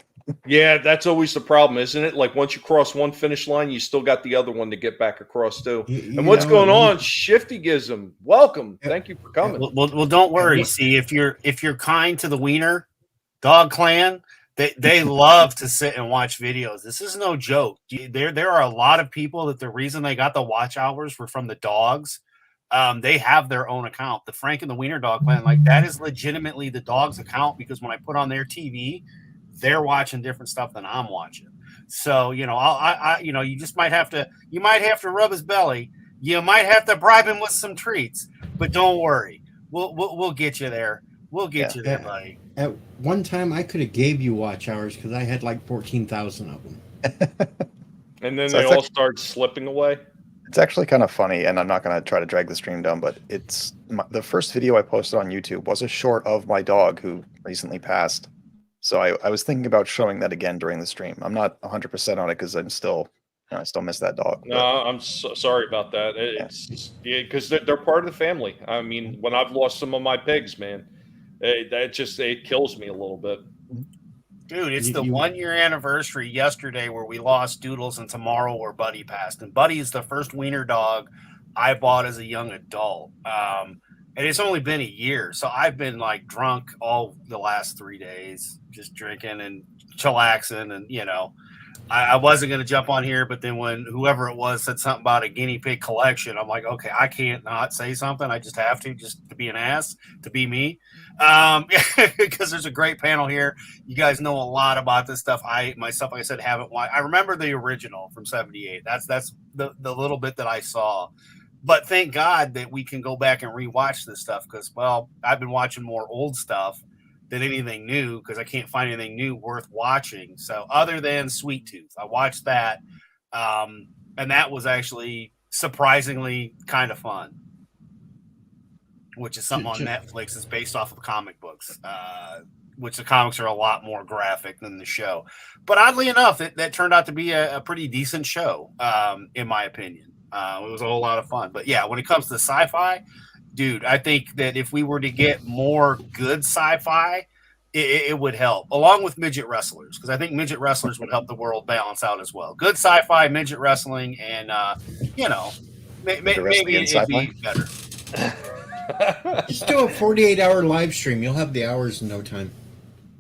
Yeah, that's always the problem, isn't it? Like once you cross one finish line, you still got the other one to get back across too. And what's going on? Shiftygism, welcome. Thank you for coming. Well, don't worry. See, if you're kind to the Wiener Dog Clan, they love to sit and watch videos. This is no joke. There are a lot of people that the reason they got the watch hours were from the dogs. They have their own account. The Frank and the Wiener Dog Clan, like that is legitimately the dog's account, because when I put on their TV, they're watching different stuff than I'm watching. So, you just might have to rub his belly. You might have to bribe him with some treats, but don't worry. We'll get you there. We'll get you there, buddy. At one time, I could have gave you watch hours because I had like 14,000 of them. And then they all start slipping away. It's actually kind of funny, and I'm not going to try to drag the stream down, but the first video I posted on YouTube was a short of my dog who recently passed. So I was thinking about showing that again during the stream. I'm not 100% on it because I still miss that dog. No, I'm so sorry about that. It's because they're part of the family. I mean, when I've lost some of my pigs, man, it kills me a little bit. Dude, it's the 1 year anniversary yesterday where we lost Doodles, and tomorrow where Buddy passed. And Buddy is the first wiener dog I bought as a young adult. And it's only been a year. So I've been like drunk all the last 3 days, just drinking and chillaxing. And, I wasn't going to jump on here, but then when whoever it was said something about a guinea pig collection, I'm like, okay, I can't not say something. I just have to, just to be an ass, to be me. Because there's a great panel here. You guys know a lot about this stuff. I myself, like I said, haven't watched. I remember the original from '78. That's the little bit that I saw. But thank God that we can go back and rewatch this stuff because, well, I've been watching more old stuff than anything new because I can't find anything new worth watching. So other than Sweet Tooth, I watched that, and that was actually surprisingly kind of fun, which is something on Netflix. It's based off of comic books, which the comics are a lot more graphic than the show. But oddly enough, that turned out to be a pretty decent show, in my opinion. It was a whole lot of fun. But yeah, when it comes to sci-fi, dude, I think that if we were to get more good sci-fi, it would help, along with midget wrestlers, because I think midget wrestlers would help the world balance out as well. Good sci-fi, midget wrestling, and maybe it'd be better. Just do a 48-hour live stream. You'll have the hours in no time.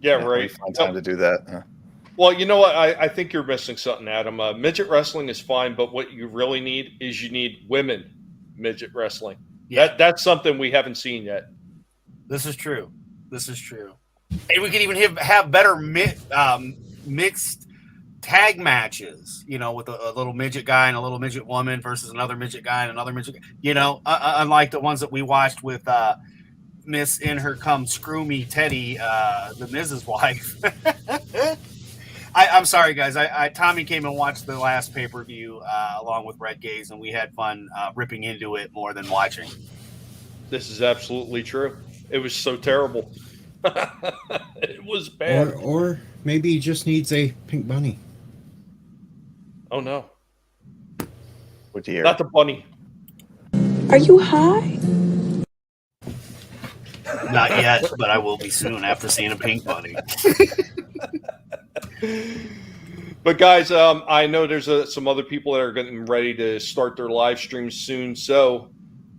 Yeah, right. Find time to do that. Yeah. Well, you know what? I think you're missing something, Adam. Midget wrestling is fine, but what you really need is women midget wrestling. Yeah. That's something we haven't seen yet. This is true. And we could even have better mixed tag matches, with a little midget guy and a little midget woman versus another midget guy and another midget, unlike the ones that we watched with Miss In Her Come Screw Me Teddy, the Mrs. Wife. I'm sorry, guys. Tommy came and watched the last pay-per-view along with Red Gaze, and we had fun ripping into it more than watching. This is absolutely true. It was so terrible. It was bad. Or maybe he just needs a pink bunny. Oh, no. Oh, dear. Not the bunny. Are you high? Not yet, but I will be soon after seeing a pink bunny. But guys, I know there's some other people that are getting ready to start their live streams soon. So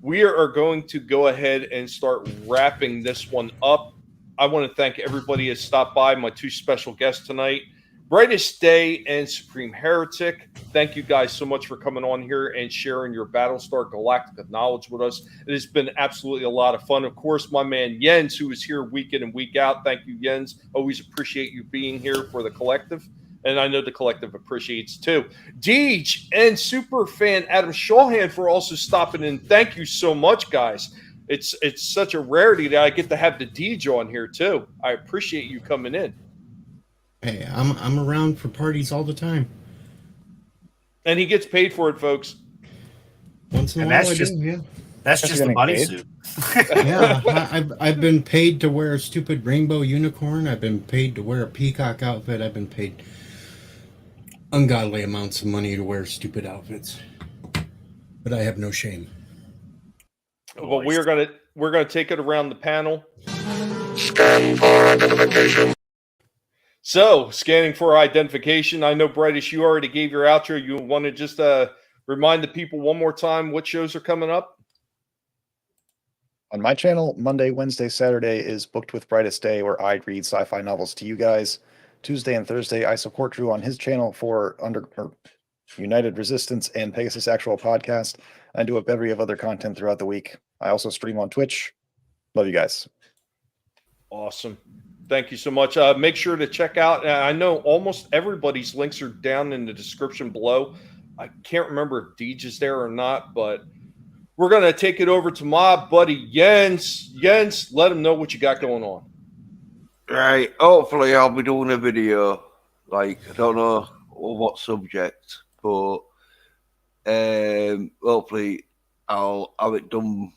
we are going to go ahead and start wrapping this one up. I want to thank everybody that stopped by, my two special guests tonight, Brightest Day and Supreme Heretic. Thank you guys so much for coming on here and sharing your Battlestar Galactica knowledge with us. It has been absolutely a lot of fun. Of course, my man Jens, who is here week in and week out. Thank you, Jens. Always appreciate you being here for the collective. And I know the collective appreciates too. Deej and super fan Adam Shawhan for also stopping in. Thank you so much, guys. It's such a rarity that I get to have the Deej on here too. I appreciate you coming in. Hey, I'm around for parties all the time. And he gets paid for it, folks. Once in a while, That's just the bunny suit. Yeah, I've been paid to wear a stupid rainbow unicorn. I've been paid to wear a peacock outfit. I've been paid ungodly amounts of money to wear stupid outfits, but I have no shame. Well, we're gonna take it around the panel. Scan for identification. So, scanning for identification. I know, Brightest, you already gave your outro. You want to just remind the people one more time what shows are coming up? On my channel, Monday, Wednesday, Saturday is Booked with Brightest Day, where I read sci-fi novels to you guys. Tuesday and Thursday, I support Drew on his channel for United Resistance and Pegasus Actual Podcast. I do a bevy of other content throughout the week. I also stream on Twitch. Love you guys. Awesome. Thank you so much. Make sure to check out. I know almost everybody's links are down in the description below. I can't remember if Deej is there or not, but we're going to take it over to my buddy Jens. Jens, let him know what you got going on. Right. Hopefully, I'll be doing a video. Like, I don't know what subject, but hopefully, I'll have it done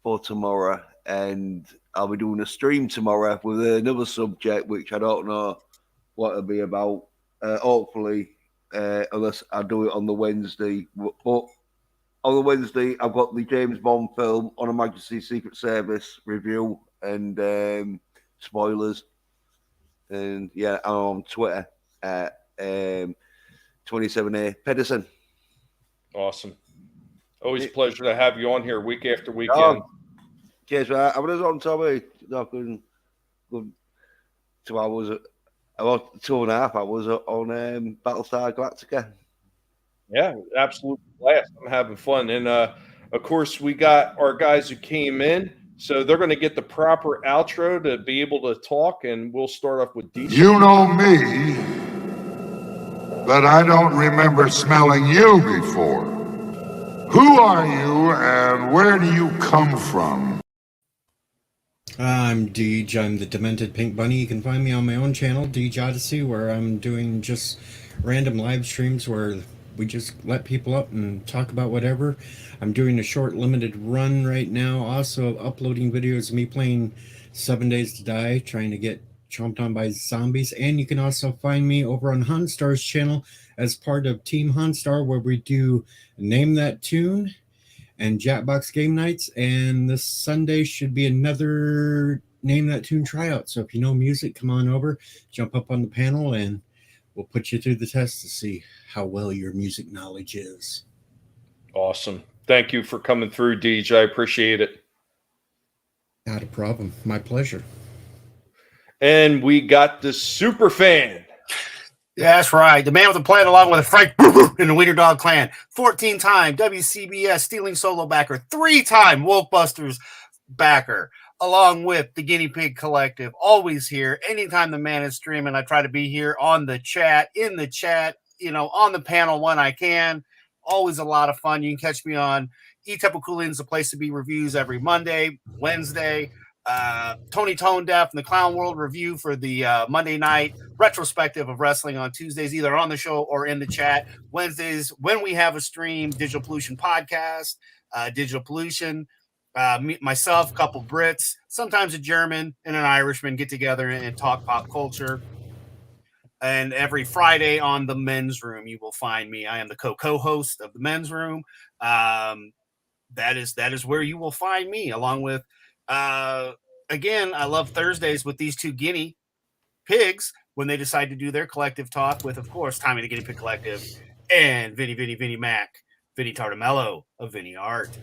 for tomorrow, and I'll be doing a stream tomorrow with another subject, which I don't know what it'll be about. Hopefully, unless I do it on the Wednesday. But on the Wednesday, I've got the James Bond film On Her Majesty's Secret Service review and spoilers. And yeah, I'm on Twitter at 27A Pedersen. Awesome. Always a pleasure to have you on here week after week. Cheers, man. I was on Tommy. Good 2 hours. About 2.5 hours on Battlestar Galactica. Yeah, absolute blast. I'm having fun. And of course, we got our guys who came in, so they're going to get the proper outro to be able to talk. And we'll start off with DC. You know me, but I don't remember smelling you before. Who are you and where do you come from? I'm Deej. I'm the Demented Pink Bunny. You can find me on my own channel, Deej Odyssey, where I'm doing just random live streams where we just let people up and talk about whatever. I'm doing a short limited run right now, also uploading videos of me playing 7 Days to Die, trying to get chomped on by zombies. And you can also find me over on Hunstar's channel as part of Team Hunstar, where we do Name That Tune and Jackbox Game Nights, and this Sunday should be another Name That Tune tryout. So if you know music, come on over, jump up on the panel, and we'll put you through the test to see how well your music knowledge is. Awesome. Thank you for coming through, Deej. I appreciate it. Not a problem. My pleasure. And we got the super fan. Yeah, that's right. The man with the plan, along with a Frank in the Wiener Dog Clan, 14-time WCBS Stealing Solo backer, 3-time Wolfbusters backer, along with the Guinea Pig Collective. Always here. Anytime the man is streaming, I try to be here on the chat, in the chat, on the panel when I can. Always a lot of fun. You can catch me on E-Tepakulin's, the place to be reviews every Monday, Wednesday. Tony Tone Deaf and the Clown World review for the Monday night retrospective of wrestling on Tuesdays, either on the show or in the chat. Wednesdays, when we have a stream, Digital Pollution Podcast, Digital Pollution, myself, a couple Brits, sometimes a German and an Irishman get together and talk pop culture. And every Friday on the Men's Room, you will find me. I am the co-host of the Men's Room. That is where you will find me, along with again, I love Thursdays with these two guinea pigs when they decide to do their collective talk with, of course, Tommy the Guinea Pig Collective and Vinny Mac, Vinny Tartamello of Vinny Art.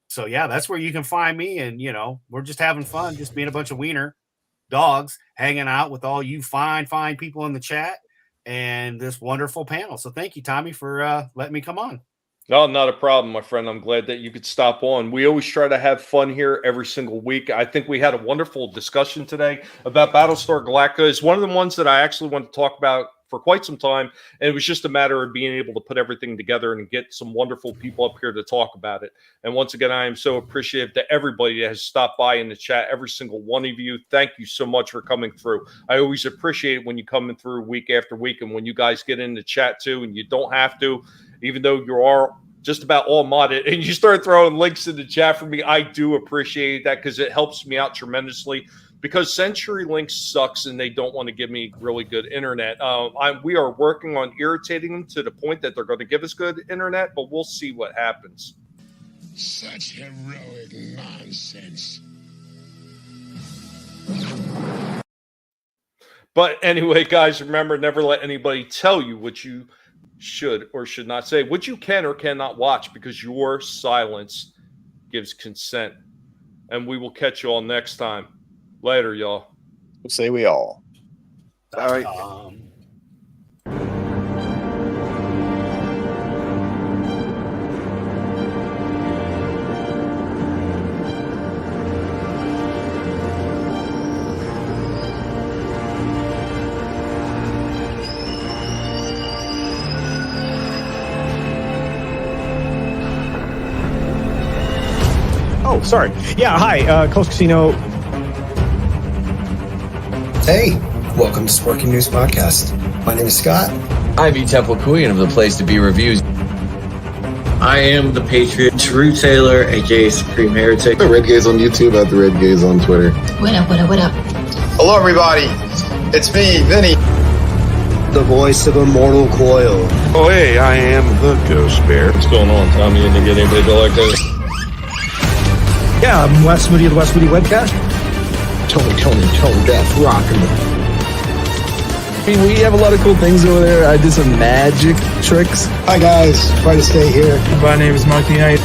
So yeah, that's where you can find me, and we're just having fun, just being a bunch of wiener dogs hanging out with all you fine people in the chat and this wonderful panel. So thank you, Tommy, for letting me come on. No, not a problem, my friend. I'm glad that you could stop on. We always try to have fun here every single week. I think we had a wonderful discussion today about Battlestar Galactica. It's one of the ones that I actually want to talk about for quite some time, and it was just a matter of being able to put everything together and get some wonderful people up here to talk about it. And once again, I am so appreciative to everybody that has stopped by in the chat, every single one of you. Thank you so much for coming through. I always appreciate it when you come in through week after week, and when you guys get in the chat too, and you don't have to, even though you are just about all modded, and you start throwing links in the chat for me, I do appreciate that because it helps me out tremendously. Because CenturyLink sucks and they don't want to give me really good internet. We are working on irritating them to the point that they're going to give us good internet, but we'll see what happens. Such heroic nonsense. But anyway, guys, remember, never let anybody tell you what you should or should not say, what you can or cannot watch, because your silence gives consent. And we will catch you all next time. Later, y'all. Say we all. All right. Oh, sorry. Yeah, hi, Coast Casino. Hey, welcome to Sparking News Podcast. My name is Scott. I'm E. Temple Queen of the Place to Be Reviews. I am the Patriot, True Taylor, aka Supreme Heretic. The Red Gaze on YouTube, at the Red Gaze on Twitter. What up, what up, what up? Hello, everybody. It's me, Vinny. The voice of Immortal Coil. Oh, hey, I am the Ghost Bear. What's going on, Tommy? And to get anybody to like this? Yeah, I'm Wes Moody of the Wes Moody Webcast. Tone Death, rockin'. I mean, we have a lot of cool things over there. I did some magic tricks. Hi, guys. Try to stay here. My name is Marky Knight.